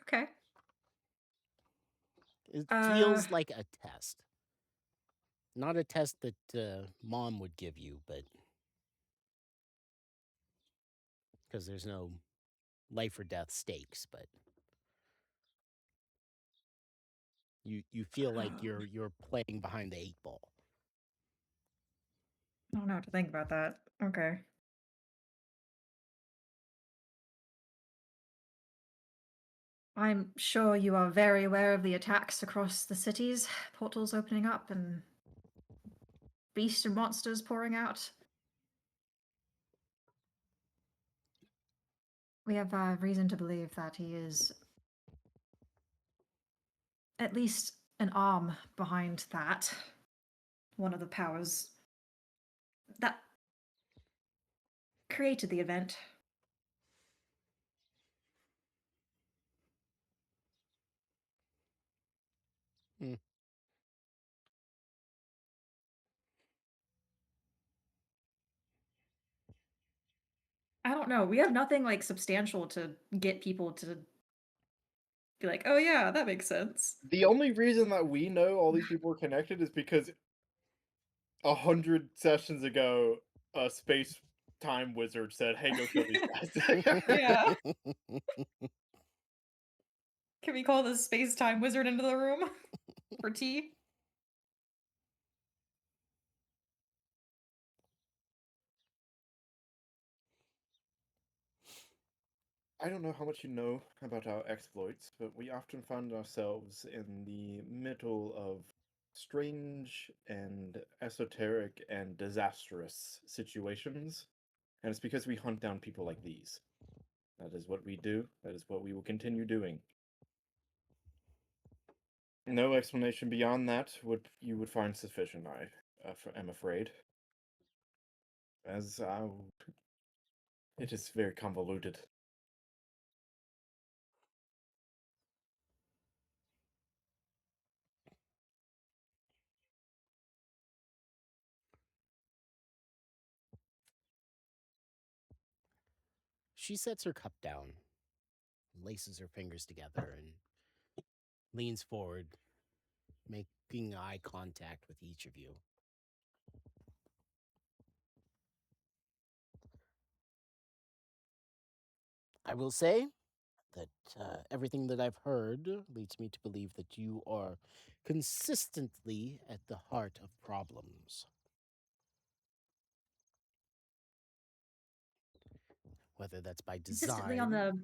Okay. It feels like a test. Not a test that Mom would give you, but because there's no life or death stakes, but you feel like you're playing behind the 8 ball. I don't know what to think about that. Okay. I'm sure you are very aware of the attacks across the cities, portals opening up and beasts and monsters pouring out. We have reason to believe that he is at least an arm behind that. One of the powers that created the event. Hmm. I don't know. We have nothing like substantial to get people to be like, oh yeah, that makes sense. The only reason that we know all these people are connected is because 100 sessions ago, a space time wizard said, "Hey, go kill these guys." Yeah. Can we call the space-time wizard into the room for tea? I don't know how much you know about our exploits, but we often find ourselves in the middle of strange and esoteric and disastrous situations, and it's because we hunt down people like these. That is what we do. That is what we will continue doing. No explanation beyond that you would find sufficient. I am afraid, as it is very convoluted. She sets her cup down, laces her fingers together, and leans forward, making eye contact with each of you. I will say that everything that I've heard leads me to believe that you are consistently at the heart of problems. Whether that's by Consistently on design, the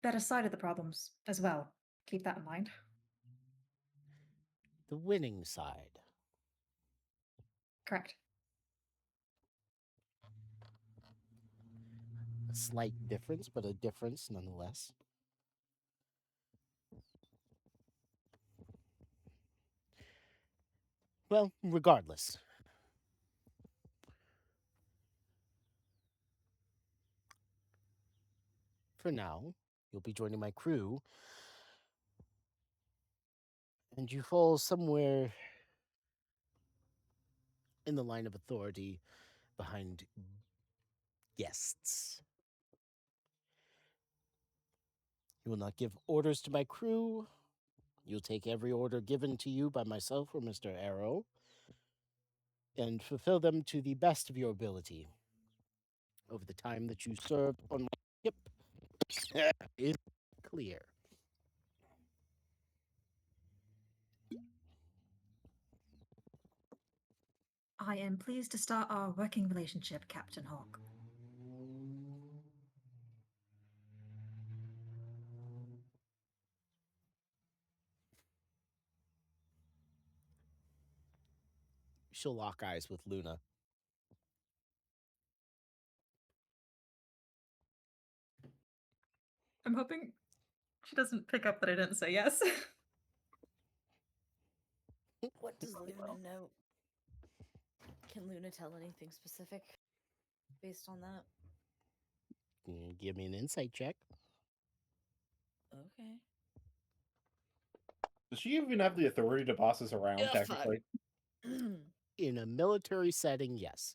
better side of the problems as well. Keep that in mind. the winning side. Correct. A slight difference, but a difference nonetheless. Well, regardless. For now, you'll be joining my crew And you fall somewhere in the line of authority behind guests. You will not give orders to my crew. You'll take every order given to you by myself or Mr. Arrow and fulfill them to the best of your ability. Over the time that you served on my ship is clear. I am pleased to start our working relationship, Captain Hawk. She'll lock eyes with Luna. I'm hoping she doesn't pick up that I didn't say yes. What does Probably Luna will. know? Can Luna tell anything specific based on that? Give me an insight check. Okay. Does she even have the authority to boss us around, Ugh, fuck. technically? In a military setting, yes.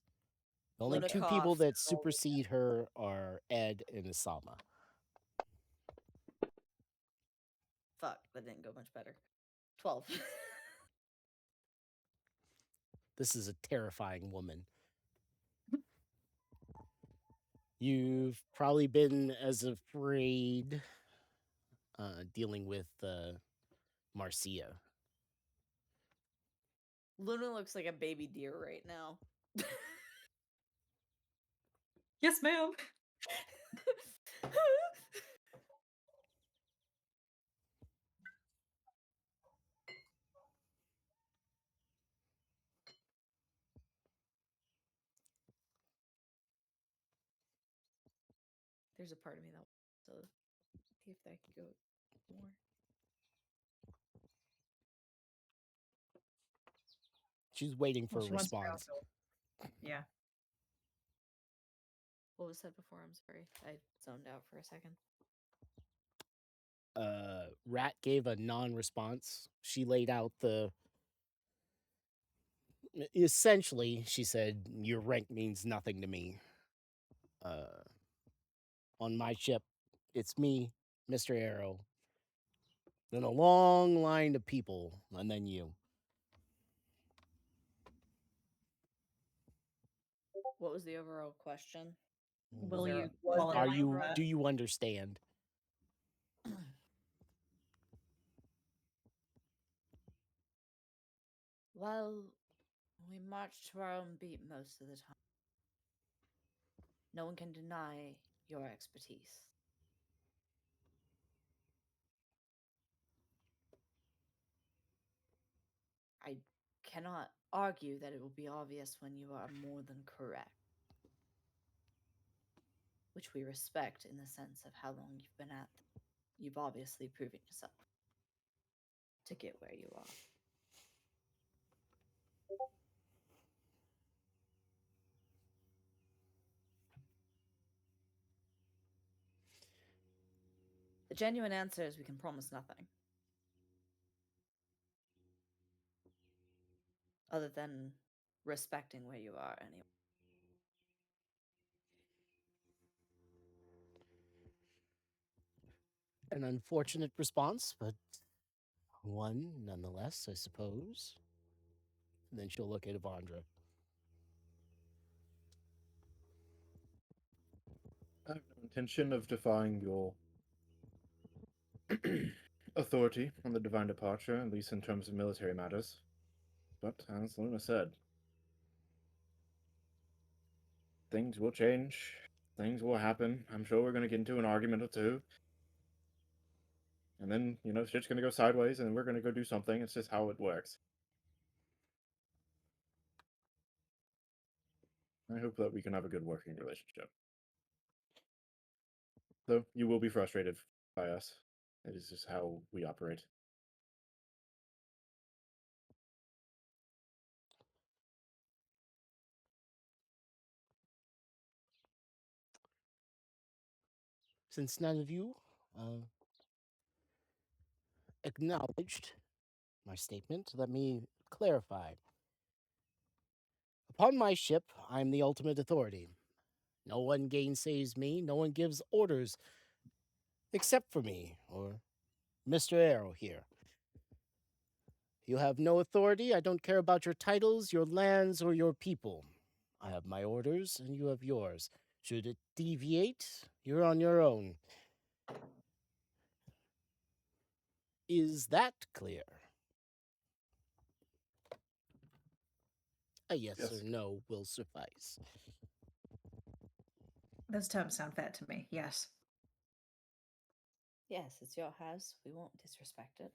The only Luna two people coughs. that supersede her are Ed and Isama. Fuck, that didn't go much better. 12. This is a terrifying woman. You've probably been as afraid dealing with Marcia. Luna looks like a baby deer right now. Yes, ma'am. There's a part of me that wants to see if that could go more. She's waiting for Well, a she wants to response. Yeah. What was said before? I'm sorry. I zoned out for a second. Rat gave a non-response. She laid out essentially, she said, your rank means nothing to me. On my ship, it's me, Mr. Arrow, then a long line of people, and then you. What was the overall question? Will there you? a- was qualify there Are you? for that? Do you understand? Well, we march to our own beat most of the time. No one can deny your expertise. I cannot argue that it will be obvious when you are more than correct. Which we respect in the sense of how long you've been at them. You've obviously proven yourself to get where you are. The genuine answer is we can promise nothing. Other than respecting where you are anyway. An unfortunate response, but one nonetheless, I suppose. And then she'll look at Evandra. I have no intention of defying your authority on the divine departure, at least in terms of military matters. But as Luna said, things will change. Things will happen. I'm sure we're going to get into an argument or two. And then, shit's going to go sideways and we're going to go do something. It's just how it works. I hope that we can have a good working relationship. Though you will be frustrated by us. It is just how we operate. Since none of you acknowledged my statement, let me clarify. Upon my ship, I'm the ultimate authority. No one gainsays me, no one gives orders except for me, or Mr. Arrow here. You have no authority. I don't care about your titles, your lands, or your people. I have my orders, and you have yours. Should it deviate, you're on your own. Is that clear? A yes, Yes. or no will suffice. Those terms sound fair to me. Yes. Yes, it's your house. We won't disrespect it.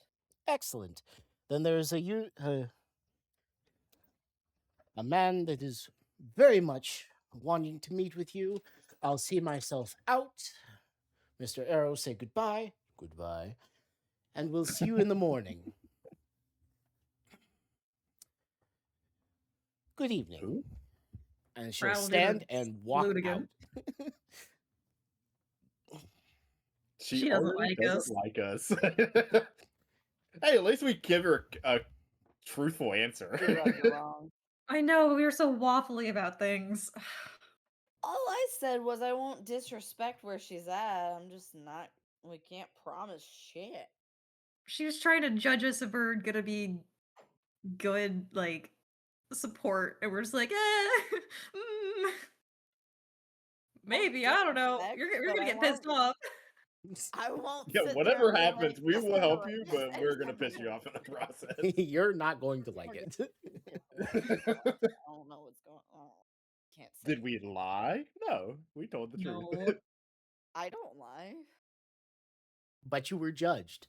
Excellent. Then there is a man that is very much wanting to meet with you. I'll see myself out. Mr. Arrow, say goodbye. Goodbye. And we'll see you in the morning. Good evening. Who? And she'll Prowl did a stand and walk salute again. out. She doesn't already like us. doesn't like us. Hey, at least we give her a truthful answer. You're right, you're wrong. I know, we were so waffly about things. All I said was I won't disrespect where she's at. I'm just not. We can't promise shit. She was trying to judge us if we're gonna be good, like, support, and we're just like, maybe, I don't know. disrespect, You're but gonna I get pissed won't- off. I won't. Yeah, sit whatever there and be happens, like, we "This will is help what you, this but is we're gonna every piss you day." off in the process. You're not going to like We're it. I don't know what's going on. Can't say. Did we lie? No, we told the truth. No. I don't lie. But you were judged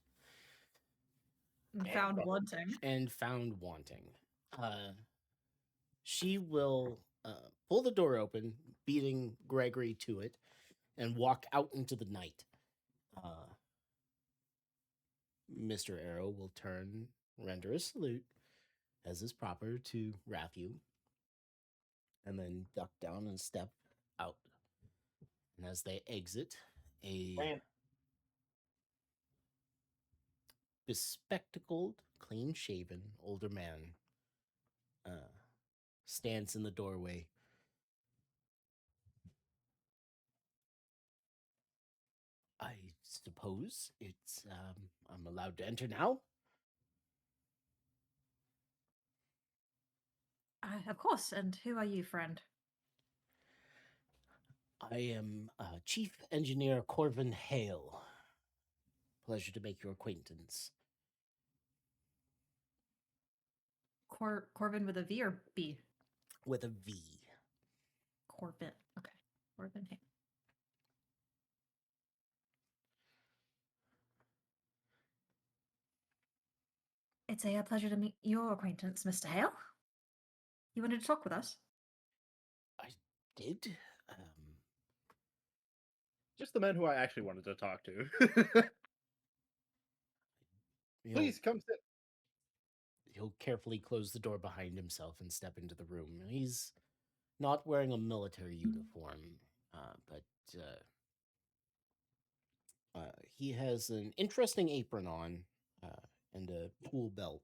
And found wanting. and found wanting. She will pull the door open, beating Gregory to it, and walk out into the night. Mr. Arrow will turn, render a salute, as is proper, to Raphu, and then duck down and step out. And as they exit, a bespectacled, clean-shaven older man stands in the doorway. I suppose it's I'm allowed to enter now. Of course, and who are you, friend? I am Chief Engineer Corvin Hale. Pleasure to make your acquaintance. Corbin with a V or B? With a V. Corbin. Okay. Corbin. Hey. It's a pleasure to meet your acquaintance, Mr. Hale. You wanted to talk with us? I did. Just the man who I actually wanted to talk to. Please come sit. He'll carefully close the door behind himself and step into the room. He's not wearing a military uniform, but he has an interesting apron on and a tool belt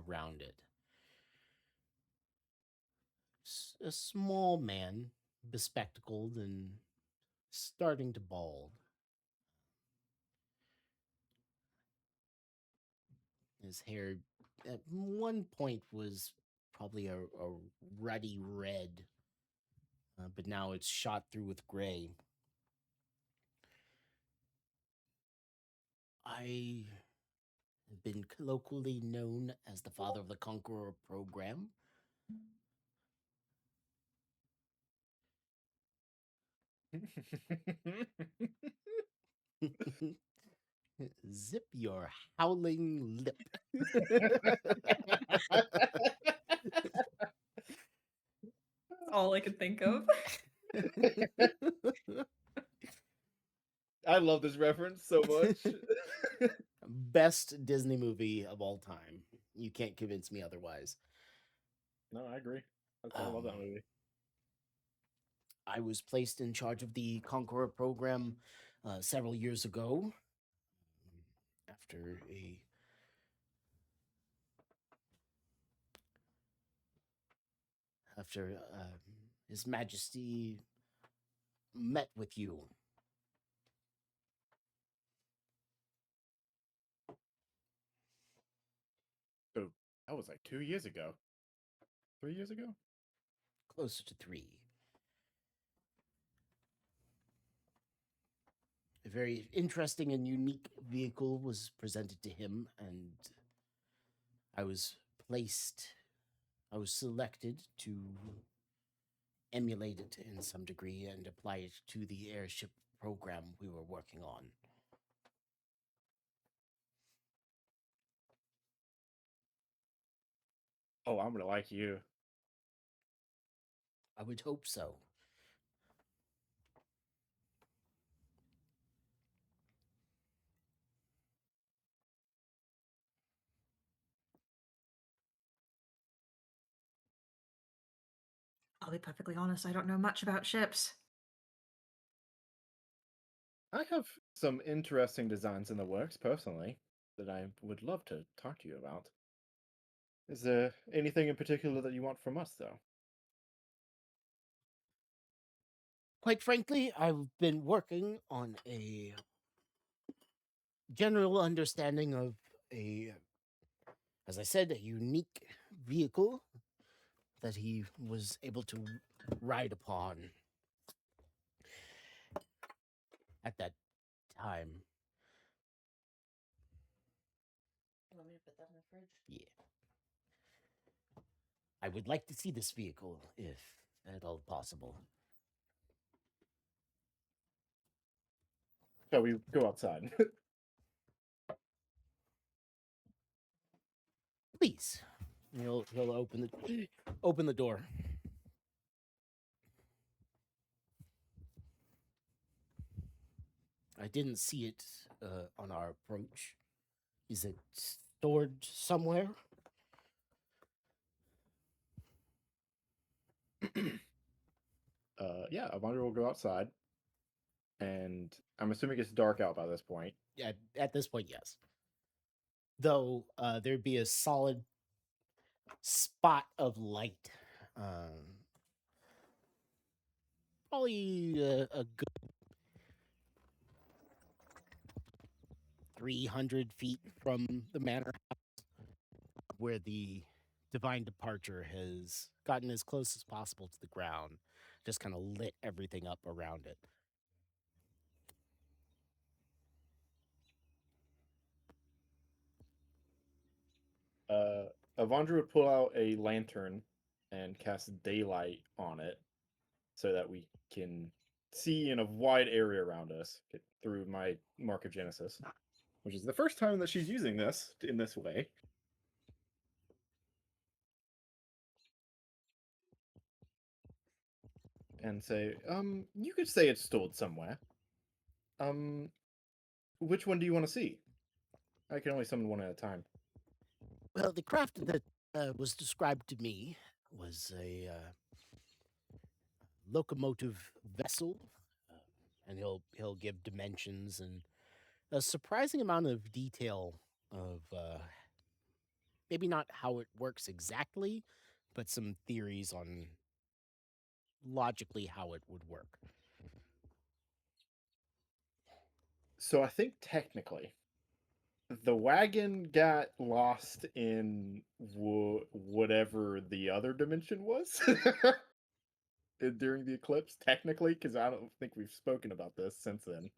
around it. A small man, bespectacled and starting to bald. His hair at one point was probably a ruddy red, but now it's shot through with gray. I have been colloquially known as the father of the Conqueror program. Zip your howling lip. All I could think of. I love this reference so much. Best Disney movie of all time. You can't convince me otherwise. No, I agree. I love that movie. I was placed in charge of the Conqueror program several years ago after a after His Majesty met with you. So that was like 2 years ago. 3 years ago? Closer to 3. A very interesting and unique vehicle was presented to him, and I was selected to emulate it in some degree and apply it to the airship program we were working on. Oh, I'm gonna like you. I would hope so. I'll be perfectly honest, I don't know much about ships. I have some interesting designs in the works, personally, that I would love to talk to you about. Is there anything in particular that you want from us, though? Quite frankly, I've been working on a general understanding of as I said, a unique vehicle that he was able to ride upon at that time. You want me to put that in the fridge? Yeah. I would like to see this vehicle, if at all possible. Shall we go outside? Please. He'll open the door. I didn't see it on our approach. Is it stored somewhere? Yeah, Avandra will go outside. And I'm assuming it's dark out by this point. Yeah, at this point, yes. Though there'd be a solid spot of light. Probably a good 300 feet from the manor house where the divine departure has gotten as close as possible to the ground, just kind of lit everything up around it. Avandra would pull out a lantern and cast daylight on it so that we can see in a wide area around us through my Mark of Genesis, which is the first time that she's using this in this way. And say, you could say it's stored somewhere. Which one do you want to see? I can only summon one at a time. Well, the craft that was described to me was a locomotive vessel, and he'll give dimensions and a surprising amount of detail of maybe not how it works exactly, but some theories on logically how it would work. So I think technically, the wagon got lost in whatever the other dimension was during the eclipse, technically, because I don't think we've spoken about this since then.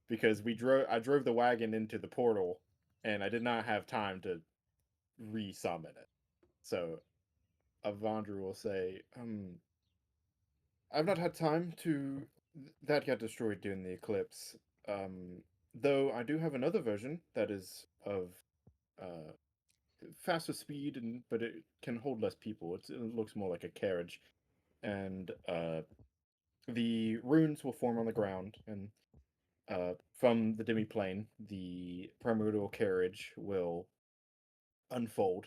Because I drove the wagon into the portal, and I did not have time to re-summon it. So Avandra will say, I've not had time to... That got destroyed during the eclipse. Though I do have another version that is of faster speed, but it can hold less people. It looks more like a carriage. And the runes will form on the ground, and from the demiplane, the primordial carriage will unfold.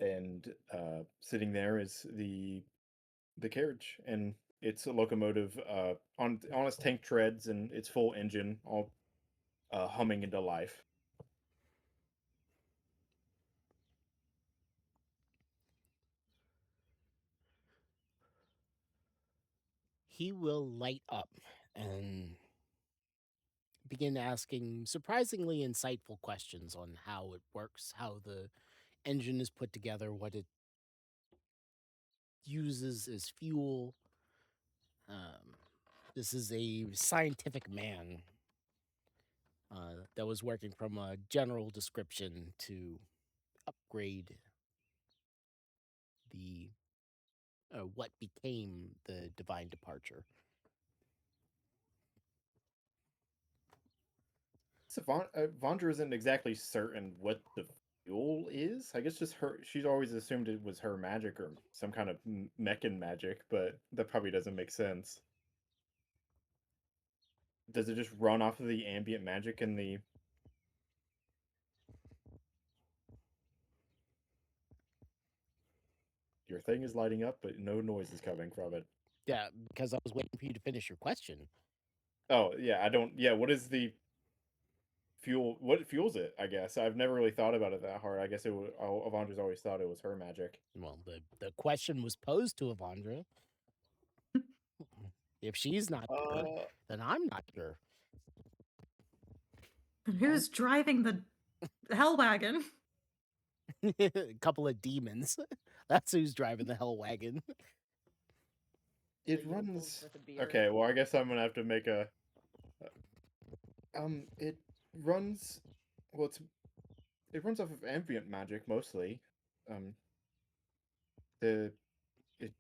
And sitting there is the carriage, and it's a locomotive on its tank treads and its full engine, all humming into life. he will light up and begin asking surprisingly insightful questions on how it works, how the engine is put together, what it uses as fuel. This is a scientific man that was working from a general description to upgrade the what became the Divine Departure. So Vondra isn't exactly certain what the fuel is. I guess just her. She's always assumed it was her magic or some kind of mechan magic, but that probably doesn't make sense. Does it just run off of the ambient magic in the? Your thing is lighting up, but no noise is coming from it. Yeah, because I was waiting for you to finish your question. Oh yeah, I don't. Yeah, what is the fuel? What fuels it? I guess I've never really thought about it that hard. I guess it was. Avandra's always thought it was her magic. Well, the question was posed to Avandra. If she's not sure, then I'm not sure. Who's driving the hell wagon? A couple of demons. That's who's driving the hell wagon. It runs. Okay, well, I guess I'm gonna have to make a. It runs. Well, it runs off of ambient magic mostly. The it.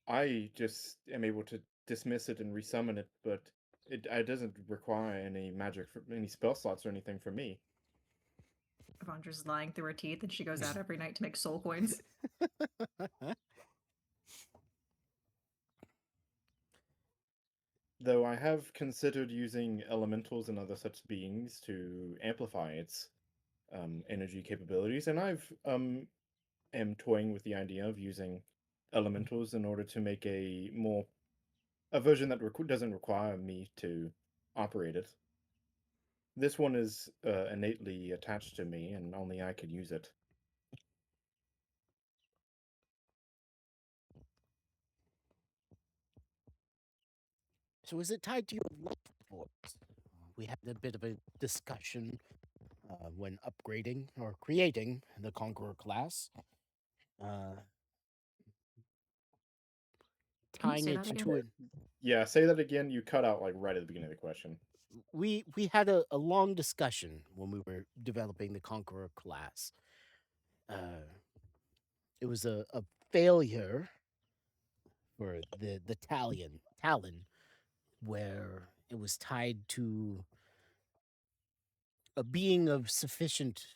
I just am able to dismiss it and resummon it, but it doesn't require any magic for any spell slots or anything from me. Avandra's lying through her teeth, and she goes out every night to make soul coins. Though I have considered using elementals and other such beings to amplify its energy capabilities, and I've am toying with the idea of using elementals in order to make a version that doesn't require me to operate it. This one is innately attached to me, and only I can use it. So is it tied to your life force? We had a bit of a discussion when upgrading or creating the Conqueror class. Can you Tying say it that again? to it. Yeah, say that again. You cut out like right at the beginning of the question. We had a long discussion when we were developing the Conqueror class. It was a failure for the Talon, where it was tied to a being of sufficient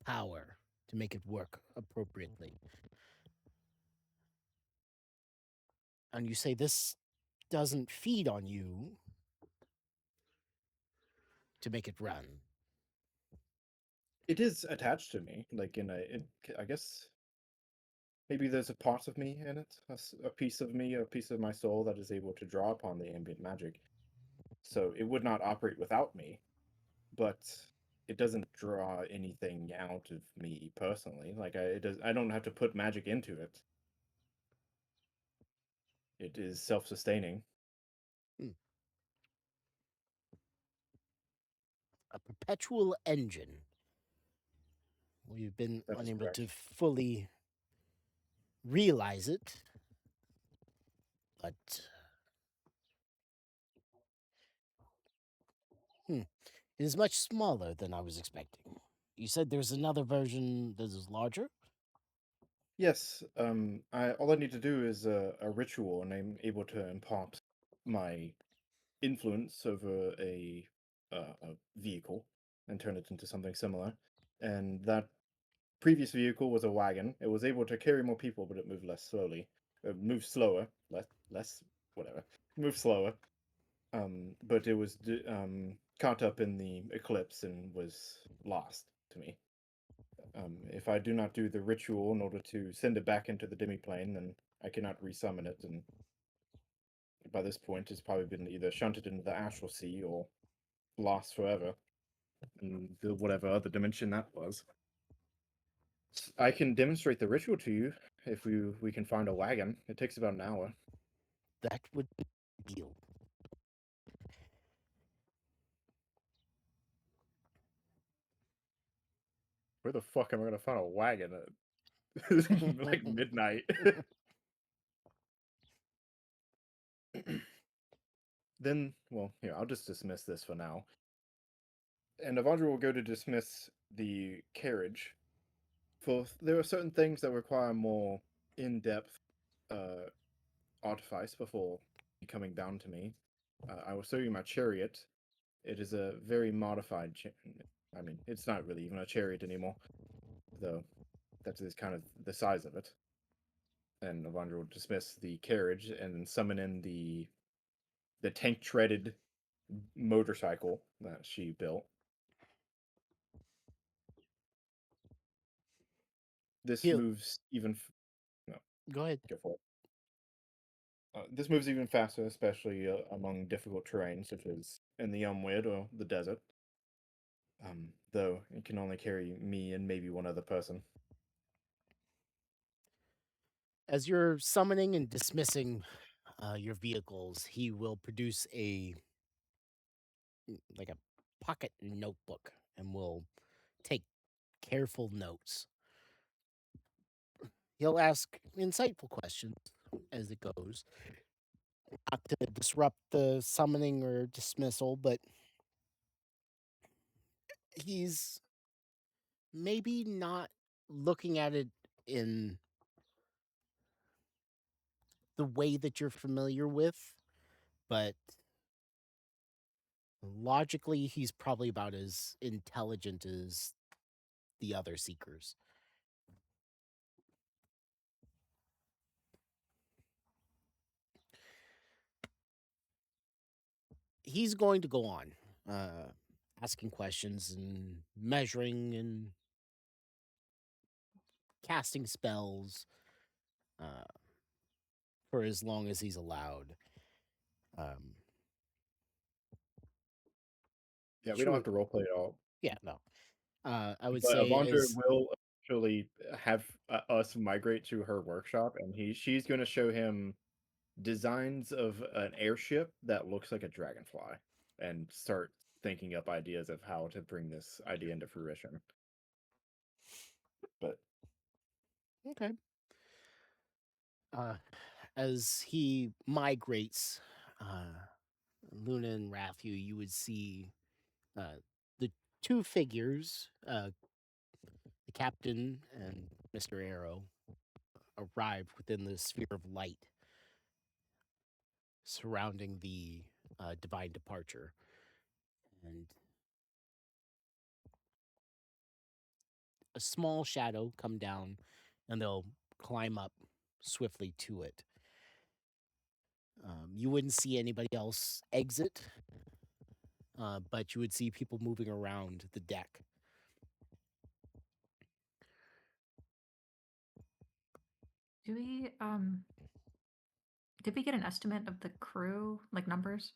power to make it work appropriately. And you say this doesn't feed on you to make it run. It is attached to me, like I guess maybe there's a part of me in it, a piece of me, a piece of my soul that is able to draw upon the ambient magic. So it would not operate without me, but it doesn't draw anything out of me personally. Like I don't have to put magic into it. It is self-sustaining. A perpetual engine. We've been That is unable correct. to fully realize it, but it is much smaller than I was expecting. You said there's another version that is larger? Yes, all I need to do is a ritual, and I'm able to impart my influence over a vehicle and turn it into something similar. And that previous vehicle was a wagon. It was able to carry more people, but it moved less slowly. It moved slower, less whatever. Moved slower. But it was caught up in the eclipse and was lost to me. If I do not do the ritual in order to send it back into the demiplane, then I cannot resummon it, and by this point it's probably been either shunted into the astral sea or lost forever in whatever other dimension that was. I can demonstrate the ritual to you if we can find a wagon. It takes about an hour. that would be ideal. Where the fuck am I gonna find a wagon at like midnight? Then, well, here, I'll just dismiss this for now. And Avandra will go to dismiss the carriage. For there are certain things that require more in-depth artifice before coming down to me. I will show you my chariot. It is a very modified. I mean, it's not really even a chariot anymore, though. That is kind of the size of it. And Avandra will dismiss the carriage and summon in the tank-treaded motorcycle that she built. This He'll- moves even. No, Go ahead. go for it. This moves even faster, especially among difficult terrain, such as in the Umwid or the desert. Though it can only carry me and maybe one other person. As you're summoning and dismissing your vehicles, he will produce a pocket notebook and will take careful notes. He'll ask insightful questions as it goes, not to disrupt the summoning or dismissal, but he's maybe not looking at it in the way that you're familiar with, but logically, he's probably about as intelligent as the other seekers. He's going to go on asking questions and measuring and casting spells for as long as he's allowed. Yeah, we don't have to roleplay at all. Yeah, no. I would But say Avandra is will actually have us migrate to her workshop, and she's going to show him designs of an airship that looks like a dragonfly, and start thinking up ideas of how to bring this idea into fruition. But okay. As he migrates, Luna and Rathu, you would see the two figures, the captain and Mr. Arrow, arrive within the sphere of light surrounding the divine departure. And a small shadow come down, and they'll climb up swiftly to it. You wouldn't see anybody else exit, but you would see people moving around the deck. Do we did we get an estimate of the crew, like numbers?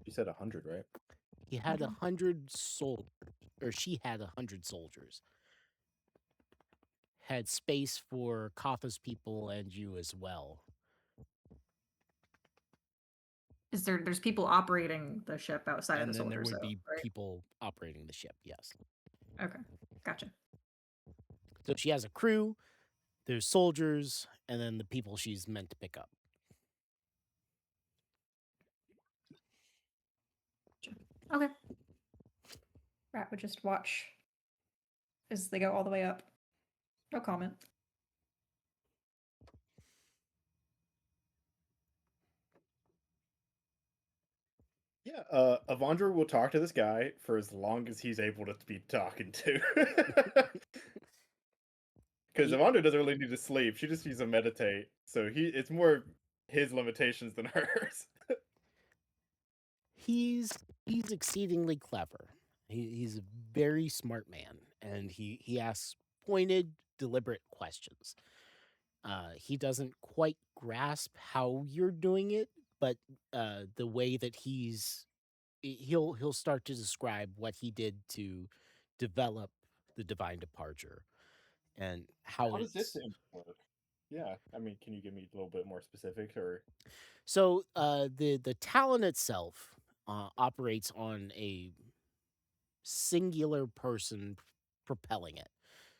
you said 100, right? He had Mhm. 100 soldiers, or she had 100 soldiers. Had space for Katha's people and you as well. There's people operating the ship outside of And the then there soldiers, would though, be right? people operating the ship, yes. Okay, gotcha. So she has a crew, there's soldiers, and then the people she's meant to pick up. Okay. Rat would just watch as they go all the way up. No comment. Yeah, Avandra will talk to this guy for as long as he's able to be talking to. Because Avandra doesn't really need to sleep; she just needs to meditate. So it's more his limitations than hers. He's exceedingly clever. He's a very smart man, and he asks pointed, deliberate questions. He doesn't quite grasp how you're doing it, but the way that he'll start to describe what he did to develop the divine departure and how How does this it's thing work? Yeah, I mean, can you give me a little bit more specific, or So the Talon itself operates on a singular person propelling it.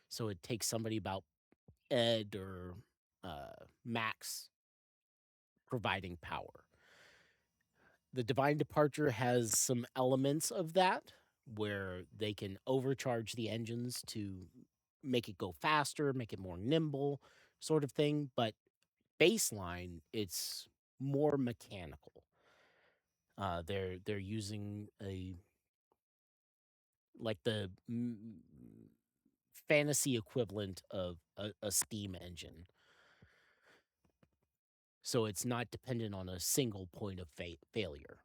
So it takes somebody about Ed or Max providing power. The Divine Departure has some elements of that where they can overcharge the engines to make it go faster, make it more nimble, sort of thing. But baseline, it's more mechanical. They're using the fantasy equivalent of a steam engine. So it's not dependent on a single point of failure.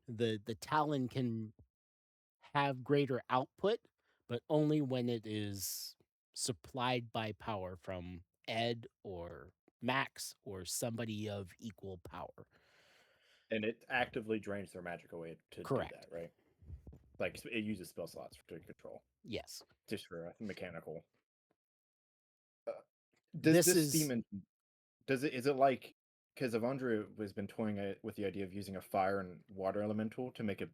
The Talon can have greater output, but only when it is supplied by power from Ed or Max or somebody of equal power. and it actively drains their magic away to Correct. do that, right? Like it uses spell slots to control, Yes. just for mechanical. This Does this is- steam engine? Is it like, because Avandra has been toying with the idea of using a fire and water elemental to make a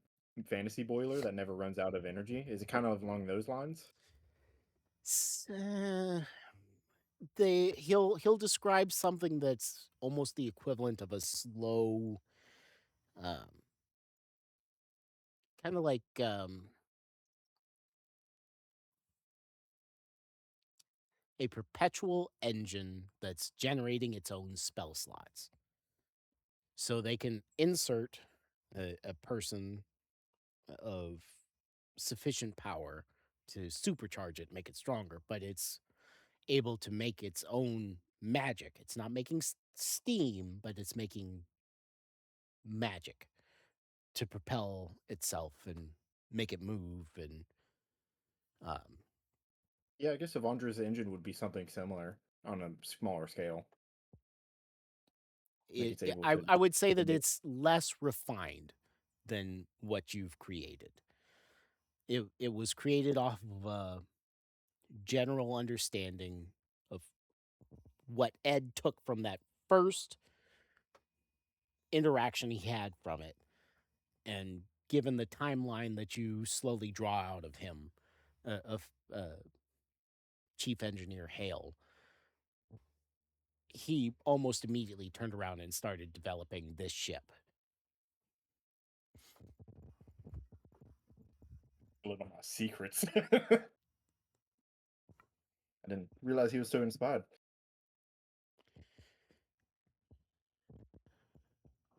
fantasy boiler that never runs out of energy? Is it kind of along those lines? He'll describe something that's almost the equivalent of a slow, kind of like a perpetual engine that's generating its own spell slots. So they can insert a person of sufficient power to supercharge it, make it stronger, but it's able to make its own magic. It's not making steam, but it's making magic to propel itself and make it move. And Yeah, I guess Avandra's engine would be something similar on a smaller scale. Like it's able to I would say that do- it's less refined than what you've created. It was created off of a general understanding of what Ed took from that first interaction he had from it, and given the timeline that you slowly draw out of him, of Chief Engineer Hale, he almost immediately turned around and started developing this ship. Little my secrets. I didn't realize he was so inspired.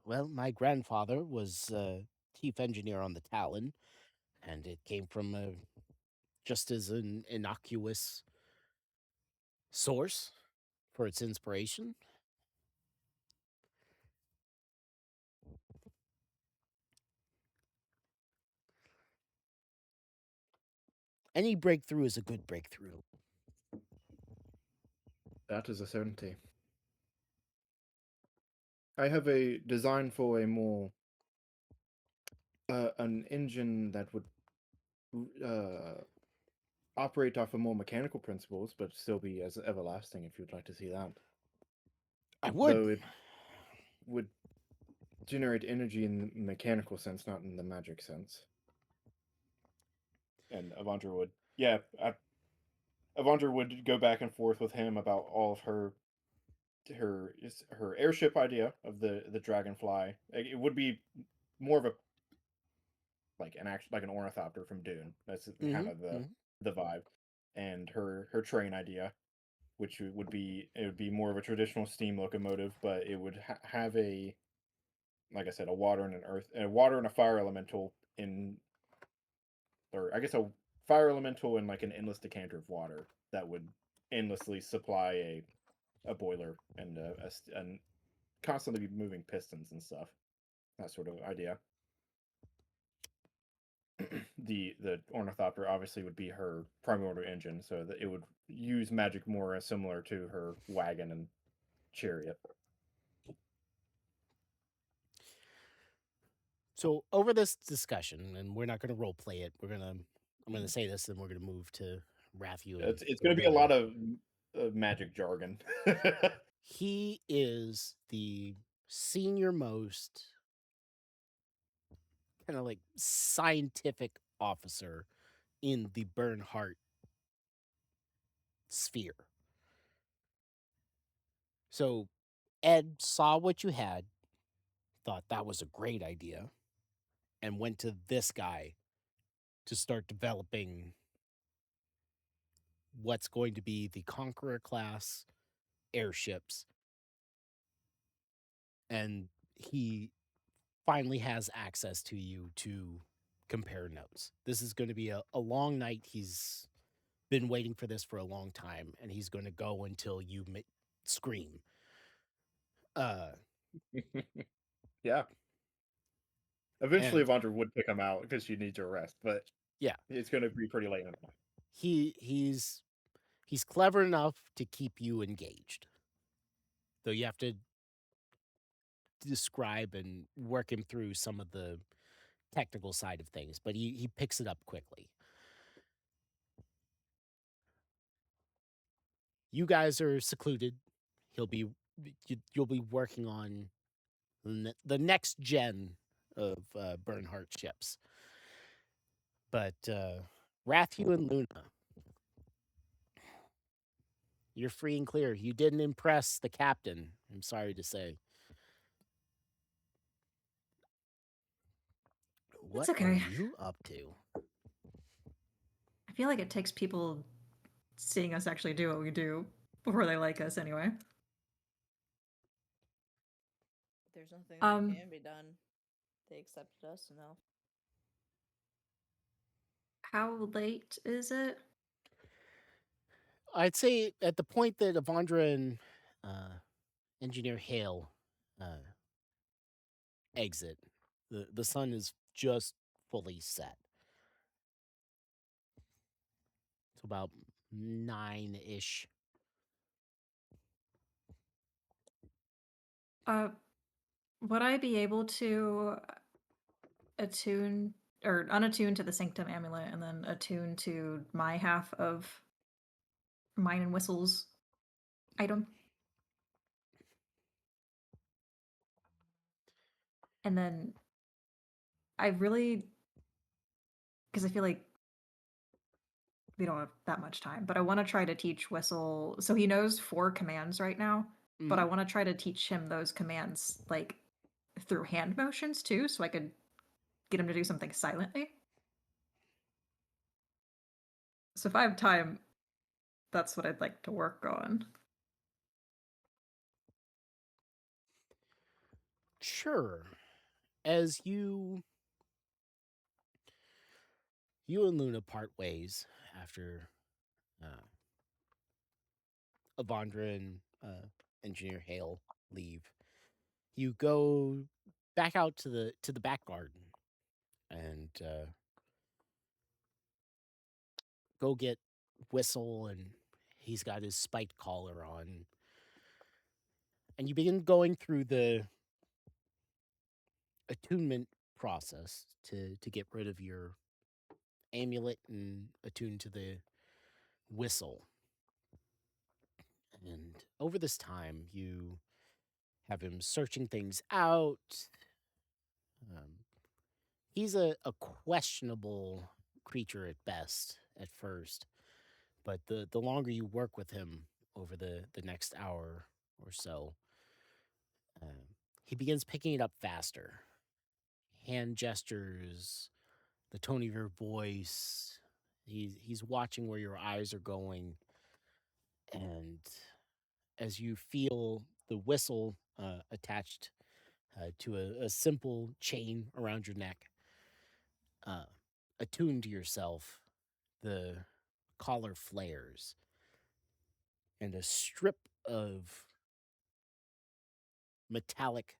Well, my grandfather was chief engineer on the Talon, and it came from just as an innocuous source for its inspiration. Any breakthrough is a good breakthrough. That is a certainty. I have a design for a more an engine that would operate off of more mechanical principles, but still be as everlasting. If you'd like to see that, I would. though it would generate energy in the mechanical sense, not in the magic sense. And Avandra would, Avandra would go back and forth with him about all of her airship idea of the dragonfly. It would be more of a like an ornithopter from Dune. That's kind of the vibe. And her train idea, which would be more of a traditional steam locomotive, but it would have a, like I said, a water and a fire elemental or I guess a fire elemental and like an endless decanter of water that would endlessly supply a boiler and and constantly be moving pistons and stuff. That sort of idea. The ornithopter obviously would be her primordial engine, so that it would use magic more similar to her wagon and chariot. So over this discussion, and we're not going to role play it. I'm going to say this, and we're going to move to Rathu. It's going to be a lot of magic jargon. He is the senior most kind of like scientific officer in the Bernhardt sphere. So Ed saw what you had, thought that was a great idea, and went to this guy to start developing what's going to be the Conqueror class airships. And he finally has access to you to compare notes. This is going to be a long night. He's been waiting for this for a long time, and he's going to go until you scream. Yeah. Eventually, Evandra would pick him out because she needs a rest, but yeah, it's going to be pretty late in the night. He's clever enough to keep you engaged, though you have to describe and work him through some of the technical side of things, but he picks it up quickly. You guys are secluded. You'll be working on the next gen of Bernhardt ships. But Rathu and Luna, you're free and clear. You didn't impress the captain, I'm sorry to say. What okay. are you up to? I feel like it takes people seeing us actually do what we do before they like us anyway. There's nothing that can be done. They accepted us enough. How late is it? I'd say at the point that Evandra and Engineer Hale exit, the sun is just fully set. It's about 9-ish. Would I be able to attune or unattune to the Sanctum Amulet and then attune to my half of mine and Whistle's item? And then I really, because I feel like we don't have that much time, but I want to try to teach Whistle. So he knows 4 commands right now, but I want to try to teach him those commands like through hand motions too, so I could get him to do something silently. So if I have time, that's what I'd like to work on. Sure. As you and Luna part ways after Evandra and Engineer Hale leave, you go back out to the back garden and go get Whistle, and he's got his spiked collar on. And you begin going through the attunement process to get rid of your amulet and attune to the whistle. And over this time, you have him searching things out. He's a questionable creature at best at first, but the longer you work with him over the next hour or so, he begins picking it up faster. Hand gestures, the tone of your voice. He's watching where your eyes are going, and as you feel the whistle attached to a simple chain around your neck, attuned to yourself, the collar flares, and a strip of metallic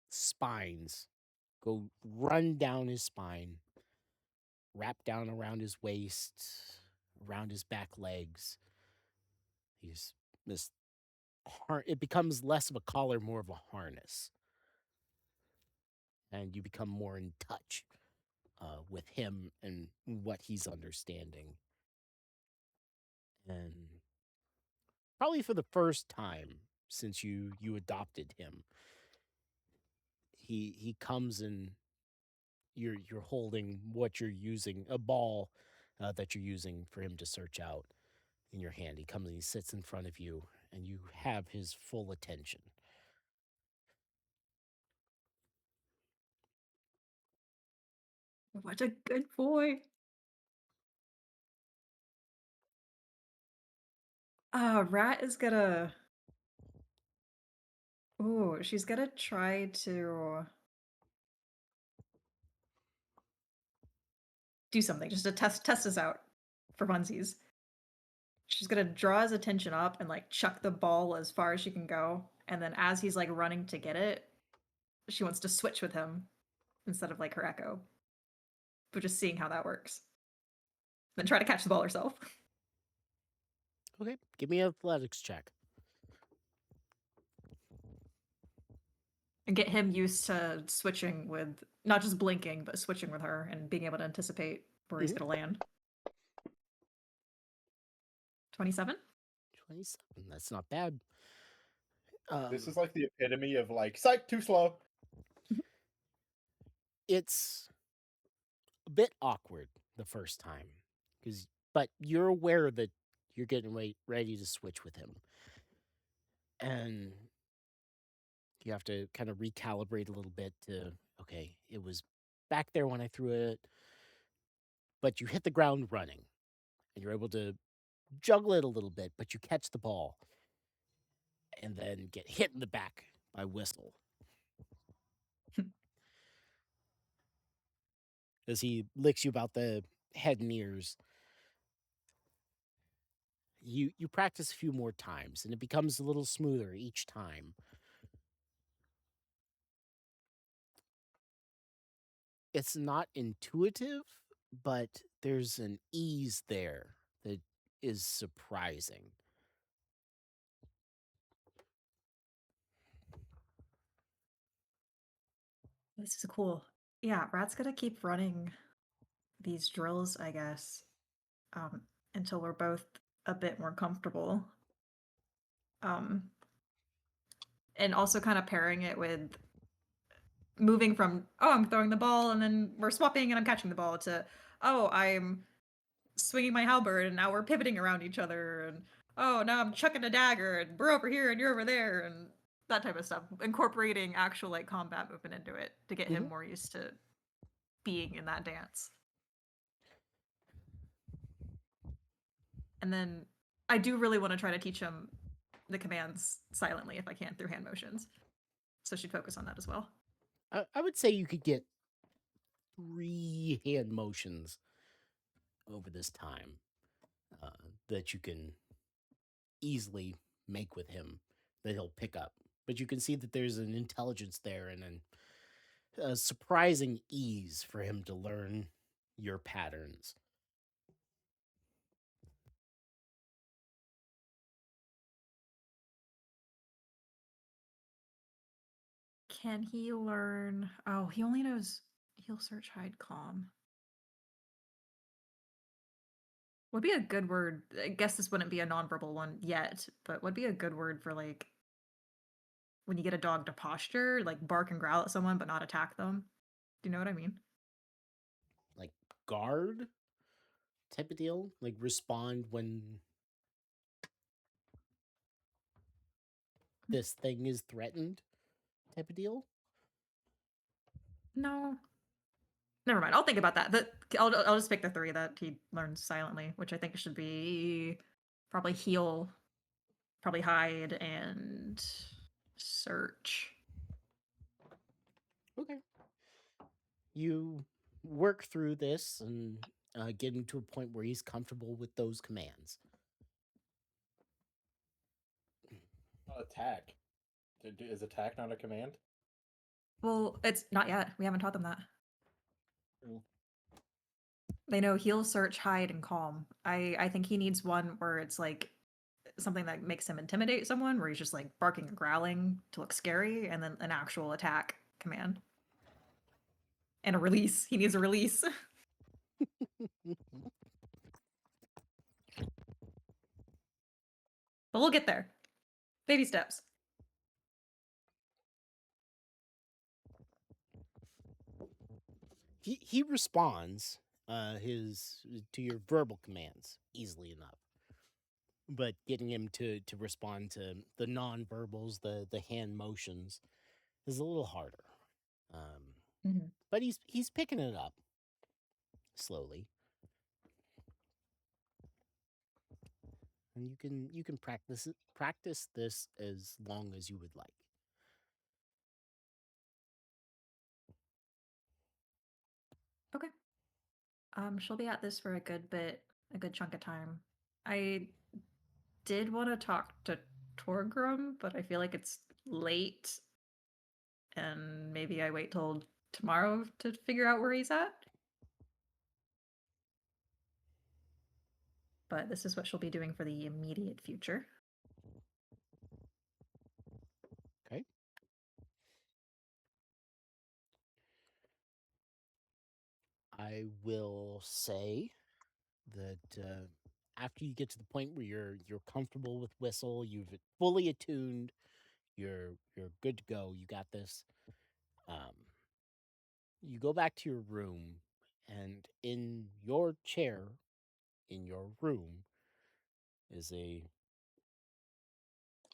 spines run down his spine, wrap down around his waist, around his back legs. He's this it becomes less of a collar, more of a harness. And you become more in touch with him and what he's understanding. And probably for the first time since you adopted him, he comes and you're holding what you're using, a ball that you're using for him to search out in your hand. He comes and he sits in front of you, and you have his full attention. What a good boy. Rat is gonna. Oh, she's gonna try to do something just to test us out for funsies. She's gonna draw his attention up and like chuck the ball as far as she can go, and then as he's like running to get it, she wants to switch with him instead of like her echo. But just seeing how that works. Then try to catch the ball herself. Okay, give me an athletics check. And get him used to switching with not just blinking, but switching with her and being able to anticipate where he's Mhm. gonna land. 27? 27. That's not bad. This is like the epitome of like, psych, too slow. It's a bit awkward the first time, but you're aware that you're getting ready to switch with him, and you have to kind of recalibrate a little bit to, okay, it was back there when I threw it, but you hit the ground running, and you're able to juggle it a little bit, but you catch the ball, and then get hit in the back by Whistle. As he licks you about the head and ears. You practice a few more times, and it becomes a little smoother each time. It's not intuitive, but there's an ease there that is surprising. This is cool. Yeah, Rat's gonna keep running these drills, I guess, um, until we're both a bit more comfortable. And also kind of pairing it with moving from, oh, I'm throwing the ball and then we're swapping and I'm catching the ball to, oh, I'm swinging my halberd and now we're pivoting around each other and, oh, now I'm chucking a dagger and we're over here and you're over there and that type of stuff. Incorporating actual like combat movement into it to get him more used to being in that dance. And then I do really want to try to teach him the commands silently if I can through hand motions. So she'd focus on that as well. I would say you could get 3 hand motions over this time that you can easily make with him that he'll pick up. But you can see that there's an intelligence there and a surprising ease for him to learn your patterns. Can he learn? Oh, he only knows heal, search, hide, calm. Would be a good word. I guess this wouldn't be a nonverbal one yet, but would be a good word for like when you get a dog to posture, like bark and growl at someone but not attack them. Do you know what I mean? Like guard type of deal? Like respond when this thing is threatened type of deal? No. Never mind. I'll think about that. I'll just pick the 3 that he learns silently, which I think should be probably heal, probably hide, and search. Okay. You work through this and get him to a point where he's comfortable with those commands. Attack. Is attack not a command? Well, it's not yet. We haven't taught them that. Mm. They know heal, search, hide, and calm. I think he needs one where it's like something that makes him intimidate someone, where he's just like barking and growling to look scary, and then an actual attack command. And a release. He needs a release. But we'll get there. Baby steps. He responds his to your verbal commands easily enough, but getting him to respond to the non-verbals, the hand motions, is a little harder. But he's picking it up slowly, and you can practice this as long as you would like. Okay. She'll be at this for a good chunk of time. I did want to talk to Torgrim, but I feel like it's late, and maybe I wait till tomorrow to figure out where he's at. But this is what she'll be doing for the immediate future. Okay. I will say that after you get to the point where you're comfortable with Whistle, you've fully attuned, you're good to go, you got this. You go back to your room, and in your chair, in your room, is a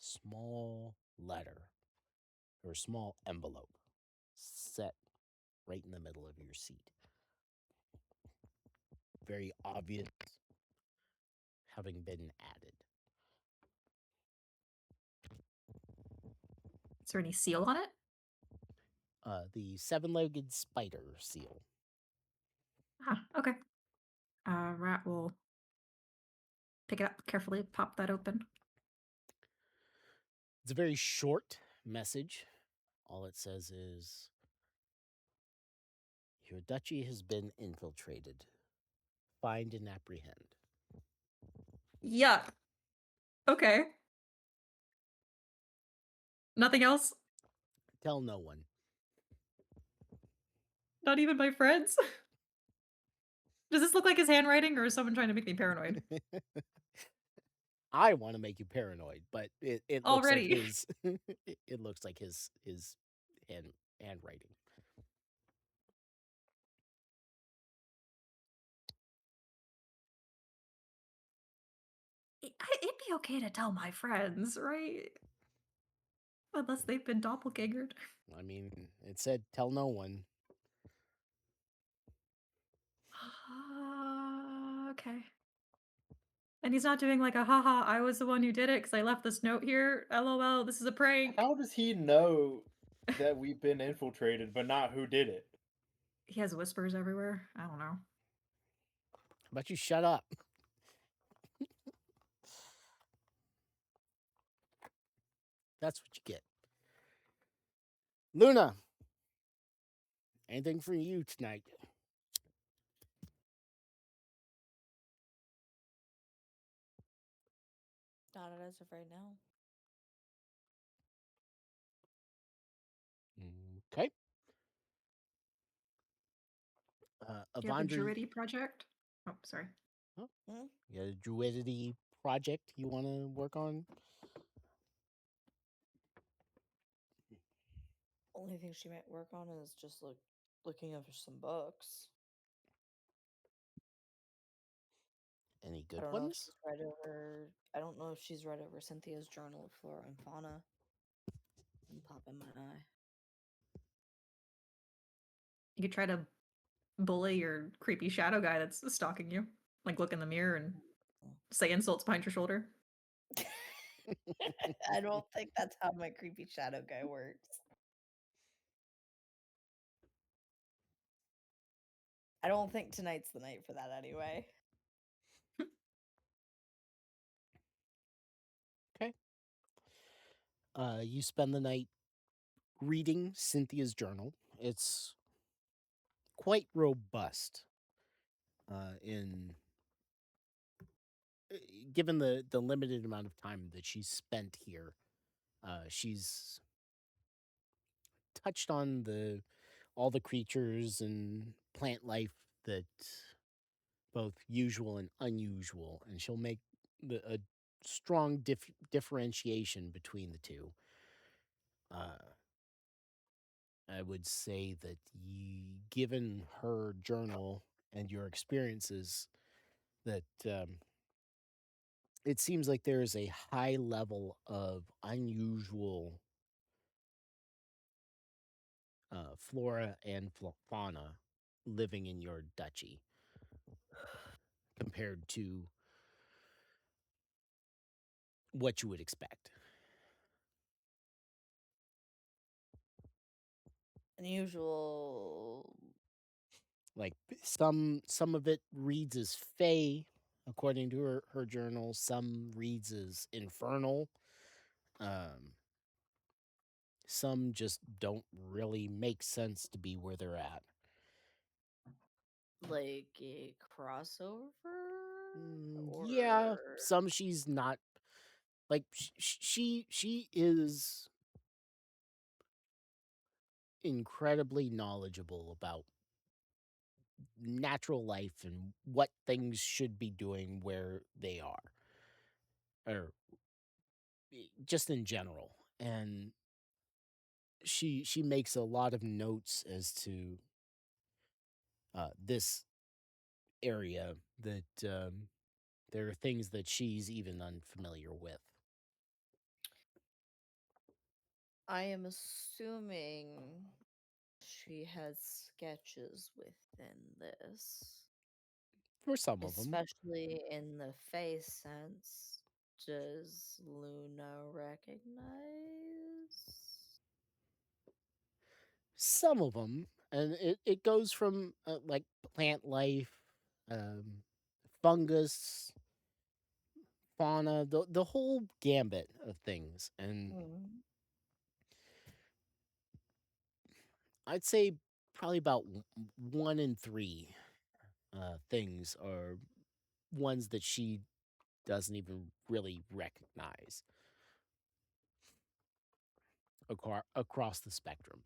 small letter or a small envelope set right in the middle of your seat. Very obvious, having been added. Is there any seal on it? The 7-legged spider seal. Ah, okay. Rat will pick it up carefully, pop that open. It's a very short message. All it says is, your duchy has been infiltrated. Find and apprehend. Yeah. Okay. Nothing else? Tell no one. Not even my friends? Does this look like his handwriting, or is someone trying to make me paranoid? I want to make you paranoid, but it looks Already. like his it looks like his handwriting. It'd be okay to tell my friends, right? Unless they've been doppelgangered. I mean, it said tell no one. Okay. And he's not doing like a haha, I was the one who did it because I left this note here. LOL, this is a prank. How does he know that we've been infiltrated, but not who did it? He has whispers everywhere. I don't know. How about you shut up? That's what you get. Luna, anything for you tonight? Not as of right now. Okay. Do you have a Avandri, druidity project? Oh, sorry. you got a druidity project you want to work on? Only thing she might work on is just looking over some books. Any I good don't know if ones? she's read over. I don't know if she's read over Cynthia's Journal of Flora and Fauna. And pop in my eye. You could try to bully your creepy shadow guy that's stalking you. Like look in the mirror and say insults behind your shoulder. I don't think that's how my creepy shadow guy works. I don't think tonight's the night for that anyway. Okay. You spend the night reading Cynthia's journal. It's quite robust. In given the limited amount of time that she's spent here, she's touched on all the creatures and plant life that both usual and unusual, and she'll make a strong differentiation between the two. Uh, I would say that given her journal and your experiences, that it seems like there is a high level of unusual flora and fauna living in your duchy compared to what you would expect. Unusual. Like some of it reads as fey, according to her journal. Some reads as infernal. Um, some just don't really make sense to be where they're at. Like a crossover? Yeah, Or some she's not like she is incredibly knowledgeable about natural life and what things should be doing where they are, or just in general. And she makes a lot of notes as to this area that there are things that she's even unfamiliar with. I am assuming she has sketches within this, For some of them, especially in the face sense. Does Luna recognize? and it goes from like plant life, um, fungus, fauna, the whole gambit of things. And Mm. I'd say probably about one in three things are ones that she doesn't even really recognize across the spectrum.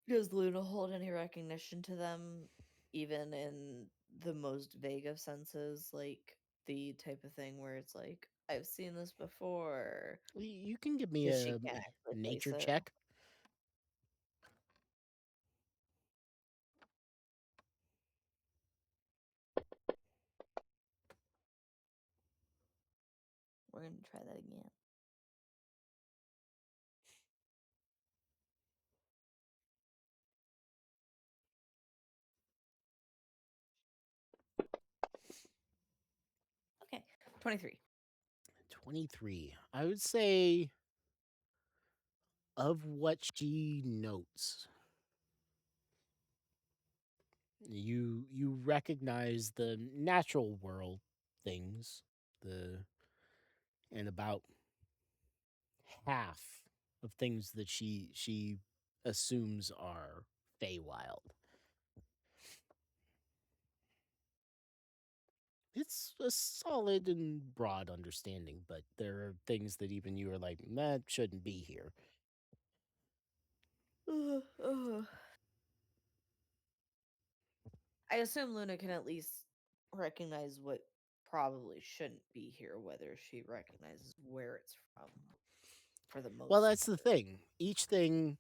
Does Luna hold any recognition to them, even in the most vague of senses, like the type of thing where it's like, I've seen this before? You can give me Because she a can't actually place nature it. check. We're gonna try that again. Okay, 23. 23. I would say of what she notes, you recognize the natural world things, the and about half of things that she assumes are Feywild. It's a solid and broad understanding, but there are things that even you are like, that shouldn't be here. I assume Luna can at least recognize what probably shouldn't be here, whether she recognizes where it's from for the Well, most that's the part. thing. Each thing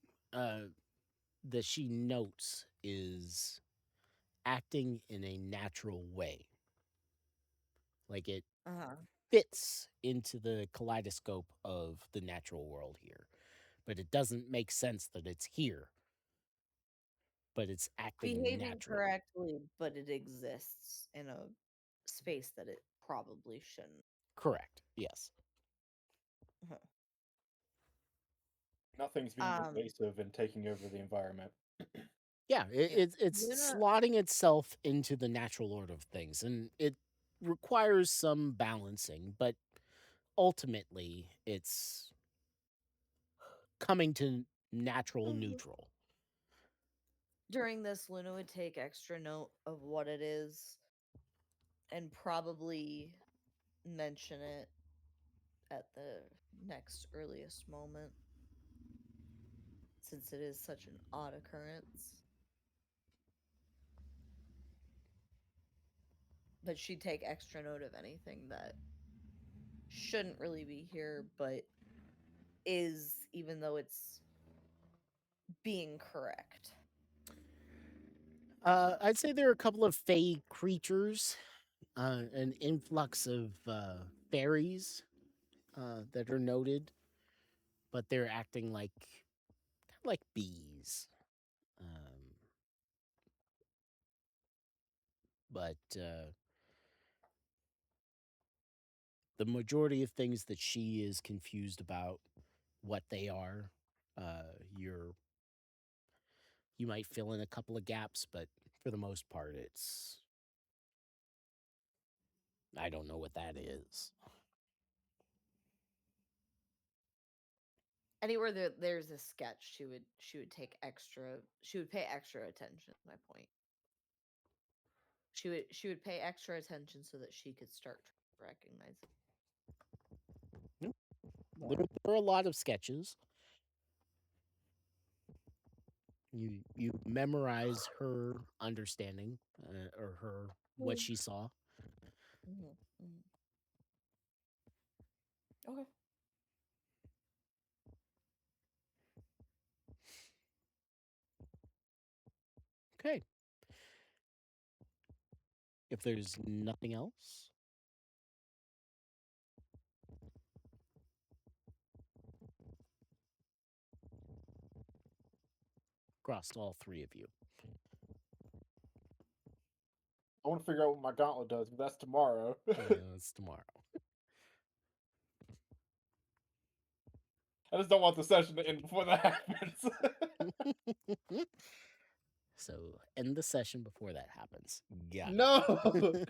that she notes is acting in a natural way. Like it Uh-huh. fits into the kaleidoscope of the natural world here, but it doesn't make sense that it's here, but it's acting Behaving naturally. correctly, but it exists in a space that it probably shouldn't. Correct. Yes. Uh-huh. Nothing's being Um, invasive and taking over the environment. Yeah, yeah. it's Luna, slotting itself into the natural order of things, and it requires some balancing, but ultimately it's coming to natural neutral. during this, Luna would take extra note of what it is and probably mention it at the next earliest moment, since it is such an odd occurrence. but she'd take extra note of anything that shouldn't really be here, but is, even though it's being correct. I'd say there are a couple of fey creatures, an influx of fairies that are noted, but they're acting like bees. But the majority of things that she is confused about what they are, you might fill in a couple of gaps, but for the most part, I don't know what that is. Anywhere there's a sketch, she would pay extra attention. My point. She would pay extra attention so that she could start to recognize it. There are a lot of sketches. You memorize her understanding or her what she saw. Okay. Okay. If there's nothing else, across all three of you. I want to figure out what my gauntlet does, but that's tomorrow. It's tomorrow. I just don't want the session to end before that happens. So end the session before that happens. Got it. No.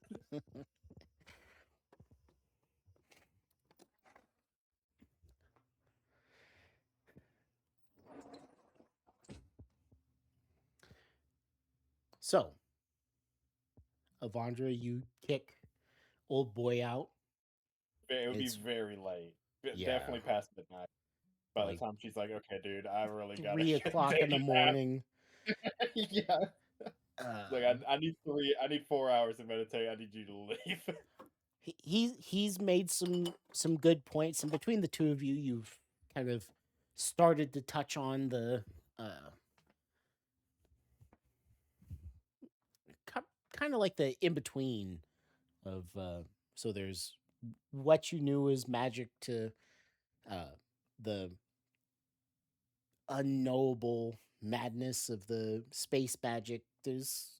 So, Avandra, you kick old boy out. It would It's- be very late. Yeah. Definitely past midnight. By Like, the time she's like, "Okay, dude, I really got 3 o'clock in the morning. Yeah. Like, I need 4 hours to meditate. I need you to leave. He's made some good points, and between the two of you, you've kind of started to touch on the kind of like the in between of so there's what you knew as magic to the unknowable madness of the space magic. There's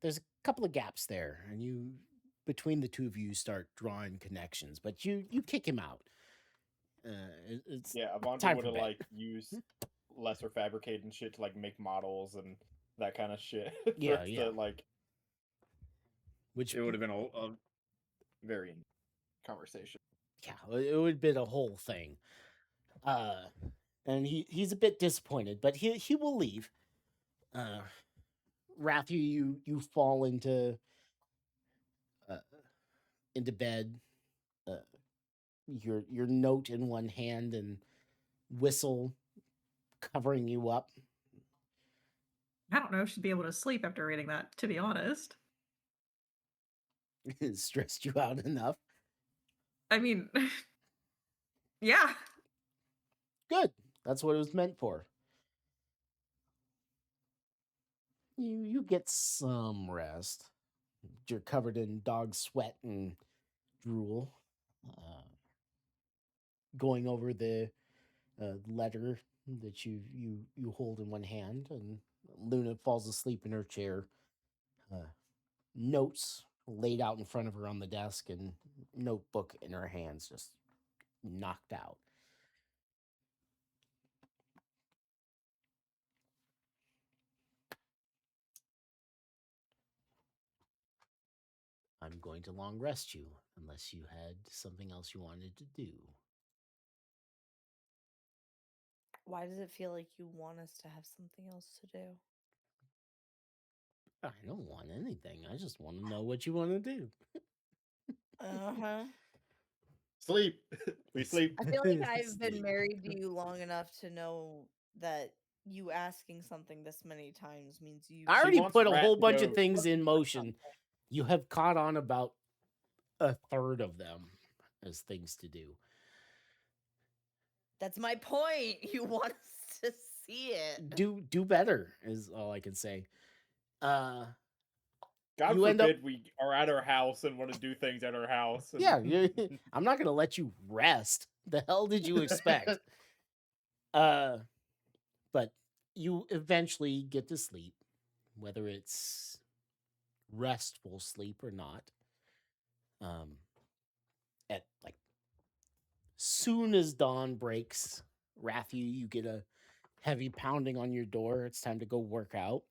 a couple of gaps there, and you between the two of you start drawing connections, but you kick him out. It's Yeah, time Avandra for would have bed. like used lesser fabricating shit to like make models and that kind of shit. for Yeah, us yeah. To, like, Which it would have been a very conversation. yeah, it would have been a whole thing. And he's a bit disappointed, but he will leave. Wrath, you fall into bed, your note in one hand and whistle covering you up. I don't know if she'd be able to sleep after reading that, to be honest. It stressed you out enough. I mean, yeah. Good. That's what it was meant for. You get some rest. You're covered in dog sweat and drool. Going over the letter that you hold in one hand, and Luna falls asleep in her chair. Notes laid out in front of her on the desk, and notebook in her hands, just knocked out. I'm going to long rest you, unless you had something else you wanted to do. Why does it feel like you want us to have something else to do? I don't want anything. I just want to know what you want to do. Uh-huh. Sleep. We sleep. I feel like I've been Sleep. married to you long enough to know that you asking something this many times means you. I already wants put a Rat whole to bunch go- of things in motion. You have caught on about a third of them as things to do. That's my point. You want us to see it. Do better is all I can say. God You end up- forbid we are at our house and want to do things at our house. And... Yeah, I'm not gonna let you rest. The hell did you expect? But you eventually get to sleep, whether it's restful sleep or not. At like soon as dawn breaks, Rathu, you get a heavy pounding on your door. It's time to go work out.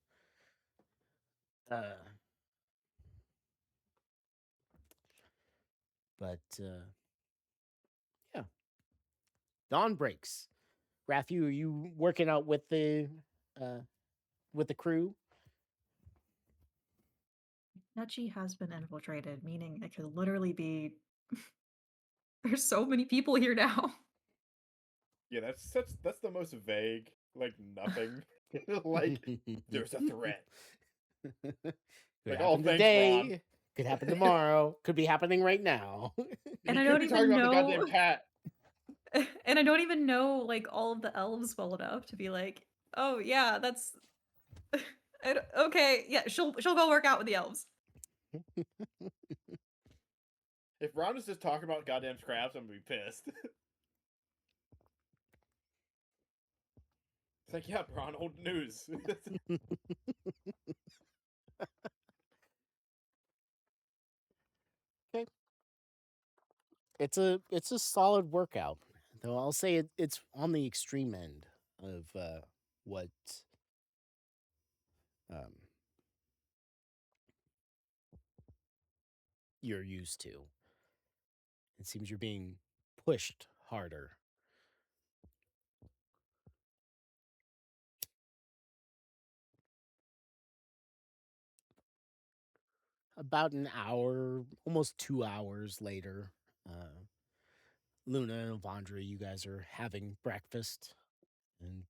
But yeah, dawn breaks. Rathu, are you working out with the crew? Nuchi has been infiltrated, meaning it could literally be. There's so many people here now. Yeah, that's the most vague. Like nothing. Like there's a threat. Could Like, happen oh, thanks, today. Ron. Could happen tomorrow. Could be happening right now. And You I could don't be even talking about the know- goddamn cat. And I don't even know like all of the elves well enough to be like, oh yeah, that's okay. Yeah, she'll go work out with the elves. If Ron is just talking about goddamn scraps, I'm gonna be pissed. It's like, yeah, Ron, old news. Okay. It's a solid workout, though I'll say it's on the extreme end of what you're used to. It seems you're being pushed harder. About an hour, almost 2 hours later, Luna and Avandra, you guys are having breakfast and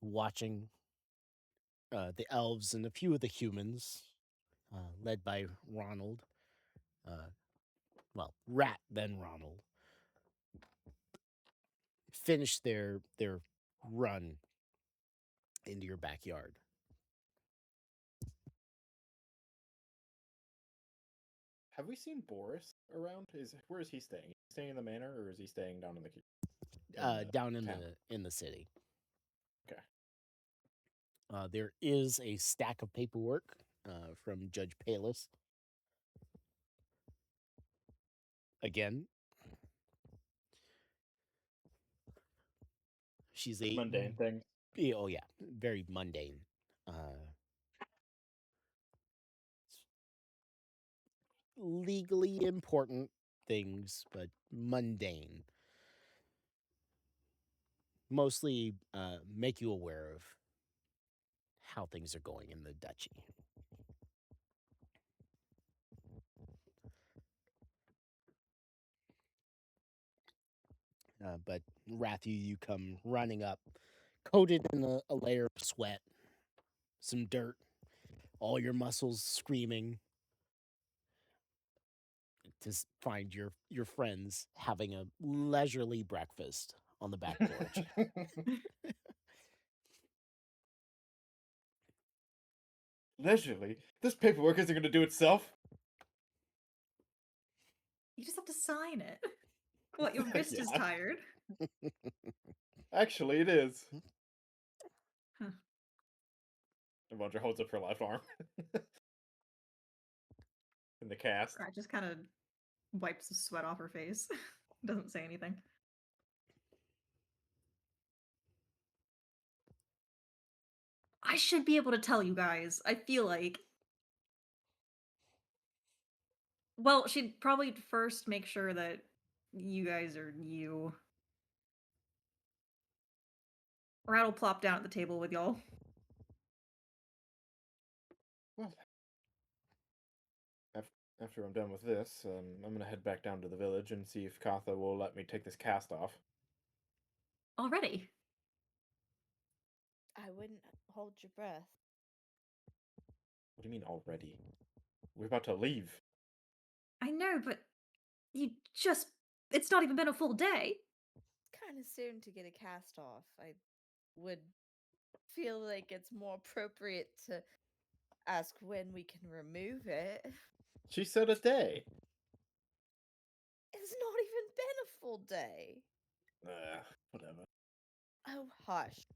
watching the elves and a few of the humans, led by Ronald. Well, Rat then Ronald, finish their run into your backyard. Have we seen Boris around? Where is he staying? Is he staying in the manor, or is he staying down in the Down in town? the city. Okay. There is a stack of paperwork from Judge Palis. Again, she's a mundane thing. Oh yeah, very mundane. Legally important things, but mundane. Mostly make you aware of how things are going in the duchy. But Rathu, you come running up, coated in a layer of sweat, some dirt, all your muscles screaming, to find your friends having a leisurely breakfast on the back porch. Leisurely? This paperwork isn't going to do itself. You just have to sign it. What, your wrist is Yeah. tired? Actually, it is. Huh. Avandra holds up her left arm. In the cast. Crack just kind of wipes the sweat off her face. Doesn't say anything. I should be able to tell you guys. I feel like. Well, she'd probably first make sure that you guys are you. Rat will plop down at the table with y'all. Well, after I'm done with this, I'm gonna head back down to the village and see if Katha will let me take this cast off. Already. I wouldn't hold your breath. What do you mean already? We're about to leave. I know, but it's not even been a full day. It's kind of soon to get a cast off. I would feel like it's more appropriate to ask when we can remove it. She said a day. It's not even been a full day. Whatever. Oh, hush.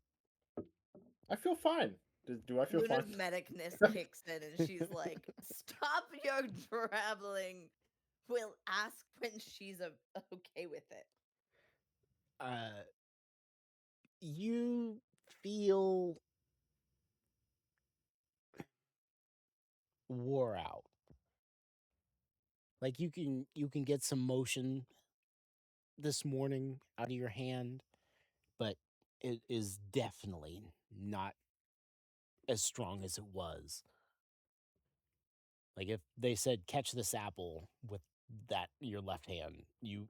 I feel fine. Do I feel Luna's fine? medicness kicks in and she's like, stop your traveling. We'll ask when she's okay with it. You feel wore out. Like you can get some motion this morning out of your hand, but it is definitely not as strong as it was. Like if they said catch this apple with that your left hand, you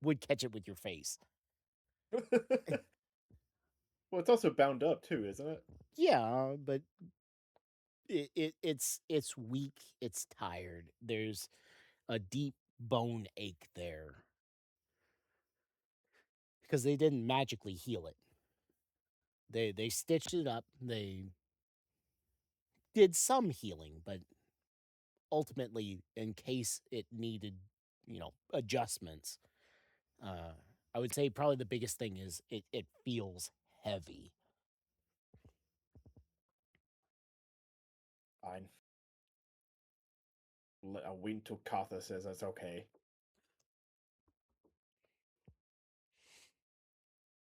would catch it with your face. Well, it's also bound up too, isn't it? Yeah, but it's weak, it's tired. There's a deep bone ache there because they didn't magically heal it. They stitched it up. They did some healing, but ultimately, in case it needed, adjustments, I would say probably the biggest thing is it feels heavy. Fine. I'll wait until Katha says that's okay.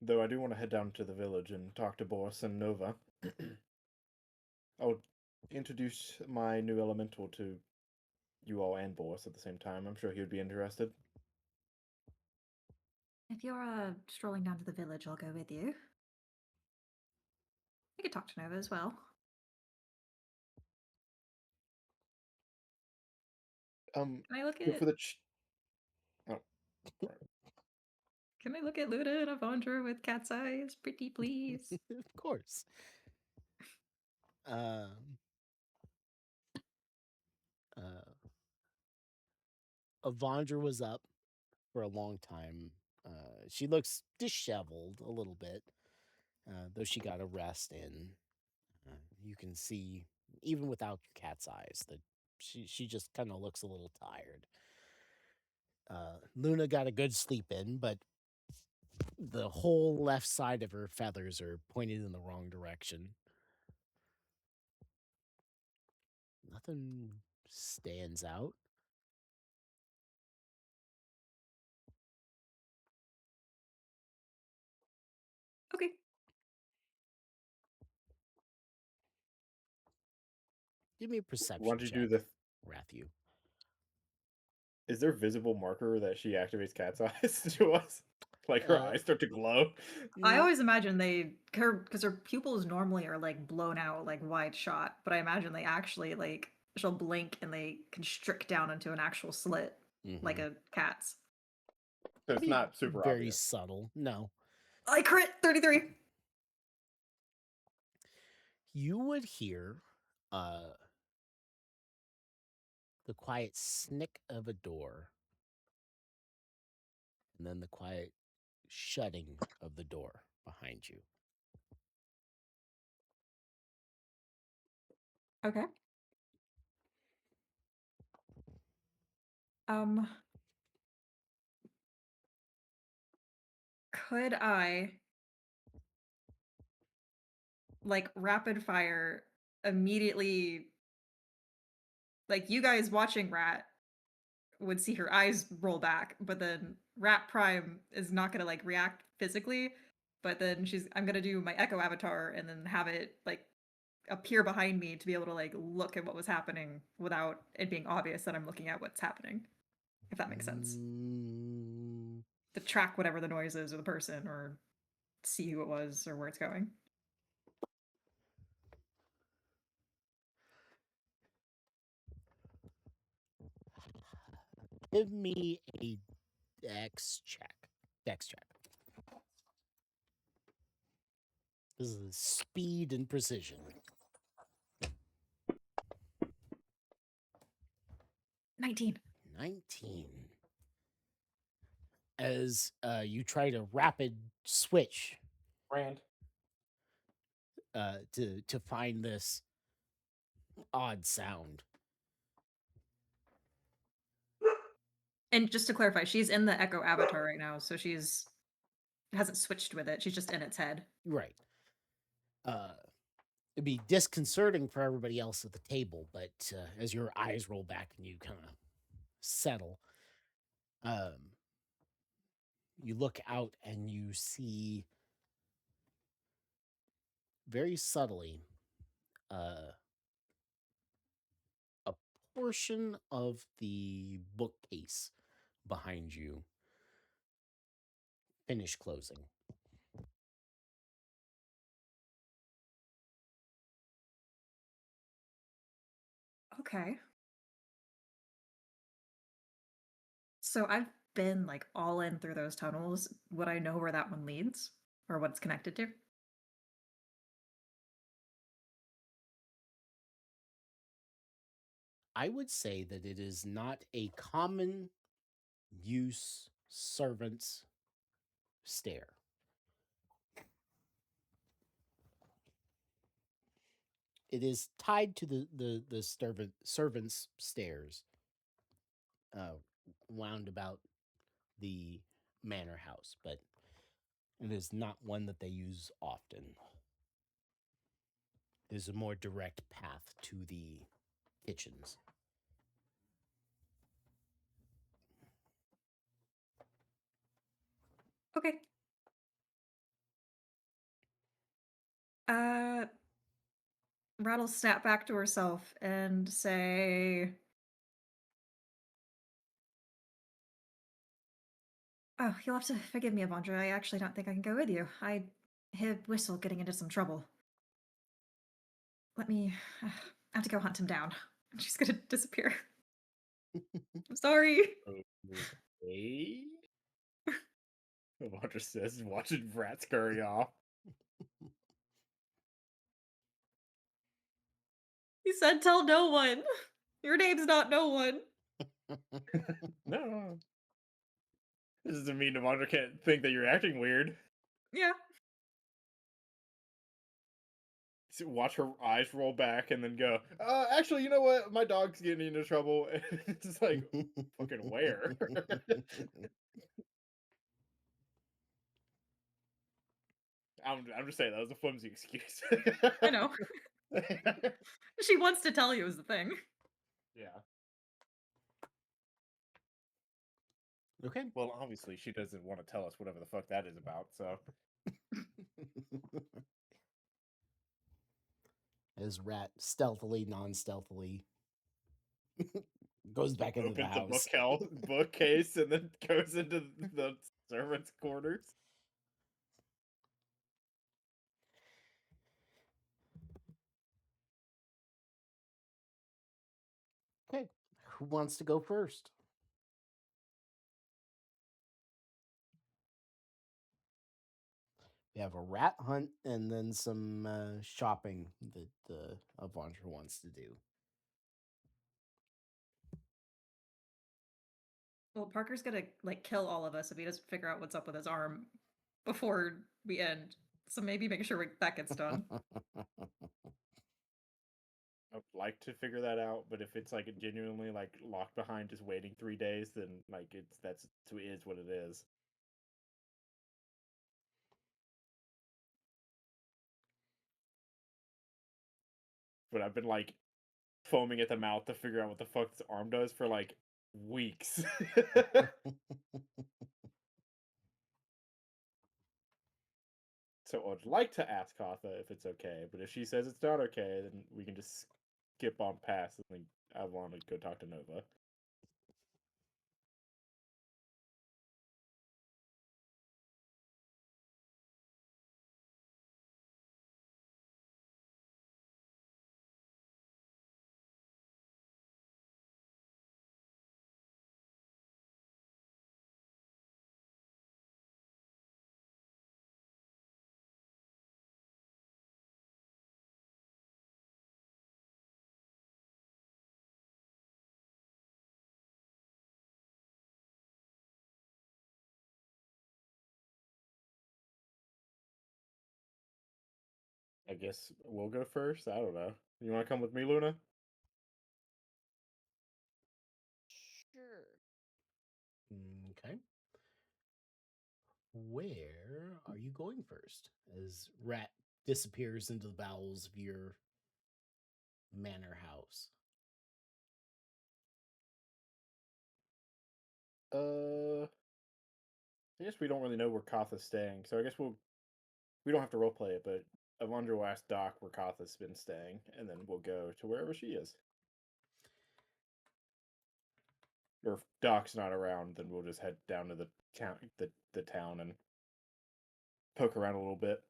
Though I do want to head down to the village and talk to Boris and Nova. I'll introduce my new elemental to you all and Boris at the same time. I'm sure he would be interested. If you're strolling down to the village, I'll go with you. I could talk to Nova as well. Can I look Go at for the. Can I look at Luna and Avandra with cat's eyes? Pretty please. Of course. Uh, Avandra was up for a long time. She looks disheveled a little bit, though she got a rest in. You can see, even without your cat's eyes, that she just kind of looks a little tired. Luna got a good sleep in, but the whole left side of her feathers are pointed in the wrong direction. Nothing stands out. Okay. Give me a perception Why don't you check, do the? Rathu. Is there visible marker that she activates cat's eyes to us? Like her eyes start to glow. I always imagine because her pupils normally are like blown out, like wide shot, but I imagine they actually like she'll blink and they constrict down into an actual slit, like a cat's. So it's not super very obvious. subtle. No. I crit 33. You would hear the quiet snick of a door, and then the quiet shutting of the door behind you. Okay. Could I like rapid fire immediately, like you guys watching Rat would see her eyes roll back, but then Rat Prime is not gonna like react physically, but then I'm gonna do my Echo Avatar and then have it like appear behind me to be able to like look at what was happening without it being obvious that I'm looking at what's happening. If that makes sense. To track whatever the noise is or the person or see who it was or where it's going. Give me a dex check. Dex check. This is speed and precision. 19. 19. As you try to rapid switch Rand. to find this odd sound. And just to clarify, she's in the Echo avatar right now, so she's hasn't switched with it. She's just in its head. Right. It'd be disconcerting for everybody else at the table, but as your eyes roll back and you kind of settle, you look out and you see very subtly a portion of the bookcase behind you finish closing. Okay. So I've been like all in through those tunnels. Would I know where that one leads or what it's connected to? I would say that it is not a common use servant's stair. It is tied to the servant's stairs, wound about the manor house, but it is not one that they use often. It is a more direct path to the kitchens. Okay. Rattle snap back to herself and say, "Oh, you'll have to forgive me, Avandra. I actually don't think I can go with you. I hear Whistle getting into some trouble. Let me. I have to go hunt him down." And she's gonna disappear. I'm sorry. Okay. Walter says, watching Brat scurry off. You said tell no one. Your name's not no one. No. This doesn't mean Devondra can't think that you're acting weird. Yeah. So watch her eyes roll back and then go, actually, you know what? My dog's getting into trouble. And it's just like, fucking where? I'm just saying, that was a flimsy excuse. I know. She wants to tell you is the thing. Yeah. Okay. Well, obviously, she doesn't want to tell us whatever the fuck that is about, so. As Rat stealthily, non-stealthily goes back into the Opens house. the bookcase and then goes into the servants' quarters. Okay. Who wants to go first? We have a rat hunt and then some shopping that Avandra wants to do. Well, Parker's gonna like kill all of us if he doesn't figure out what's up with his arm before we end. So maybe make sure that gets done. I'd like to figure that out, but if it's like genuinely like locked behind just waiting 3 days, then like it is what it is. But I've been like foaming at the mouth to figure out what the fuck this arm does for like weeks. So I'd like to ask Katha if it's okay, but if she says it's not okay, then we can just skip on past and then I want to go talk to Nova. I guess we'll go first. I don't know. You want to come with me, Luna? Sure. Okay. Where are you going first? As Rat disappears into the bowels of your manor house. I guess we don't really know where Katha's staying, so I guess we don't have to roleplay it, but Avandra will ask Doc where Katha's been staying, and then we'll go to wherever she is. Or if Doc's not around, then we'll just head down to the town and poke around a little bit.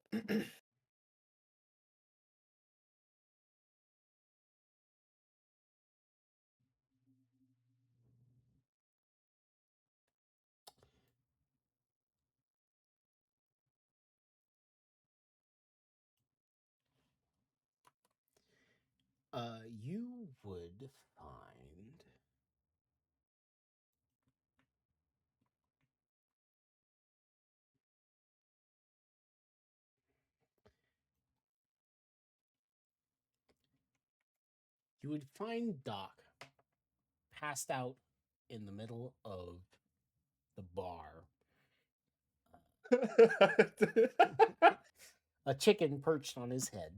You would find Doc passed out in the middle of the bar. A chicken perched on his head.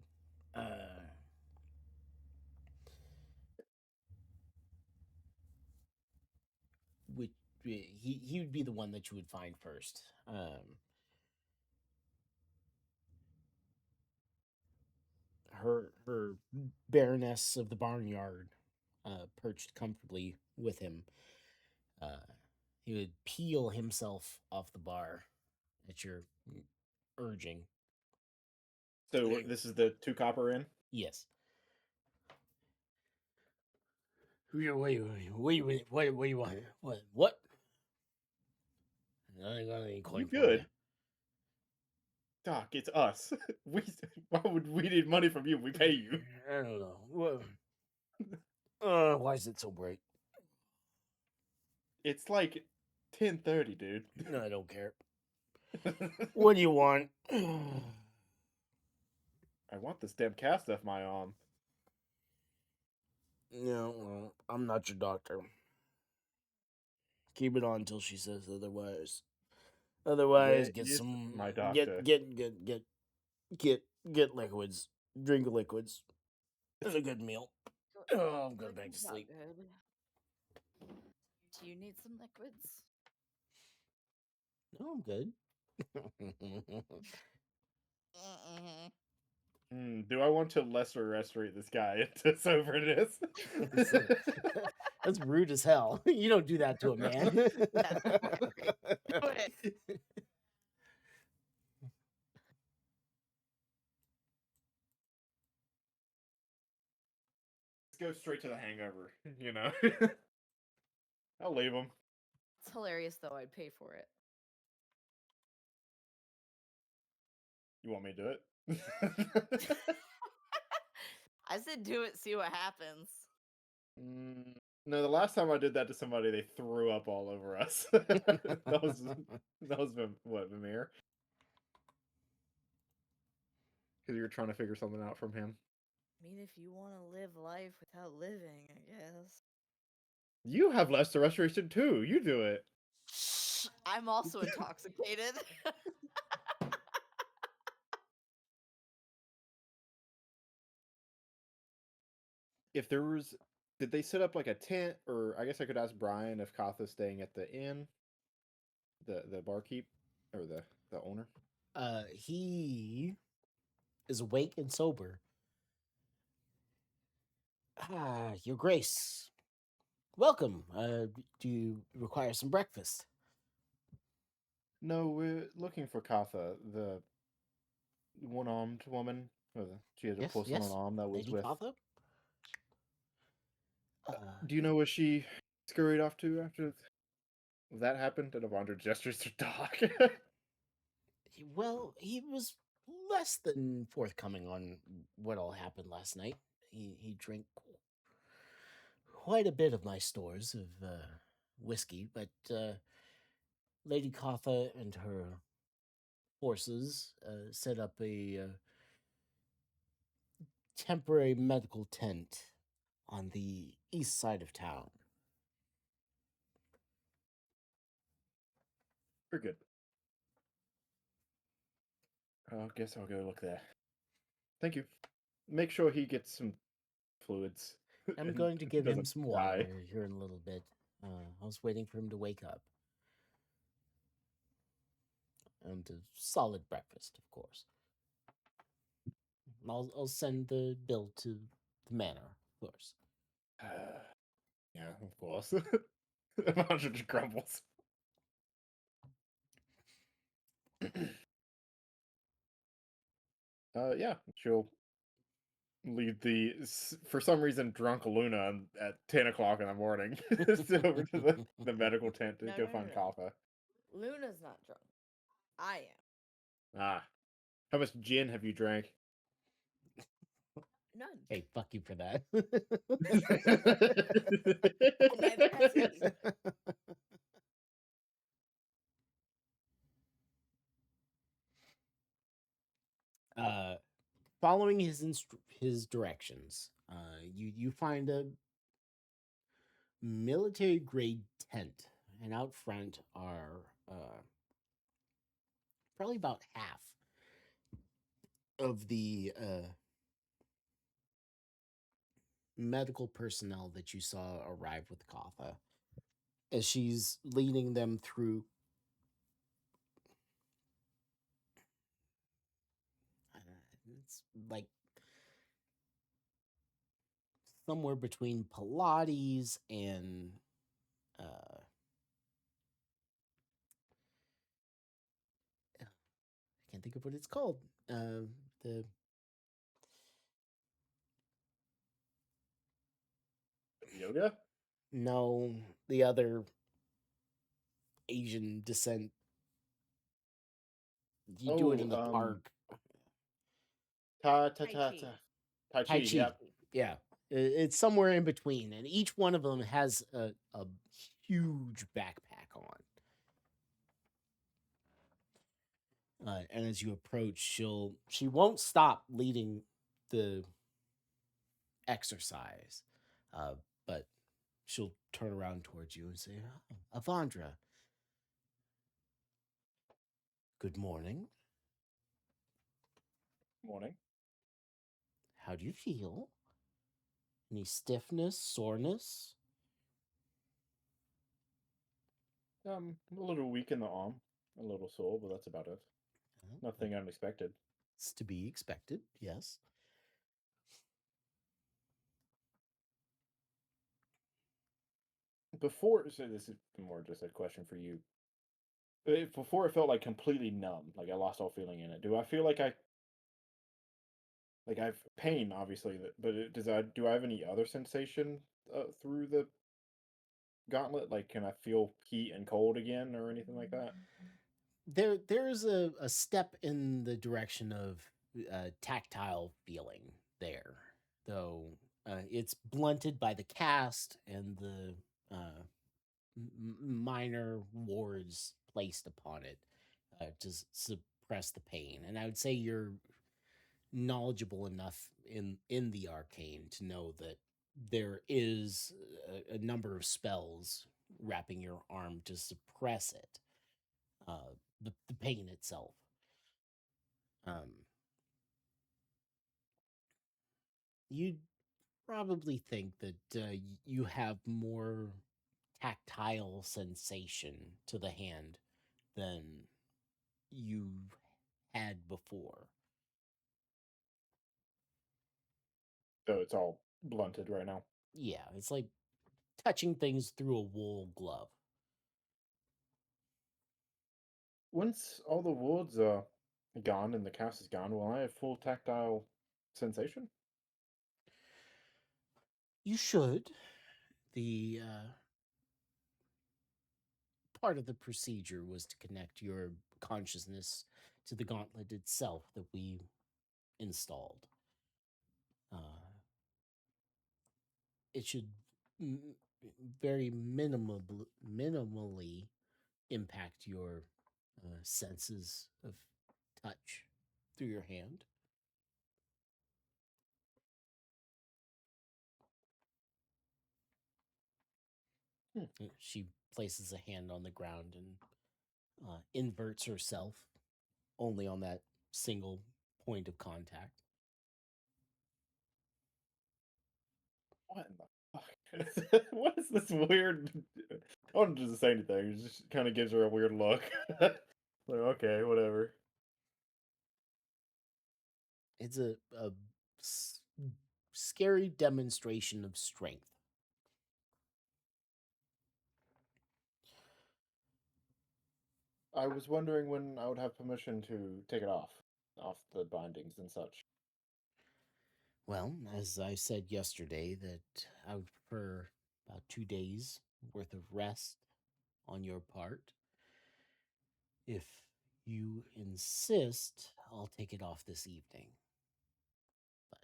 Which he would be the one that you would find first. Her Baroness of the Barnyard perched comfortably with him. He would peel himself off the bar at your urging. So this is the 2 copper inn? Yes. What do you want? What? I ain't got any coin You for good? you. Doc, it's us. Why would we need money from you? We pay you. I don't know. What? Why is it so bright? It's like 10:30, dude. No, I don't care. What do you want? I want this damn cast off my arm. No, well, I'm not your doctor. Keep it on until she says otherwise. Otherwise, Where get is some my doctor? get liquids. Drink liquids. It's a good meal. Oh, I'm going back to Liquid's not sleep. good. Do you need some liquids? No, I'm good. Do I want to lesser restorate this guy into soberness? That's rude as hell. You don't do that to a man. That's Do it. Let's go straight to the hangover, you know? I'll leave him. It's hilarious though. I'd pay for it. You want me to do it? I said do it, see what happens. No, the last time I did that to somebody, they threw up all over us. that was what, Mimir? Because you were trying to figure something out from him. I mean, if you want to live life without living, I guess. You have lesser restoration too. You do it. I'm also intoxicated. If there was, did they set up like a tent, or I guess I could ask Brian if Katha's staying at the inn, the barkeep, or the owner. He is awake and sober. Your Grace. Welcome. Do you require some breakfast? No, we're looking for Katha, the one-armed woman. She has a porcelain arm that was Lady with. Katha? Do you know where she scurried off to after that happened? And Avandra gestures to Doc. Well, he was less than forthcoming on what all happened last night. He drank quite a bit of my stores of whiskey, but Lady Katha and her forces set up a temporary medical tent on the east side of town. We're good. I guess I'll go look there. Thank you. Make sure he gets some fluids. I'm and going to give him doesn't some die. water here in a little bit. I was waiting for him to wake up. And a solid breakfast, of course. I'll send the bill to the manor, of course. Yeah, of course. Imagine just grumbles. Yeah, she'll lead the for some reason drunk Luna at 10 o'clock in the morning over to the medical tent to No, go no, no, find no. Kafka. Luna's not drunk. I am. Ah, how much gin have you drank? None. Hey, fuck you for that. I never asked you. Following his directions, you find a military grade tent, and out front are probably about half of the medical personnel that you saw arrive with Katha, as she's leading them through it's like somewhere between Pilates and I can't think of what it's called. The Yoga? No, the other Asian descent. You do it in the park. Tai Tai Chi. Tai Chi, yep. Yeah. It's somewhere in between, and each one of them has a huge backpack on. And as you approach, she won't stop leading the exercise, but she'll turn around towards you and say, "Oh, Avandra, good morning. Morning. How do you feel? Any stiffness, soreness?" A little weak in the arm, a little sore, but that's about it. Nothing unexpected. It's to be expected, yes. Before, so this is more just a question for you. Before it felt like completely numb, like I lost all feeling in it. Do I feel like I've pain, obviously, but do I have any other sensation through the gauntlet? Like, can I feel heat and cold again or anything like that? There's a step in the direction of tactile feeling there, though it's blunted by the cast and the minor wards placed upon it to suppress the pain. And I would say you're knowledgeable enough in the arcane to know that there is a number of spells wrapping your arm to suppress it, the pain itself. You'd probably think that you have more tactile sensation to the hand than you had before. So it's all blunted right now. Yeah, it's like touching things through a wool glove. Once all the wards are gone and the cast is gone, will I have full tactile sensation? You should. The part of the procedure was to connect your consciousness to the gauntlet itself that we installed. It should very minimally impact your senses of touch through your hand. She places a hand on the ground and inverts herself only on that single point of contact. What in the fuck? What is this weird? I don't just say anything. It just kind of gives her a weird look. Like, okay, whatever. It's a s- scary demonstration of strength. I was wondering when I would have permission to take it off the bindings and such. Well, as I said yesterday, that I would prefer about 2 days worth of rest on your part. If you insist, I'll take it off this evening. But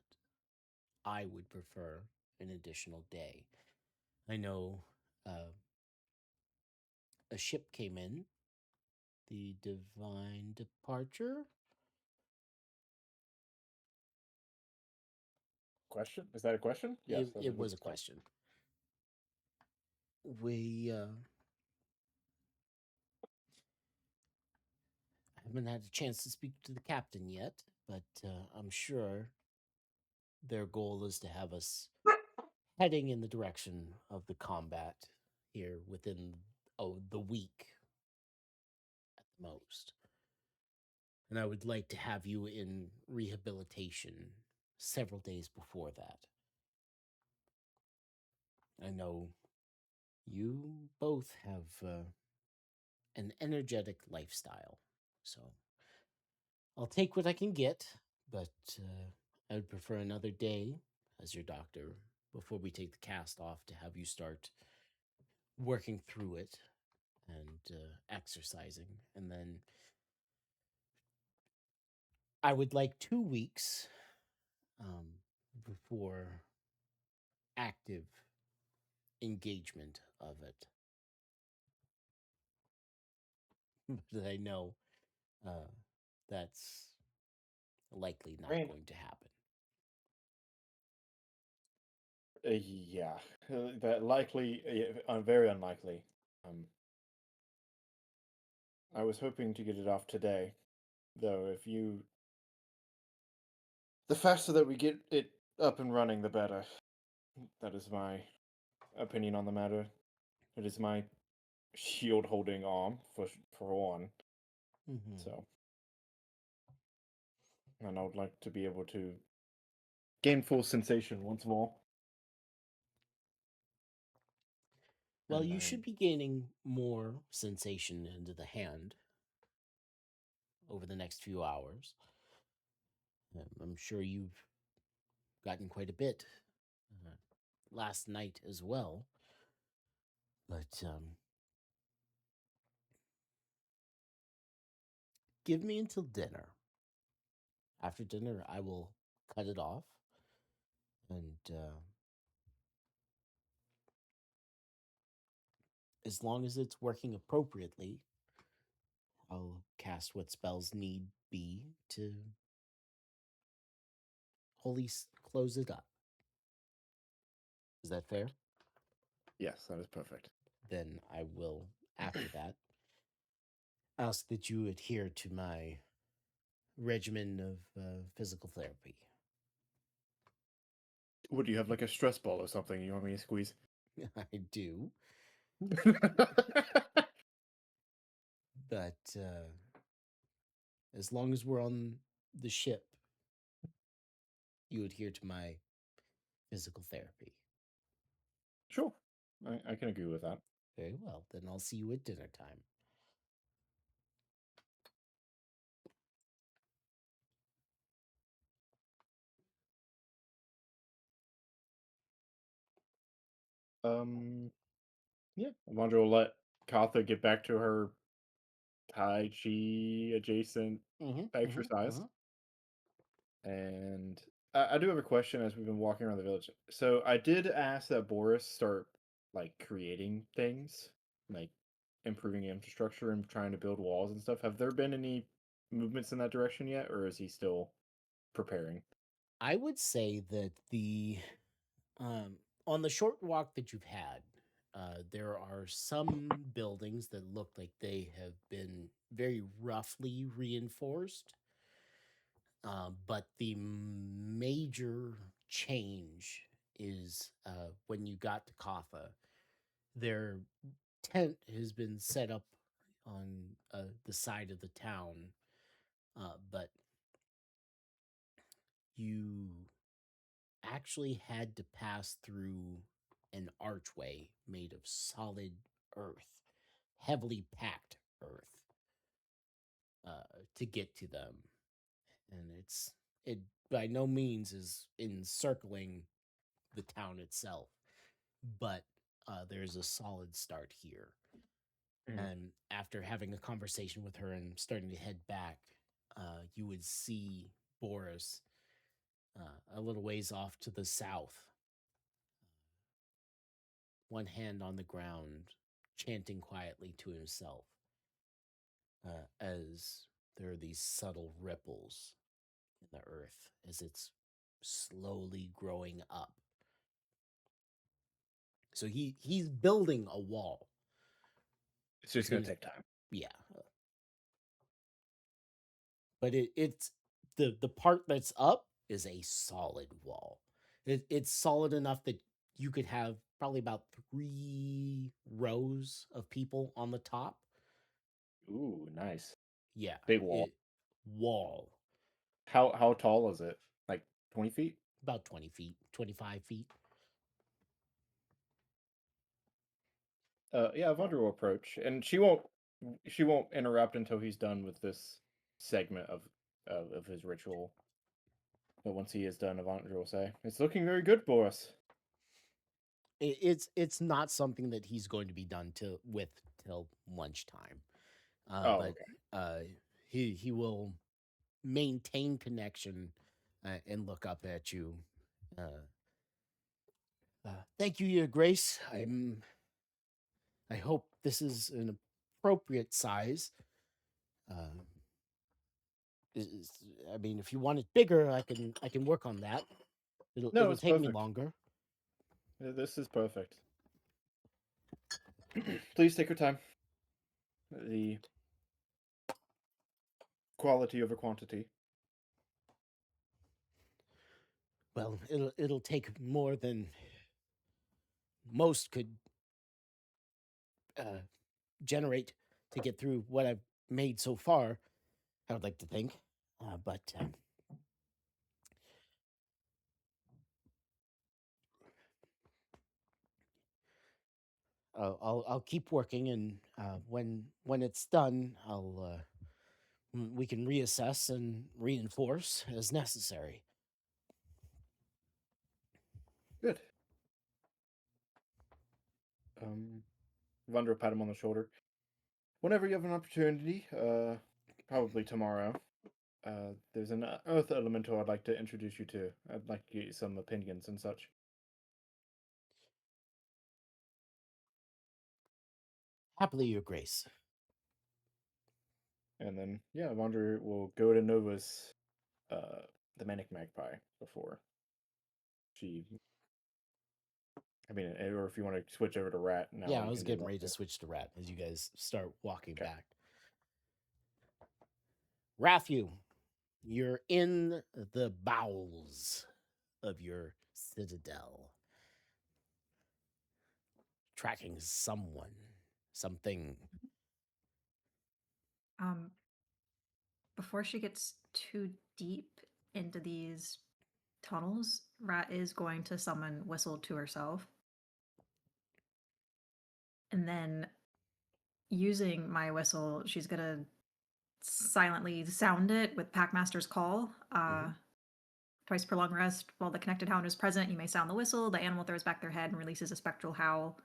I would prefer an additional day. I know a ship came in, the Divine Departure. Question? Is that a question? Yes, It was a question. We haven't had a chance to speak to the captain yet, but I'm sure their goal is to have us heading in the direction of the combat here within the week at the most. And I would like to have you in rehabilitation several days before that. I know you both have an energetic lifestyle, so I'll take what I can get, but I would prefer another day as your doctor before we take the cast off to have you start working through it and exercising. And then I would like 2 weeks before active engagement of it. But I know that's likely not Right. going to happen. Yeah, that likely, very unlikely. I was hoping to get it off today, though. The faster that we get it up and running, the better. That is my opinion on the matter. It is my shield holding arm for one. Mm-hmm. So, and I would like to be able to gain full sensation once more. Well, And you then- should be gaining more sensation into the hand over the next few hours. I'm sure you've gotten quite a bit last night as well. But give me until dinner. After dinner, I will cut it off. And as long as it's working appropriately, I'll cast what spells need be to wholly close it up. Is that fair? Yes, that is perfect. Then I will, after that, ask that you adhere to my regimen of physical therapy. Would you have like a stress ball or something you want me to squeeze? I do, but as long as we're on the ship, you adhere to my physical therapy. Sure, I can agree with that. Very well. Then I'll see you at dinner time. Yeah. Amandra will let Katha get back to her Tai Chi adjacent exercise. And I do have a question as we've been walking around the village. So I did ask that Boris start like creating things, like improving infrastructure and trying to build walls and stuff. Have there been any movements in that direction yet, or is he still preparing? I would say that the on the short walk that you've had, there are some buildings that look like they have been very roughly reinforced. But the major change is when you got to Kaffa, their tent has been set up on the side of the town, but you actually had to pass through an archway made of solid earth, heavily packed earth, to get to them. And it by no means is encircling the town itself, but there's a solid start here. And after having a conversation with her and starting to head back, you would see Boris a little ways off to the south, one hand on the ground, chanting quietly to himself, as there are these subtle ripples in the earth as it's slowly growing up. So he's building a wall. It's just going to take time. Yeah. But it's the part that's up is a solid wall. It's solid enough that you could have probably about 3 rows of people on the top. Ooh, nice. Yeah. Big wall. Wall. How tall is it? Like 20 feet? About 20 feet, 25 feet. Yeah, Vondra will approach, and she won't interrupt until he's done with this segment of his ritual. But once he is done, Vondra will say, "It's looking very good for us." It's not something that he's going to be done till lunchtime. But Okay. He will maintain connection and look up at you. Thank you, Your Grace. I hope this is an appropriate size. I mean, if you want it bigger, I can work on that. No, it'll it's take me perfect. longer. This is perfect. Please take your time. The quality over quantity. Well, it'll take more than most could generate to get through what I've made so far. I would like to think, but I'll keep working, and when it's done, we can reassess and reinforce as necessary. Good. Vondra will pat him on the shoulder. Whenever you have an opportunity, probably tomorrow, there's an earth elemental I'd like to introduce you to. I'd like to get you some opinions and such. Happily, Your Grace. And then, yeah, Vondra will go to Nova's, the Manic Magpie before she. I mean, or if you want to switch over to Rat now. Yeah, I you was can do getting that ready to too. switch to Rat as you guys start walking Okay. back. Raphu, you're in the bowels of your citadel, tracking someone, something. Before she gets too deep into these tunnels, Rat is going to summon Whistle to herself. And then using my whistle, she's gonna silently sound it with Packmaster's call. Twice per long rest, while the connected hound is present, you may sound the whistle. The animal throws back their head and releases a spectral howl,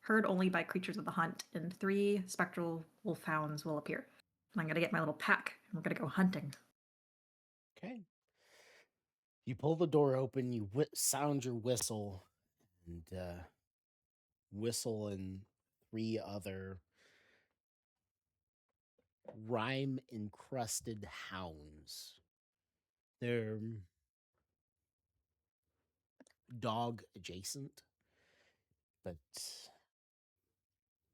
heard only by creatures of the hunt. And 3 spectral wolfhounds will appear. And I'm gonna get my little pack, and we're gonna go hunting. Okay. You pull the door open, you sound your whistle, and Whistle and 3 other rime encrusted hounds. They're dog adjacent, but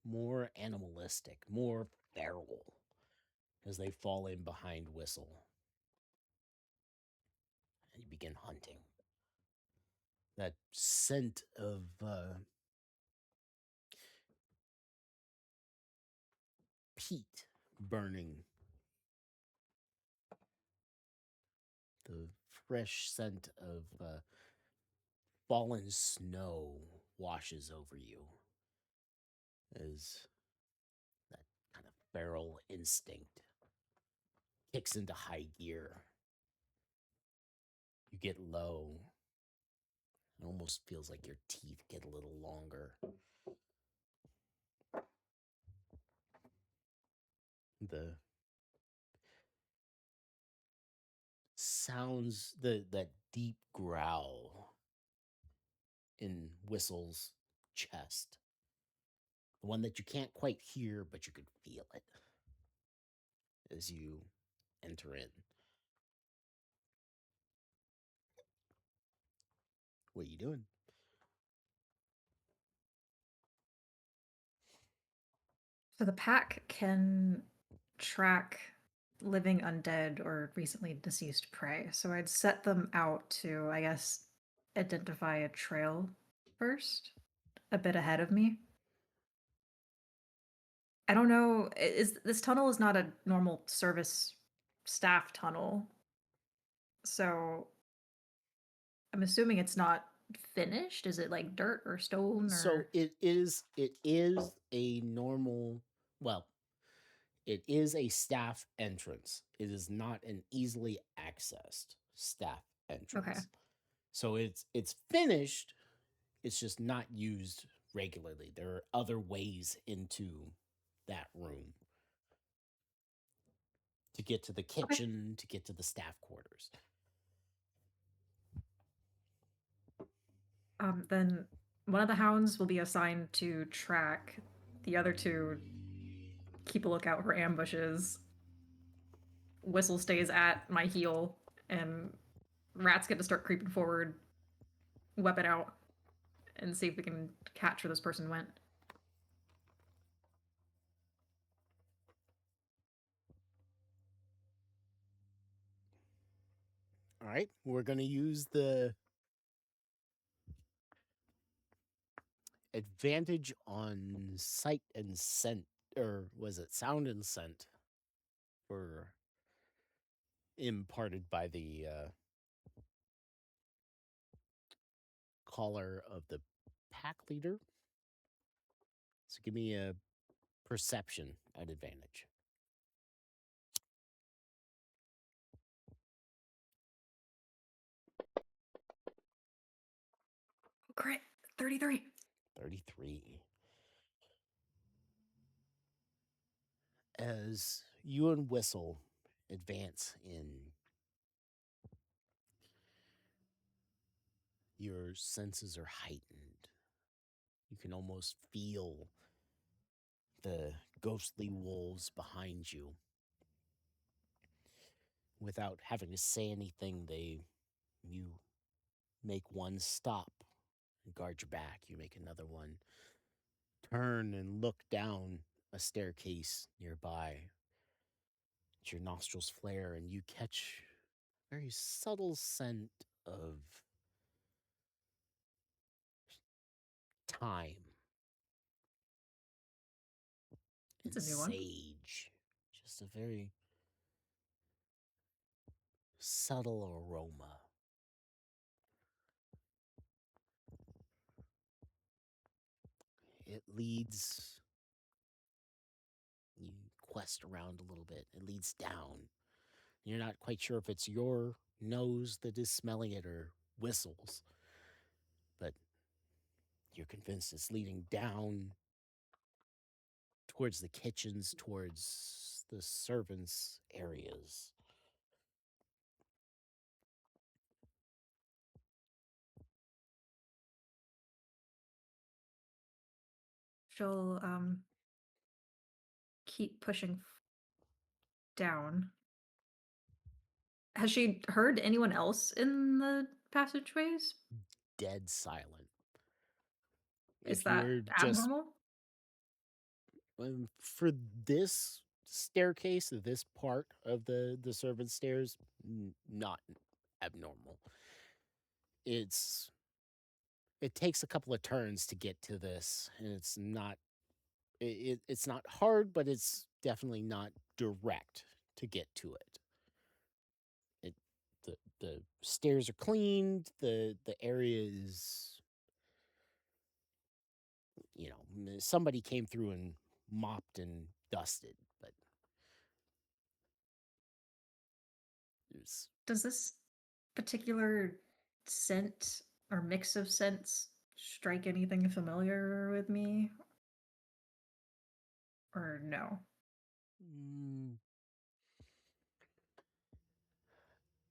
more animalistic, more feral as they fall in behind Whistle. And you begin hunting. That scent of peat burning, the fresh scent of fallen snow washes over you as that kind of feral instinct kicks into high gear. You get low. It almost feels like your teeth get a little longer. The sounds, that deep growl in Whistle's chest, the one that you can't quite hear, but you could feel it as you enter in. What are you doing? So the pack can track living undead or recently deceased prey. So I'd set them out to, I guess, identify a trail first, a bit ahead of me. I don't know. Is this tunnel is not a normal service staff tunnel, so I'm assuming it's not finished. Is it like dirt or stone or? So it is a normal, well, it is a staff entrance. It is not an easily accessed staff entrance. So it's finished. It's just not used regularly. There are other ways into that room to get to the kitchen, to get to the staff quarters. Then one of the hounds will be assigned to track. The other two keep a lookout for ambushes. Whistle stays at my heel, and Rat's get to start creeping forward, weapon out, and see if we can catch where this person went. All right, we're going to use the advantage on sight and scent, or was it sound and scent, for imparted by the caller of the pack leader. So give me a perception at advantage. Crit 33. 33. As you and Whistle advance in, your senses are heightened. You can almost feel the ghostly wolves behind you. Without having to say anything, you make one stop and guard your back. You make another one. Turn and look down a staircase nearby. Your nostrils flare and you catch a very subtle scent of thyme. It's and a new one. sage. Just a very subtle aroma. It leads, you quest around a little bit. It leads down. You're not quite sure if it's your nose that is smelling it or Whistles, but you're convinced it's leading down towards the kitchens, towards the servants' areas. She'll keep pushing down. Has she heard anyone else in the passageways? Dead silent. Is If you that were just abnormal? For this staircase, this part of the servant stairs, not abnormal. It takes a couple of turns to get to this, and it's not it's not hard, but it's definitely not direct to get to it. The stairs are cleaned, the area is, somebody came through and mopped and dusted, but it's Does this particular scent or mix of scents strike anything familiar with me? Or no?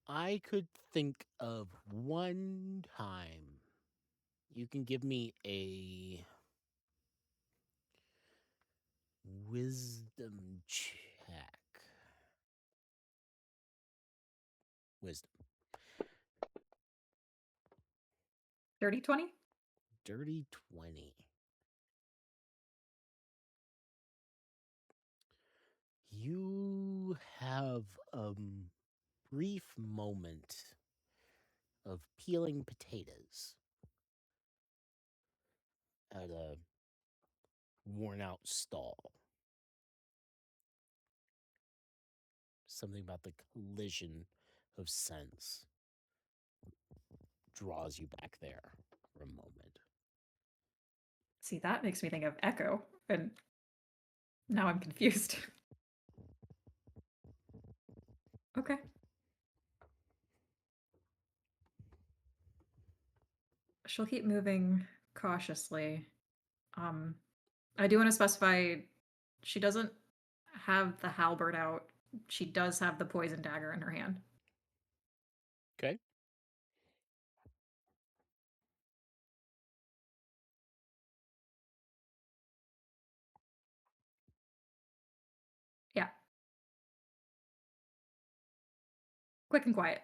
I could think of one time. You can give me a wisdom check. Wisdom. Dirty 20? Dirty 20. You have a brief moment of peeling potatoes at a worn out stall. Something about the collision of scents draws you back there for a moment. See, that makes me think of Echo, and now I'm confused. Okay. She'll keep moving cautiously. I do want to specify she doesn't have the halberd out. She does have the poison dagger in her hand. Okay. Yeah. Quick and quiet.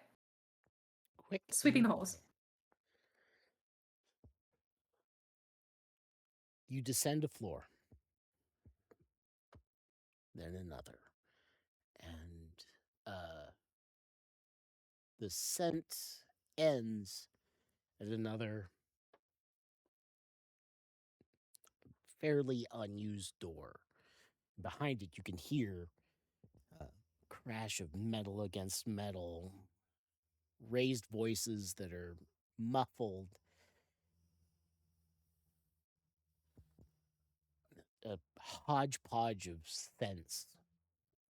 Quick. Sweeping and the holes. quiet. You descend a floor. Then another. And the scent ends at another fairly unused door. Behind it, you can hear a crash of metal against metal, raised voices that are muffled, a hodgepodge of scents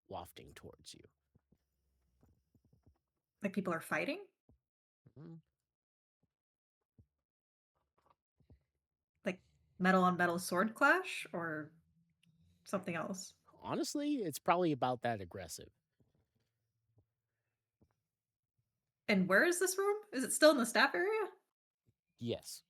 wafting towards you. Like people are fighting? Mhm. Like metal on metal sword clash or something else? Honestly, it's probably about that aggressive. And where is this room? Is it still in the staff area? Yes.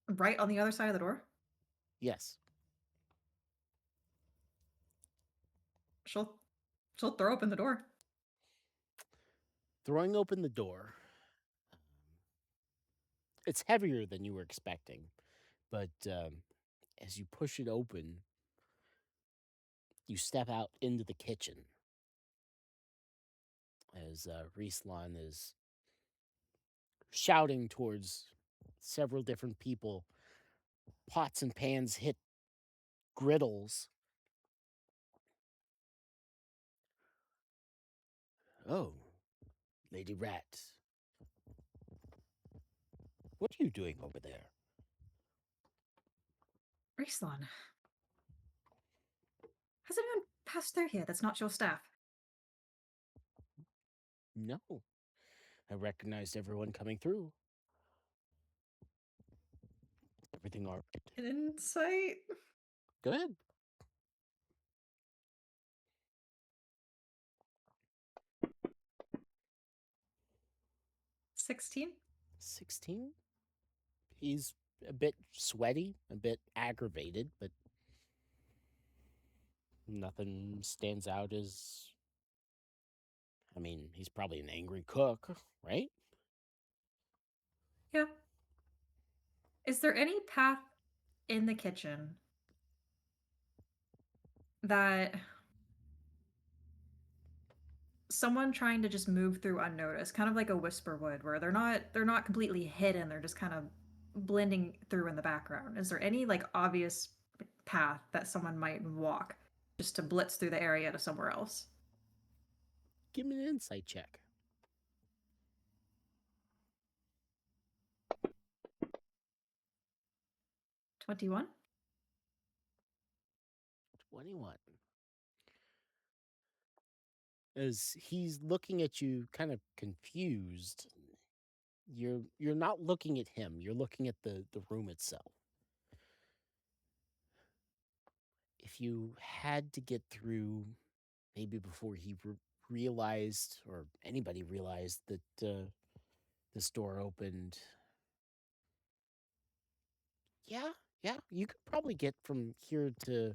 Right on the other side of the door? Yes. She'll throw open the door. Throwing open the door. It's heavier than you were expecting, but as you push it open, you step out into the kitchen as Rieslan is shouting towards several different people. Pots and pans hit griddles. Oh, Lady Rat. What are you doing over there? Racelan. Has anyone passed through here that's not your staff? No. I recognized everyone coming through. Everything all right? An insight? Go ahead. $16? 16? He's a bit sweaty, a bit aggravated, but nothing stands out as. I mean, he's probably an angry cook, right? Yeah. Is there any path in the kitchen that someone trying to just move through unnoticed, kind of like a whisper would, where they're not completely hidden, they're just kind of blending through in the background? Is there any like obvious path that someone might walk just to blitz through the area to somewhere else? Give me an insight check. 21? 21. As he's looking at you kind of confused, you're not looking at him, you're looking at the room itself. If you had to get through, maybe before he realized, or anybody realized, that this door opened, yeah, you could probably get from here to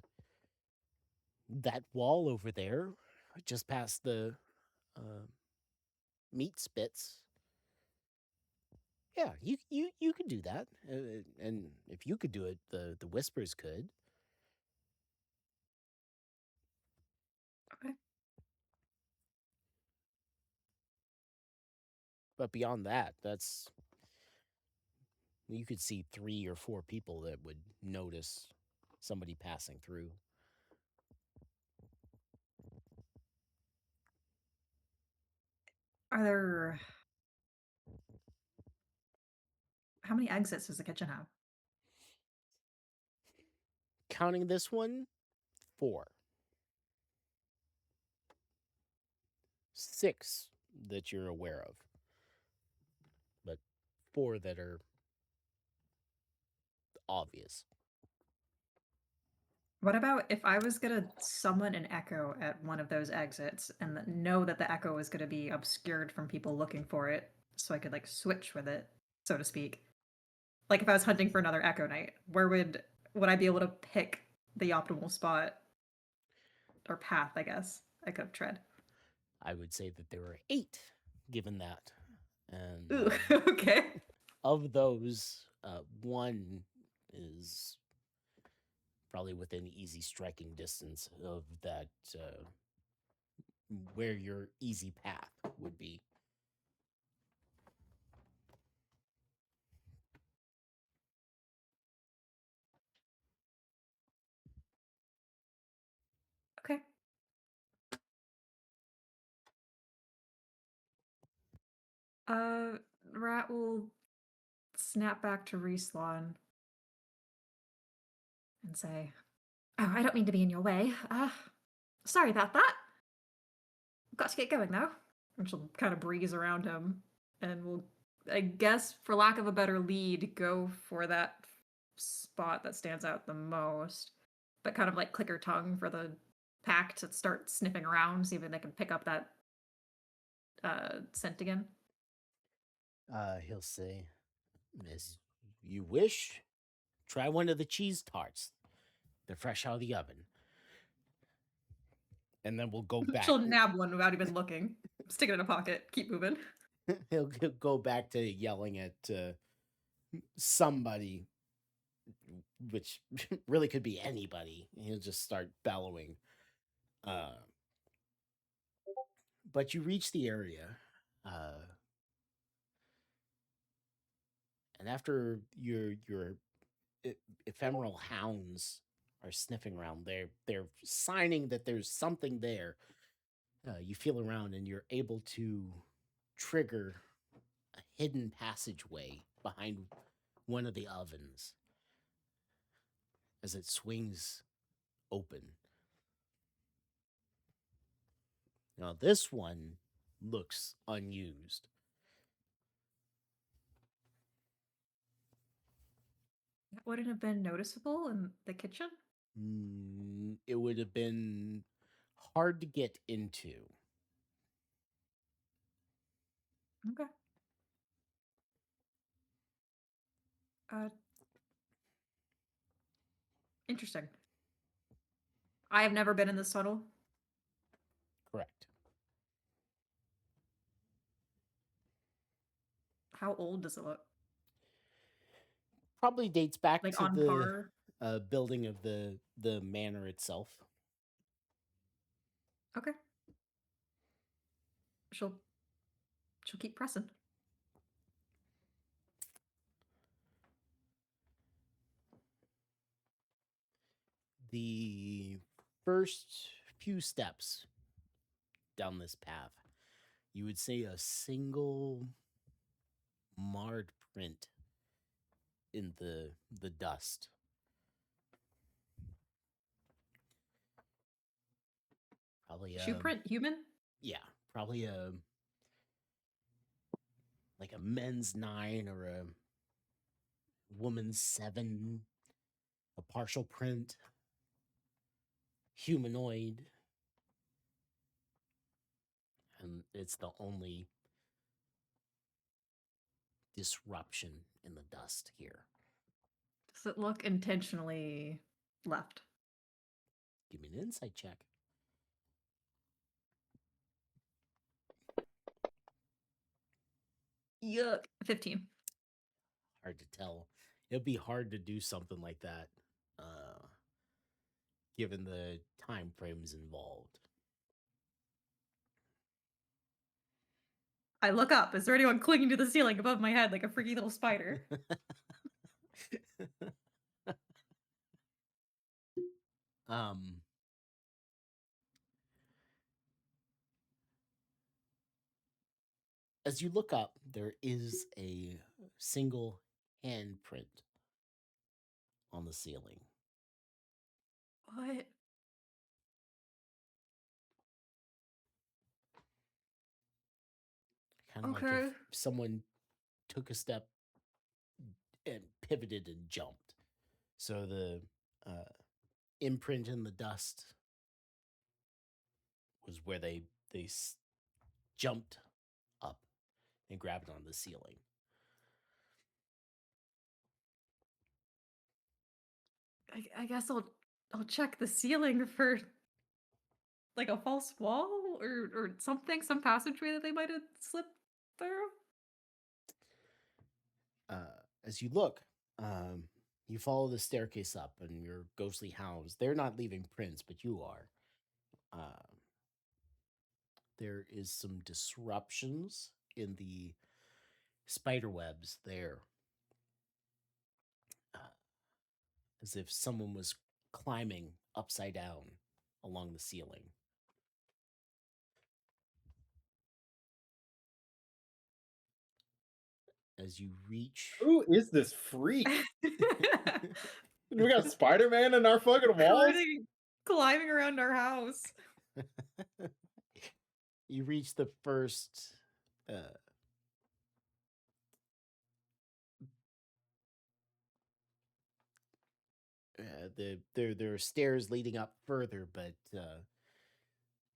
that wall over there, just past the uh, meat spits. Yeah, you could do that, and if you could do it, the whispers could. Okay. But beyond that, that's you could see 3 or 4 people that would notice somebody passing through. Are there how many exits does the kitchen have? Counting this one, 4. 6 that you're aware of, but 4 that are obvious. What about if I was gonna summon an echo at one of those exits and know that the echo is gonna be obscured from people looking for it, so I could like switch with it, so to speak? Like if I was hunting for another echo knight, where would I be able to pick the optimal spot or path, I guess, I could tread? I would say that there are 8 given that. And Ooh, okay. of those, 1 is probably within easy striking distance of that, where your easy path would be. Okay. Uh, Rat will snap back to Reslan and say, "Oh, I don't mean to be in your way. Sorry about that. Got to get going though." And she'll kind of breeze around him and will, I guess, for lack of a better lead, go for that spot that stands out the most, but kind of like click her tongue for the pack to start sniffing around, see if they can pick up that scent again. He'll say, "As you wish, try one of the cheese tarts. They're fresh out of the oven." And then we'll go back. She'll nab one without even looking, stick it in a pocket, keep moving. He'll go back to yelling at somebody, which really could be anybody. He'll just start bellowing. But you reach the area, and after your ephemeral hounds are sniffing around, they're signing that there's something there. You feel around and you're able to trigger a hidden passageway behind one of the ovens as it swings open. Now, this one looks unused. That wouldn't have been noticeable in the kitchen? It would have been hard to get into. Okay. Interesting. I have never been in this tunnel. Correct. How old does it look? probably dates back Like to on the par. building of the manor itself. Okay. She'll keep pressing. The first few steps down this path, you would see a single marred print in the dust. Probably Shoe print human? yeah, probably like a men's 9 or a woman's 7, a partial print, humanoid, and it's the only disruption in the dust here. Does it look intentionally left? Give me an insight check. Yuck. 15. Hard to tell. It'd be hard to do something like that, given the time frames involved. I look up. Is there anyone clinging to the ceiling above my head like a freaky little spider? um, as you look up, there is a single handprint on the ceiling. What? Kind of like Okay. if someone took a step and pivoted and jumped. So the imprint in the dust was where they jumped up and grabbed on the ceiling. I guess I'll check the ceiling for like a false wall or something, some passageway that they might have slipped through. As you look, you follow the staircase up, and your ghostly hounds. They're not leaving prints, but you are. There is some disruptions in the spider webs there, as if someone was climbing upside down along the ceiling. As you reach, Who is this freak? We got Spider-Man in our fucking Why are walls. they climbing around our house? you reach the first there are stairs leading up further, but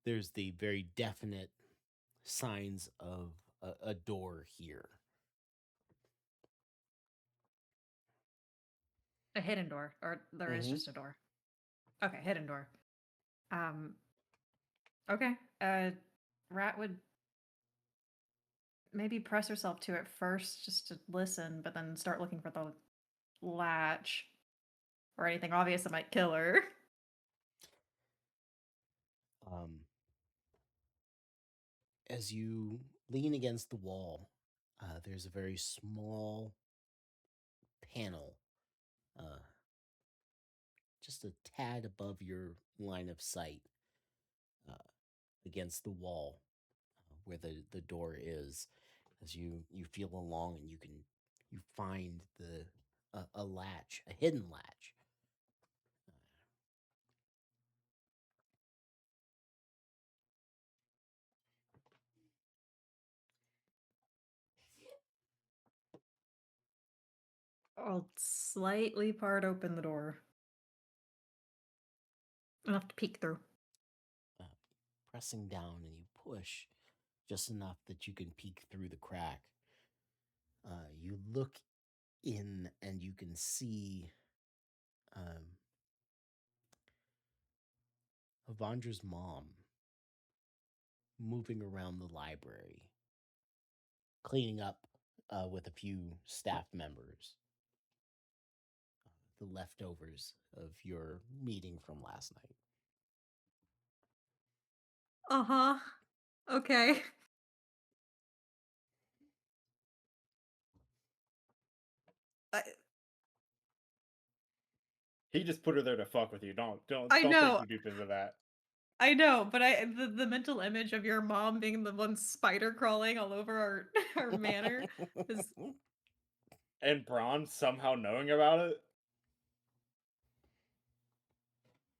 there's the very definite signs of a door here. A hidden door, or there is Mhm. just a door. Okay, hidden door. Okay. Rat would maybe press herself to it first just to listen, but then start looking for the latch or anything obvious that might kill her. As you lean against the wall, there's a very small panel, just a tad above your line of sight, against the wall, where the door is. As you feel along, and you find a latch, a hidden latch. I'll slightly part open the door. Enough to peek through. Pressing down, and you push just enough that you can peek through the crack. You look in, and you can see Avandra's mom moving around the library, cleaning up with a few staff members. the leftovers of your meeting from last night. Uh-huh. Okay. I, He just put her there to fuck with you. Don't I think know. too deep into that. I know, but the mental image of your mom being the one spider crawling all over our manor is And Braun somehow knowing about it.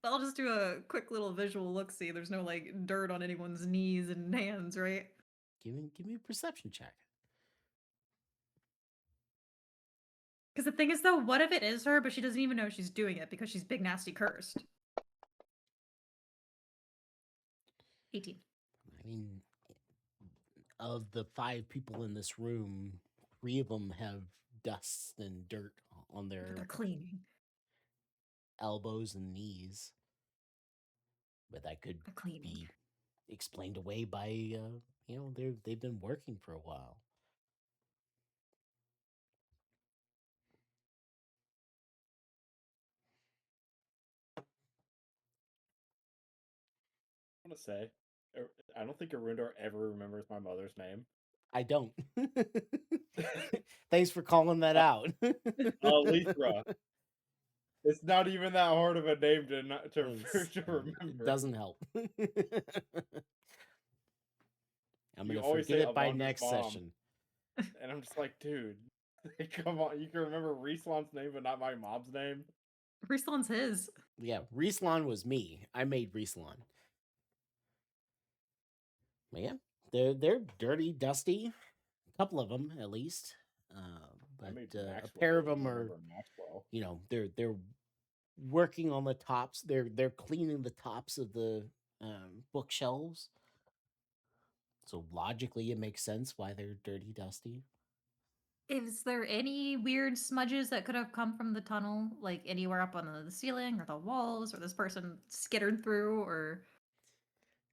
I'll just do a quick little visual look-see. There's no like dirt on anyone's knees and hands, right? Give me a perception check. Because the thing is though, what if it is her, but she doesn't even know she's doing it because she's big nasty cursed? 18. I mean, of the 5 people in this room, 3 of them have dust and dirt on But their they're cleaning. elbows and knees. But that could They're cleaning. be explained away by they've been working for a while. I want to say, I don't think Arundar ever remembers my mother's name. I don't. Thanks for calling that out. Lithra. It's not even that hard of a name to It remember. doesn't help. I'm You gonna always forget say it by Alondra's next mom. session. And I'm just like, dude, come on. You can remember Rislan's name, but not my mom's name? Rislan's his. Yeah, Rislan was me. I made Rislan. Yeah, they're dirty, dusty. A couple of them, at least. I made But a Maxwell. pair of I them are, remember Maxwell. they're working on the tops. They're cleaning the tops of the bookshelves. So logically, it makes sense why they're dirty, dusty. Is there any weird smudges that could have come from the tunnel, like anywhere up on the ceiling or the walls, or this person skittered through, or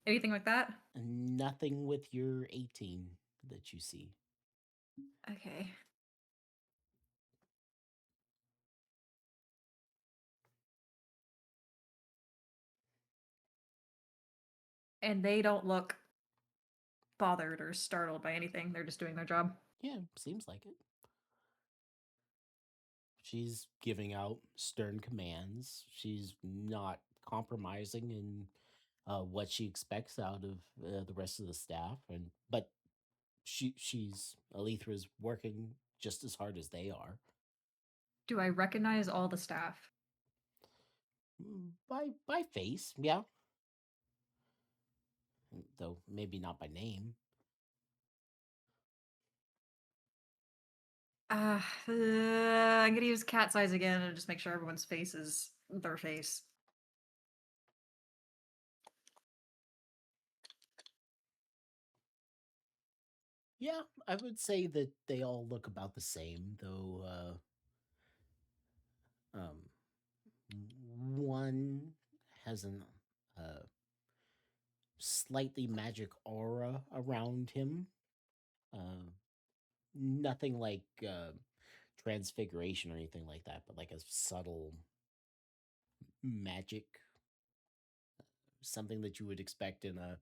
anything like that? Nothing with your 18 that you see. Okay. And they don't look bothered or startled by anything. They're just doing their job. Yeah, seems like it. She's giving out stern commands. She's not compromising in what she expects out of the rest of the staff, but she's Alethra's working just as hard as they are. Do I recognize all the staff? By face, yeah. Though maybe not by name. I'm gonna use cat's eyes again and just make sure everyone's face is their face. Yeah, I would say that they all look about the same, though one has an slightly magic aura around him. Nothing like transfiguration or anything like that, but like a subtle magic, something that you would expect in a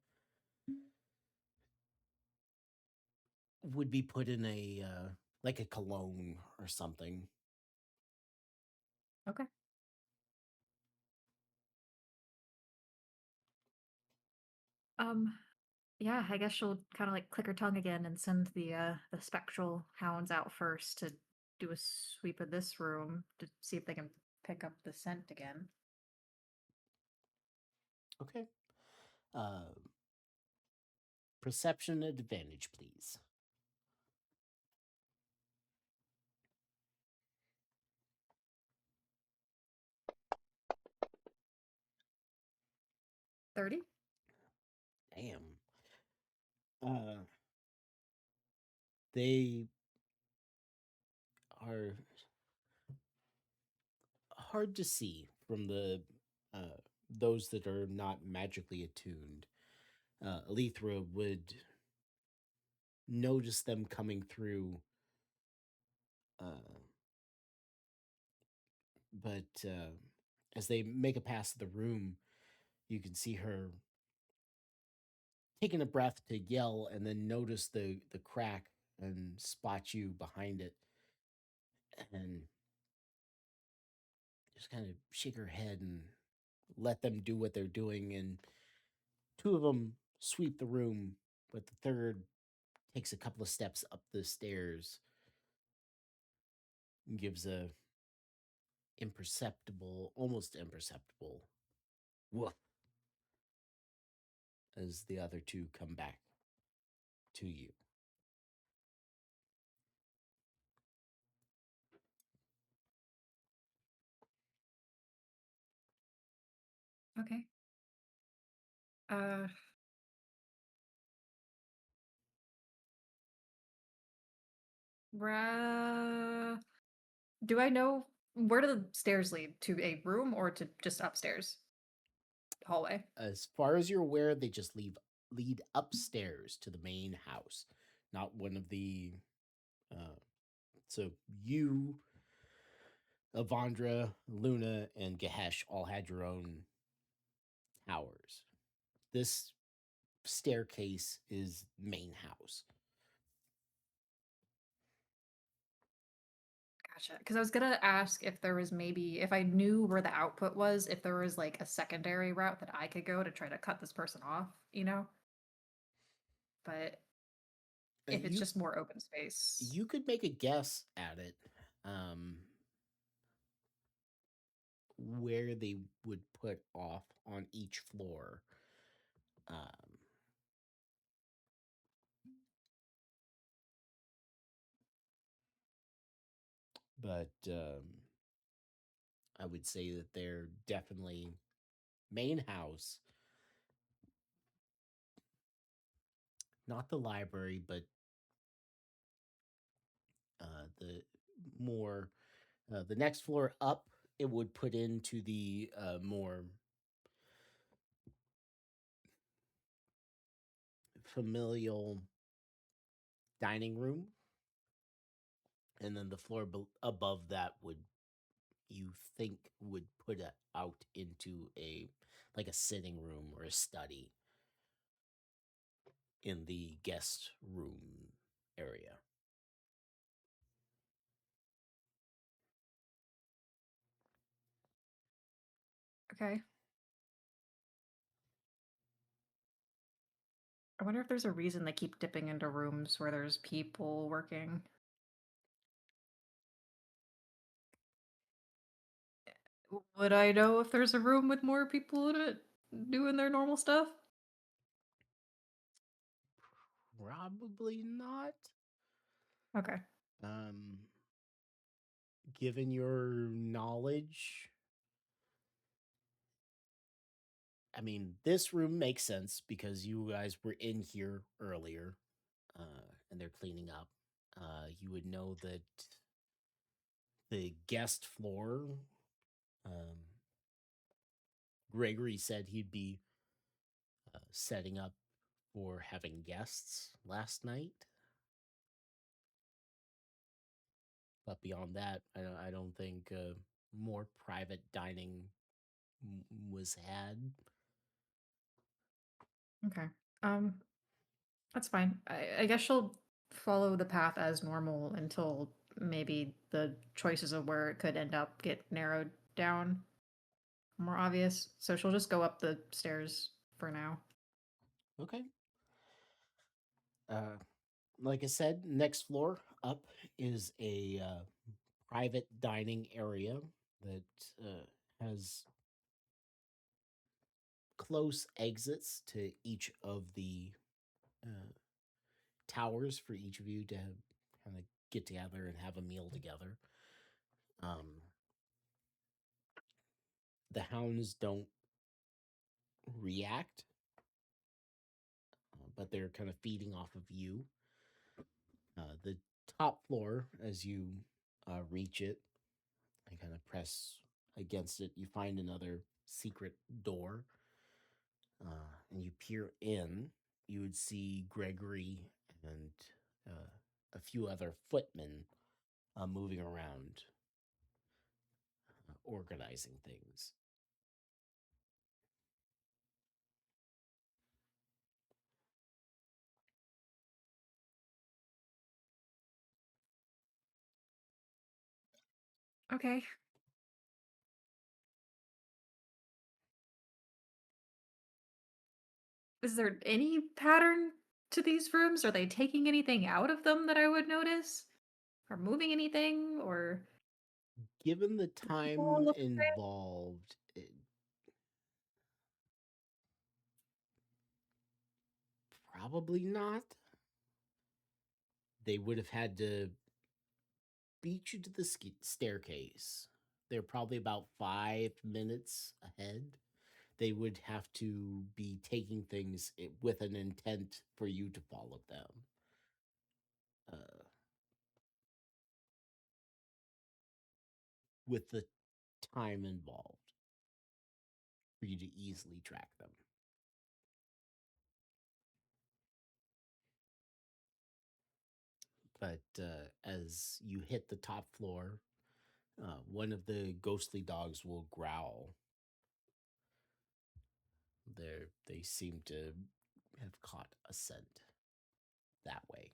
would be put in a like a cologne or something. Okay. Yeah, I guess she'll kind of like click her tongue again and send the spectral hounds out first to do a sweep of this room to see if they can pick up the scent again. Okay. Perception advantage, please. 30? Damn. They are hard to see from the those that are not magically attuned. Alethra would notice them coming through but as they make it past the room, you can see her taking a breath to yell and then notice the crack and spot you behind it and just kind of shake her head and let them do what they're doing. And two of them sweep the room, but the third takes a couple of steps up the stairs and gives a imperceptible, almost imperceptible woof as the other two come back to you. Okay. Uh, do I know where do the stairs lead? To a room or to just upstairs? Hallway. As far as you're aware, they just lead upstairs to the main house, not one of the. Uh, so you, Avandra, Luna, and Gahesh all had your own towers. This staircase is main house. Gotcha. Because I was gonna ask if there was maybe if I knew where the output was, if there was like a secondary route that I could go to try to cut this person off, you know? But if it's You just more open space. you could make a guess at it, um, where they would put off on each floor. Um, but I would say that they're definitely main house, not the library, but the more the next floor up. It would put into the more familial dining room, and then the floor above that would you think would put it out into a like a sitting room or a study in the guest room area. Okay. I wonder if there's a reason they keep dipping into rooms where there's people working. Would I know if there's a room with more people in it doing their normal stuff? Probably not. Okay. Um, given your knowledge, I mean, this room makes sense because you guys were in here earlier, and they're cleaning up. You would know that the guest floor, um, Gregory said he'd be setting up for having guests last night. But beyond that, I don't think more private dining was had. Okay. Um, that's fine. I guess she'll follow the path as normal until maybe the choices of where it could end up get narrowed down, more obvious. So she'll just go up the stairs for now. Okay. Uh, like I said, next floor up is a private dining area that has close exits to each of the uh, towers for each of you to kind of get together and have a meal together. The hounds don't react, but they're kind of feeding off of you. The top floor, as you reach it, I kind of press against it. You find another secret door, and you peer in. You would see Gregory and a few other footmen moving around, organizing things. Okay. Is there any pattern to these rooms? Are they taking anything out of them that I would notice? Or moving anything? Or Given the people time look the same? involved, probably not. They would have had to beat you to the staircase. They're probably about 5 minutes ahead. They would have to be taking things with an intent for you to follow them. With the time involved for you to easily track them. But as you hit the top floor, one of the ghostly dogs will growl. They seem to have caught a scent that way.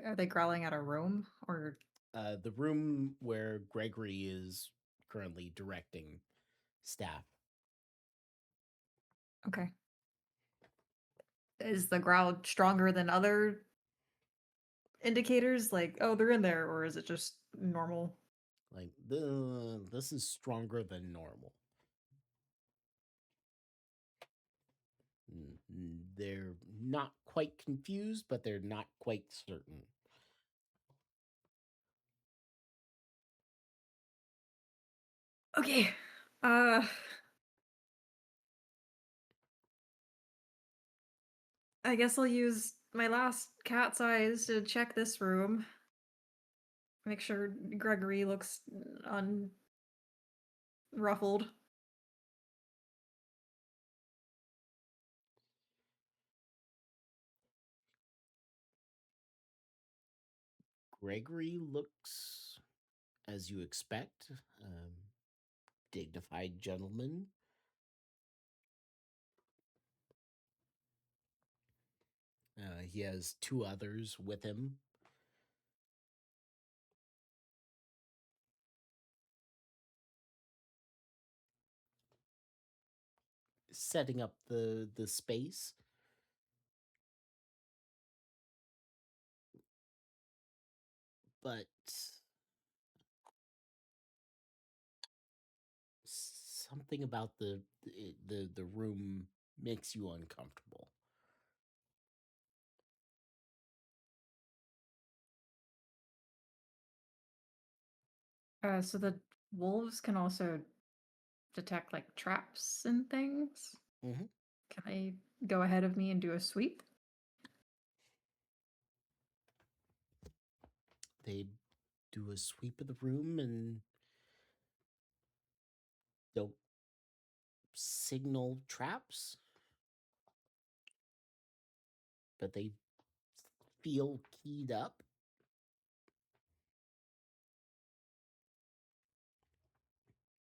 Are they growling at a room? Or The room where Gregory is currently directing staff. okay. Is the growl stronger than other indicators? Like, oh, they're in there, or is it just normal? Like, this is stronger than normal. They're not quite confused, but they're not quite certain. Okay. I guess I'll use my last cat's eyes to check this room. Make sure Gregory looks unruffled. Gregory looks as you expect, dignified gentleman. He has two others with him. Setting up the space. But something about the room makes you uncomfortable. So the wolves can also detect like traps and things. Mm-hmm. Can they go ahead of me and do a sweep? They do a sweep of the room and they'll signal traps, but they feel keyed up.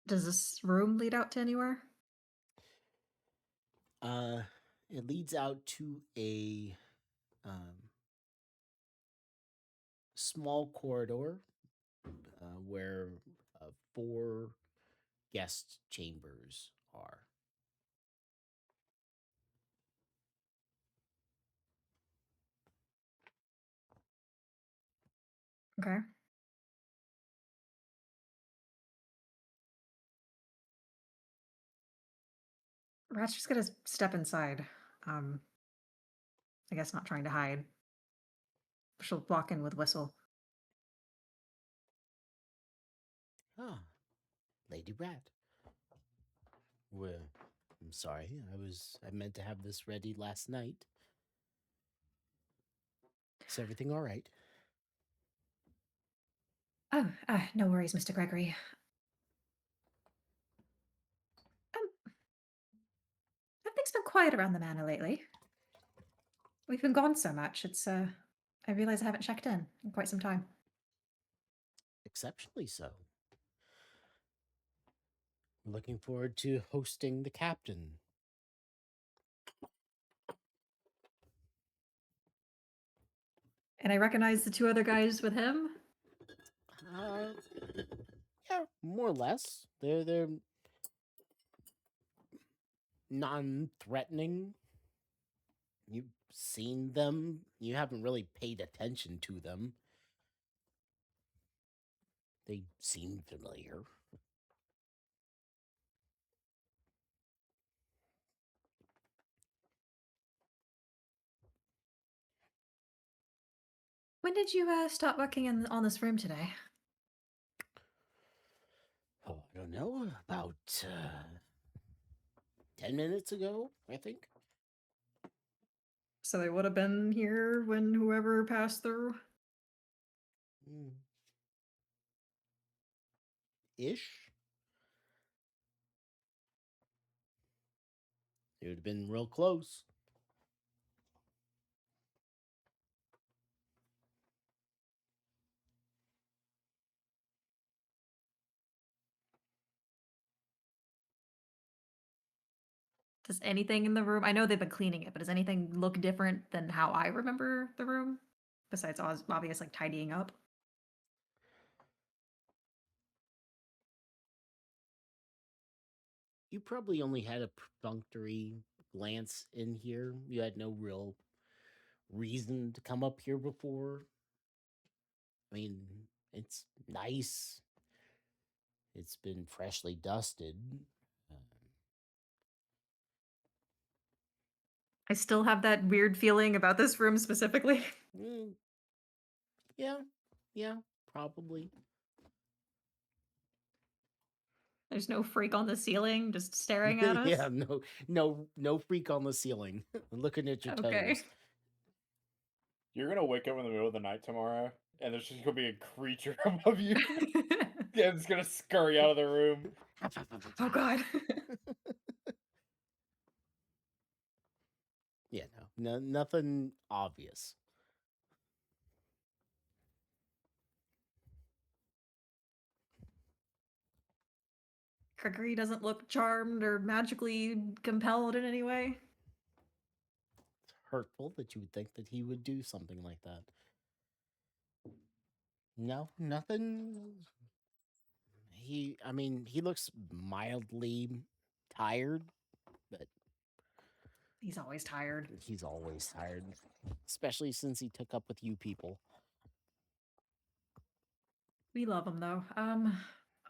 Does this room lead out to anywhere? It leads out to a small corridor where 4 guest chambers are. Okay. Rat's just gonna step inside. I guess not trying to hide. She'll walk in with whistle. Ah, Lady Rat. Well, I'm sorry. I meant to have this ready last night. Is everything all right? Oh, no worries, Mr. Gregory. Everything's been quiet around the manor lately. We've been gone so much. It's I realize I haven't checked in quite some time. Exceptionally so. Looking forward to hosting the captain. And I recognize the two other guys with him. Uh, yeah, more or less. They're non-threatening. You've seen them. You haven't really paid attention to them. They seem familiar. When did you start working on this room today? Oh, I don't know. About 10 minutes ago, I think. So they would have been here when whoever passed through. Mm. Ish. It would have been real close. Does anything in the room? I know they've been cleaning it, but does anything look different than how I remember the room? Besides obvious like tidying up. You probably only had a perfunctory glance in here. You had no real reason to come up here before. I mean, it's nice. It's been freshly dusted. Uh, I still have that weird feeling about this room specifically. mm, yeah, probably. There's no freak on the ceiling just staring at us. Yeah, no freak on the ceiling looking at your Okay. toes. You're gonna wake up in the middle of the night tomorrow, and there's just gonna be a creature above you. Yeah, it's gonna scurry out of the room. Oh god. Yeah, no, nothing obvious. Gregory doesn't look charmed or magically compelled in any way. It's hurtful that you would think that he would do something like that. No, nothing. He looks mildly tired, but He's always tired. he's always tired, especially since he took up with you people. We love him though. I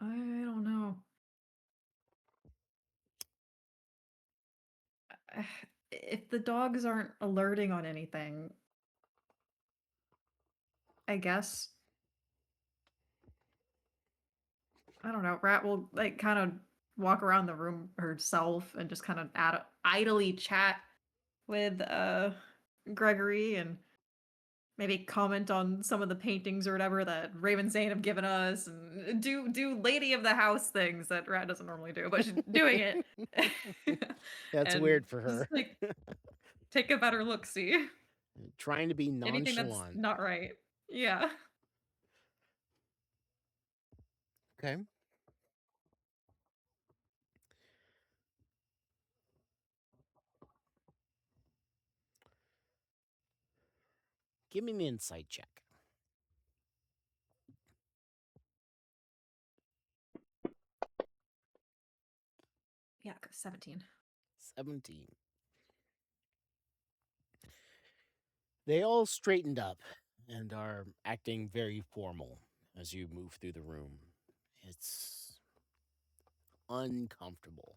don't know. If the dogs aren't alerting on anything, I guess. I don't know. Rat will like kind of walk around the room herself and just kind of idly chat with Gregory and maybe comment on some of the paintings or whatever that Raven Zane have given us and do lady of the house things that Rat doesn't normally do, but she's doing it. That's And weird for just, her. like, take a better look, see. Trying to be Anything that's nonchalant. not right. Yeah. Okay. Give me an insight check. Yeah, 17. 17. They all straightened up and are acting very formal as you move through the room. It's uncomfortable.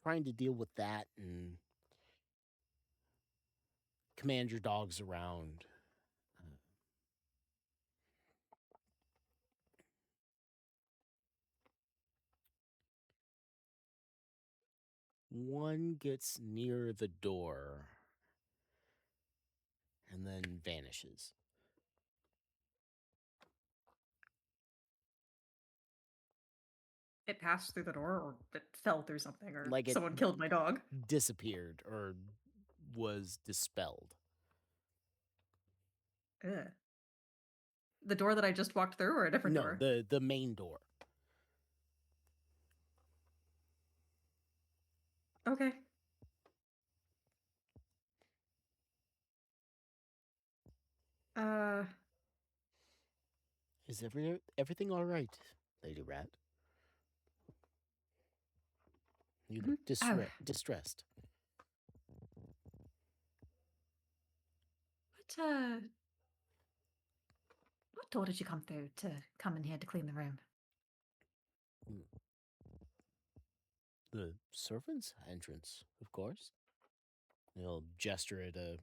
Trying to deal with that and command your dogs around. One gets near the door and then vanishes. It passed through the door or it fell through something or Like it someone killed my dog. disappeared or was dispelled. Ugh. The door that I just walked through, or a different No, door? the main door. Okay. Uh, Is everything all right, Lady Rat? You look Oh. distressed. What door did you come through to come in here to clean the room? The servant's entrance, of course. He'll gesture at a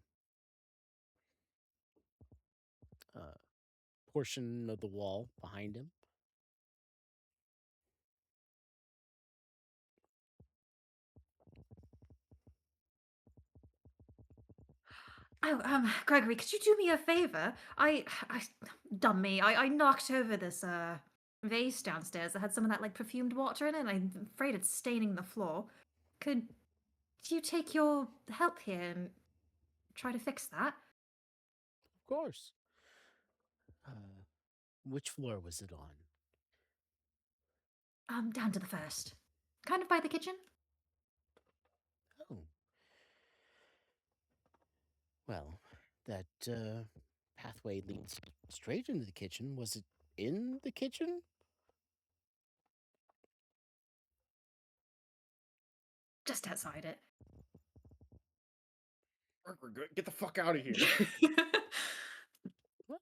portion of the wall behind him. Oh, Gregory, could you do me a favor? Dumb me. I knocked over this vase downstairs that had some of that like perfumed water in it, and I'm afraid it's staining the floor. Could you take your help here and try to fix that? Of course. Which floor was it on? Down to the first. Kind of by the kitchen. Oh. Well, that pathway leads straight into the kitchen. Was it in the kitchen? Just outside it. Get the fuck out of here. Well,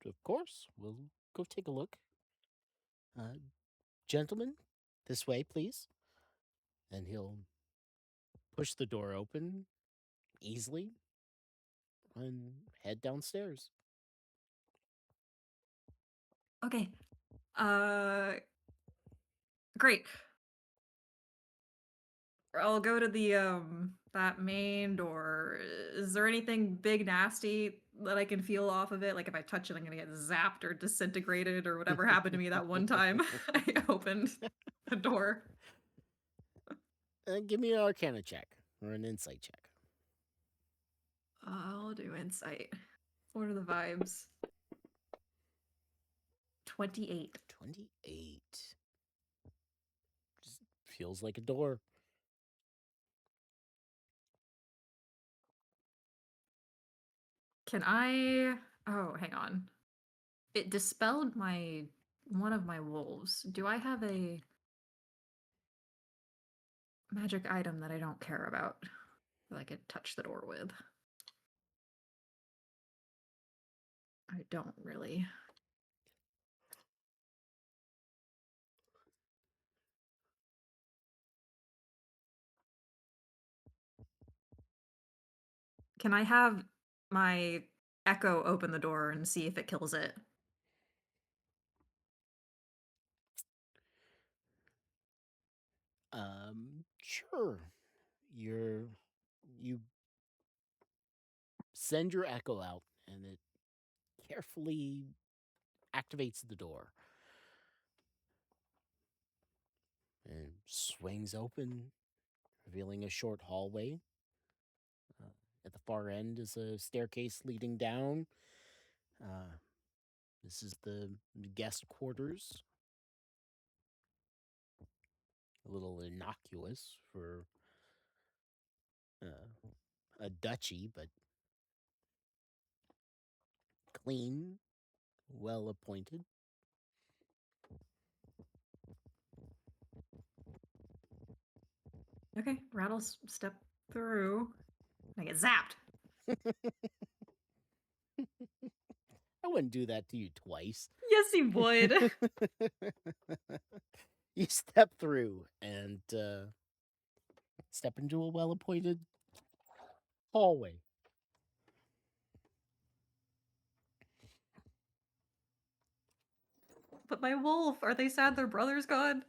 of course. We'll go take a look. Gentlemen, this way, please. And he'll push the door open easily and head downstairs. Okay. Great. I'll go to the that main door. Is there anything big nasty that I can feel off of it? Like if I touch it, I'm gonna get zapped or disintegrated or whatever happened to me that one time I opened the door. Give me an Arcana check or an Insight check. I'll do insight. What are the vibes? 28. 28. Just feels like a door. Can I? Oh, hang on. It dispelled one of my wolves. Do I have a magic item that I don't care about that I could touch the door with? I don't really. Can I have my echo open the door and see if it kills it? Sure. You send your echo out and it carefully activates the door and swings open, revealing a short hallway. At the far end is a staircase leading down. This is the guest quarters. A little innocuous for a duchy, but clean, well appointed. Okay, Rattles step through. I get zapped. I wouldn't do that to you twice. Yes, he would. You step through and step into a well-appointed hallway. But my wolf, are they sad their brother's gone?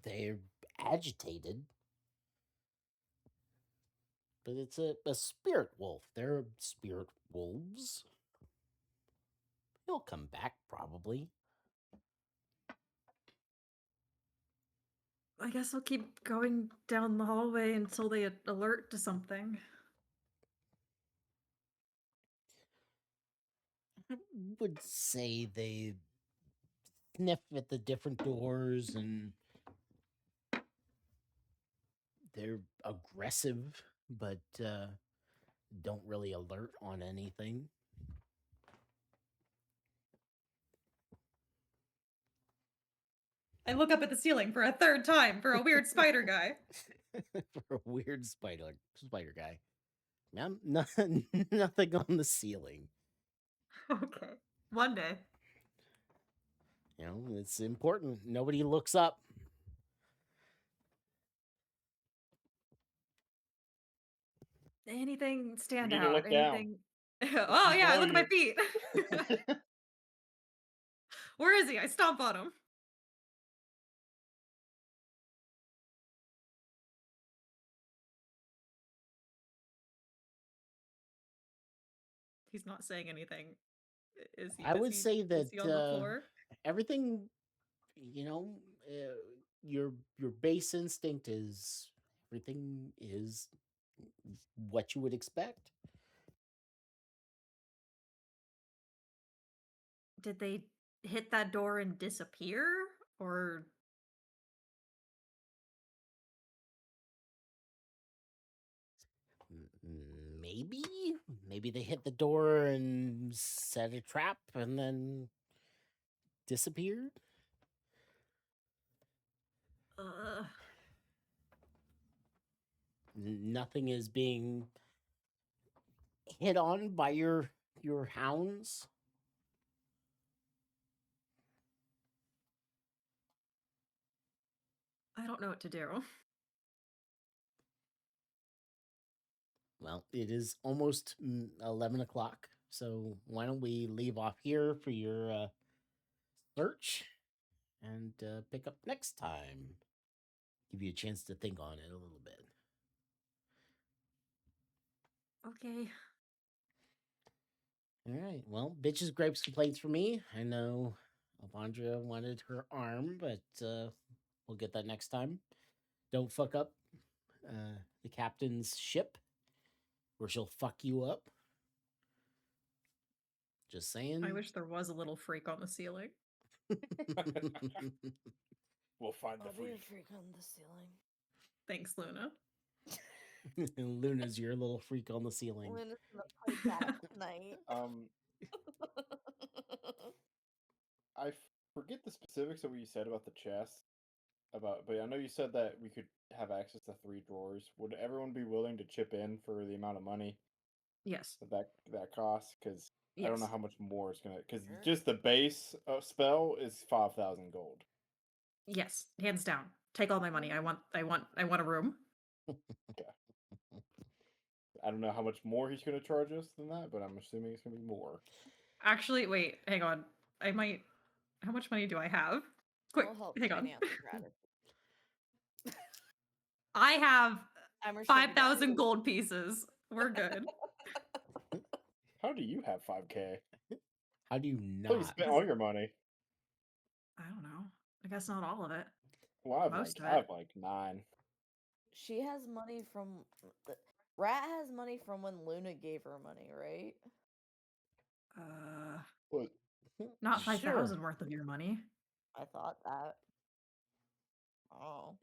They're agitated. But it's a spirit wolf. They're spirit wolves. He'll come back, probably. I guess I'll keep going down the hallway until they alert to something. I would say they sniff at the different doors and they're aggressive, but don't really alert on anything. I look up at the ceiling for a third time for a weird spider guy. For a weird spider guy. Nothing on the ceiling. Okay. One day. You know, it's important. Nobody looks up. Anything stand need to out? look down. Anything? Oh yeah, I look at my feet. Where is he? I stomp on him. He's not saying anything. Is he? I would say is he on the that floor? everything, you know, your base instinct is everything is what you would expect. Did they hit that door and disappear, or Maybe they hit the door and set a trap and then disappeared. Nothing is being hit on by your hounds. I don't know what to do. Well, it is almost 11 o'clock, so why don't we leave off here for your search and pick up next time? Give you a chance to think on it a little bit. Okay. All right. Well, bitches, grapes, complaints for me. I know Alondra wanted her arm, but we'll get that next time. Don't fuck up the captain's ship, or she'll fuck you up. Just saying. I wish there was a little freak on the ceiling. We'll find I'll the be a freak. freak on the ceiling. Thanks, Luna. Luna's your little freak on the ceiling. Luna's gonna play that tonight. I forget the specifics of what you said about the chest. But I know you said that we could have access to 3 drawers. Would everyone be willing to chip in for the amount of money Yes. that costs? Because I don't know Yes. how much more it's gonna. Because Sure. just the base spell is 5,000 gold. Yes. Hands down. Take all my money. I want a room. I don't know how much more he's gonna charge us than that, but I'm assuming it's gonna be more. Actually, wait, hang on. I might. How much money do I have? Quick, I'll help hang on. finance the gratter. I have I'm her sugar 5,000 daddy. gold pieces. We're good. How do you have 5K? How do you Oh, you not? spent all your money. I don't know. I guess not all of it. Well, I have Most of I it. have like 9. She has money from Rat has money from when Luna gave her money, right? What? Not Sure. 5,000 worth of your money. I thought that. Oh.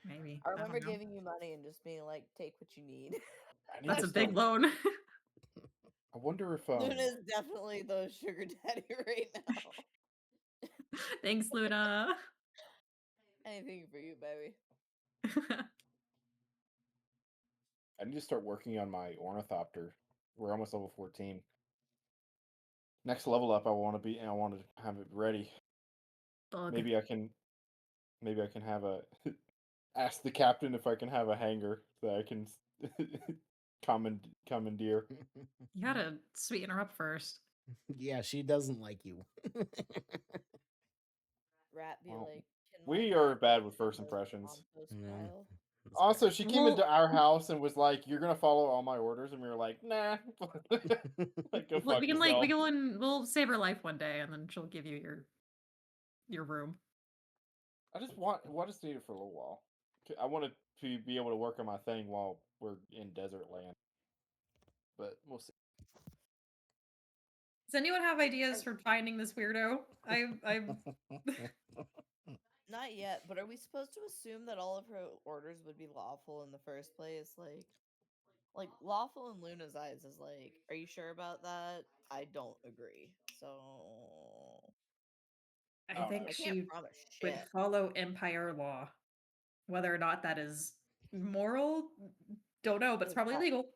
Maybe. I don't remember know. giving you money and just being like, take what you need. I need That's to a big start- loan. I wonder if Luna's definitely the sugar daddy right now. Thanks, Luna. Anything for you, baby. I need to start working on my ornithopter. We're almost level 14. Next level up, I want to have it ready. Bug. Maybe I can have a ask the captain if I can have a hangar that I can commandeer. You gotta sweeten her up first. Yeah, she doesn't like you. Rat be Well, like, "Can we my are dad bad be with first the impressions. compost Yeah. pile?" Also, she came into Well- our house and was like, "You're gonna follow all my orders," and we were like, "Nah." Like, go Look, fuck we can yourself. we'll save her life one day, and then she'll give you your room. I just need it for a little while. I wanted to be able to work on my thing while we're in desert land, but we'll see. Does anyone have ideas for finding this weirdo? I'm Not yet, but are we supposed to assume that all of her orders would be lawful in the first place? Like lawful in Luna's eyes is like, are you sure about that? I don't agree. So I don't think know. I can't she promise would shit. follow Empire law. Whether or not that is moral, don't know, but it's Is probably that- legal.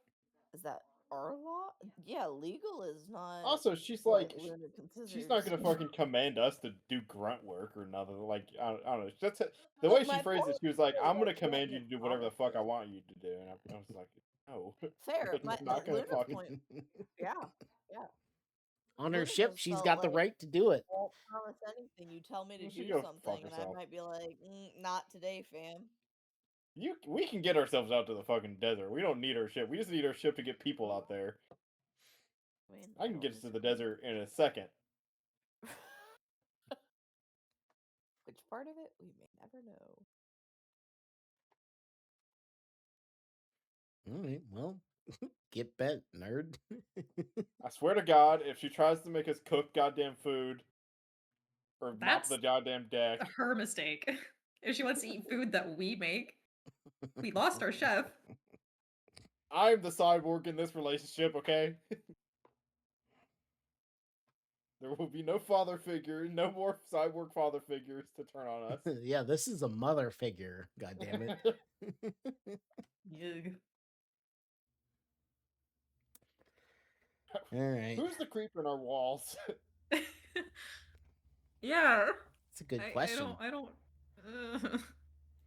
Is that our law? Yeah, legal is not. Also, she's what like, Luna she's not gonna considers- fucking command us to do grunt work or nothing. Like, I don't know. That's the Well, way she my phrased it. point She was like, is, "I'm gonna like, you don't command you make to do whatever the fuck I promises. want you to do," and I was like, "No, Fair. I'm not gonna Luna's fucking." point. Yeah, yeah. On her Luna ship, just she's felt got the like, right to do it. won't promise anything. You tell me to Well, she do go fuck something, and I herself. might be like, not today, fam. We can get ourselves out to the fucking desert. We don't need our ship. We just need our ship to get people out there. I mean, I can don't get us to the disagree. desert in a second. Which part of it we may never know. All right, well, get bent, nerd. I swear to God, if she tries to make us cook goddamn food or mop That's the goddamn deck, her mistake. If she wants to eat food that we make, we lost our chef. I'm the cyborg in this relationship, okay? There will be no father figure, no more cyborg father figures to turn on us. Yeah, this is a mother figure. God damn it. Ugh. All right, Who's the creeper in our walls? Yeah. it's a good question. I don't.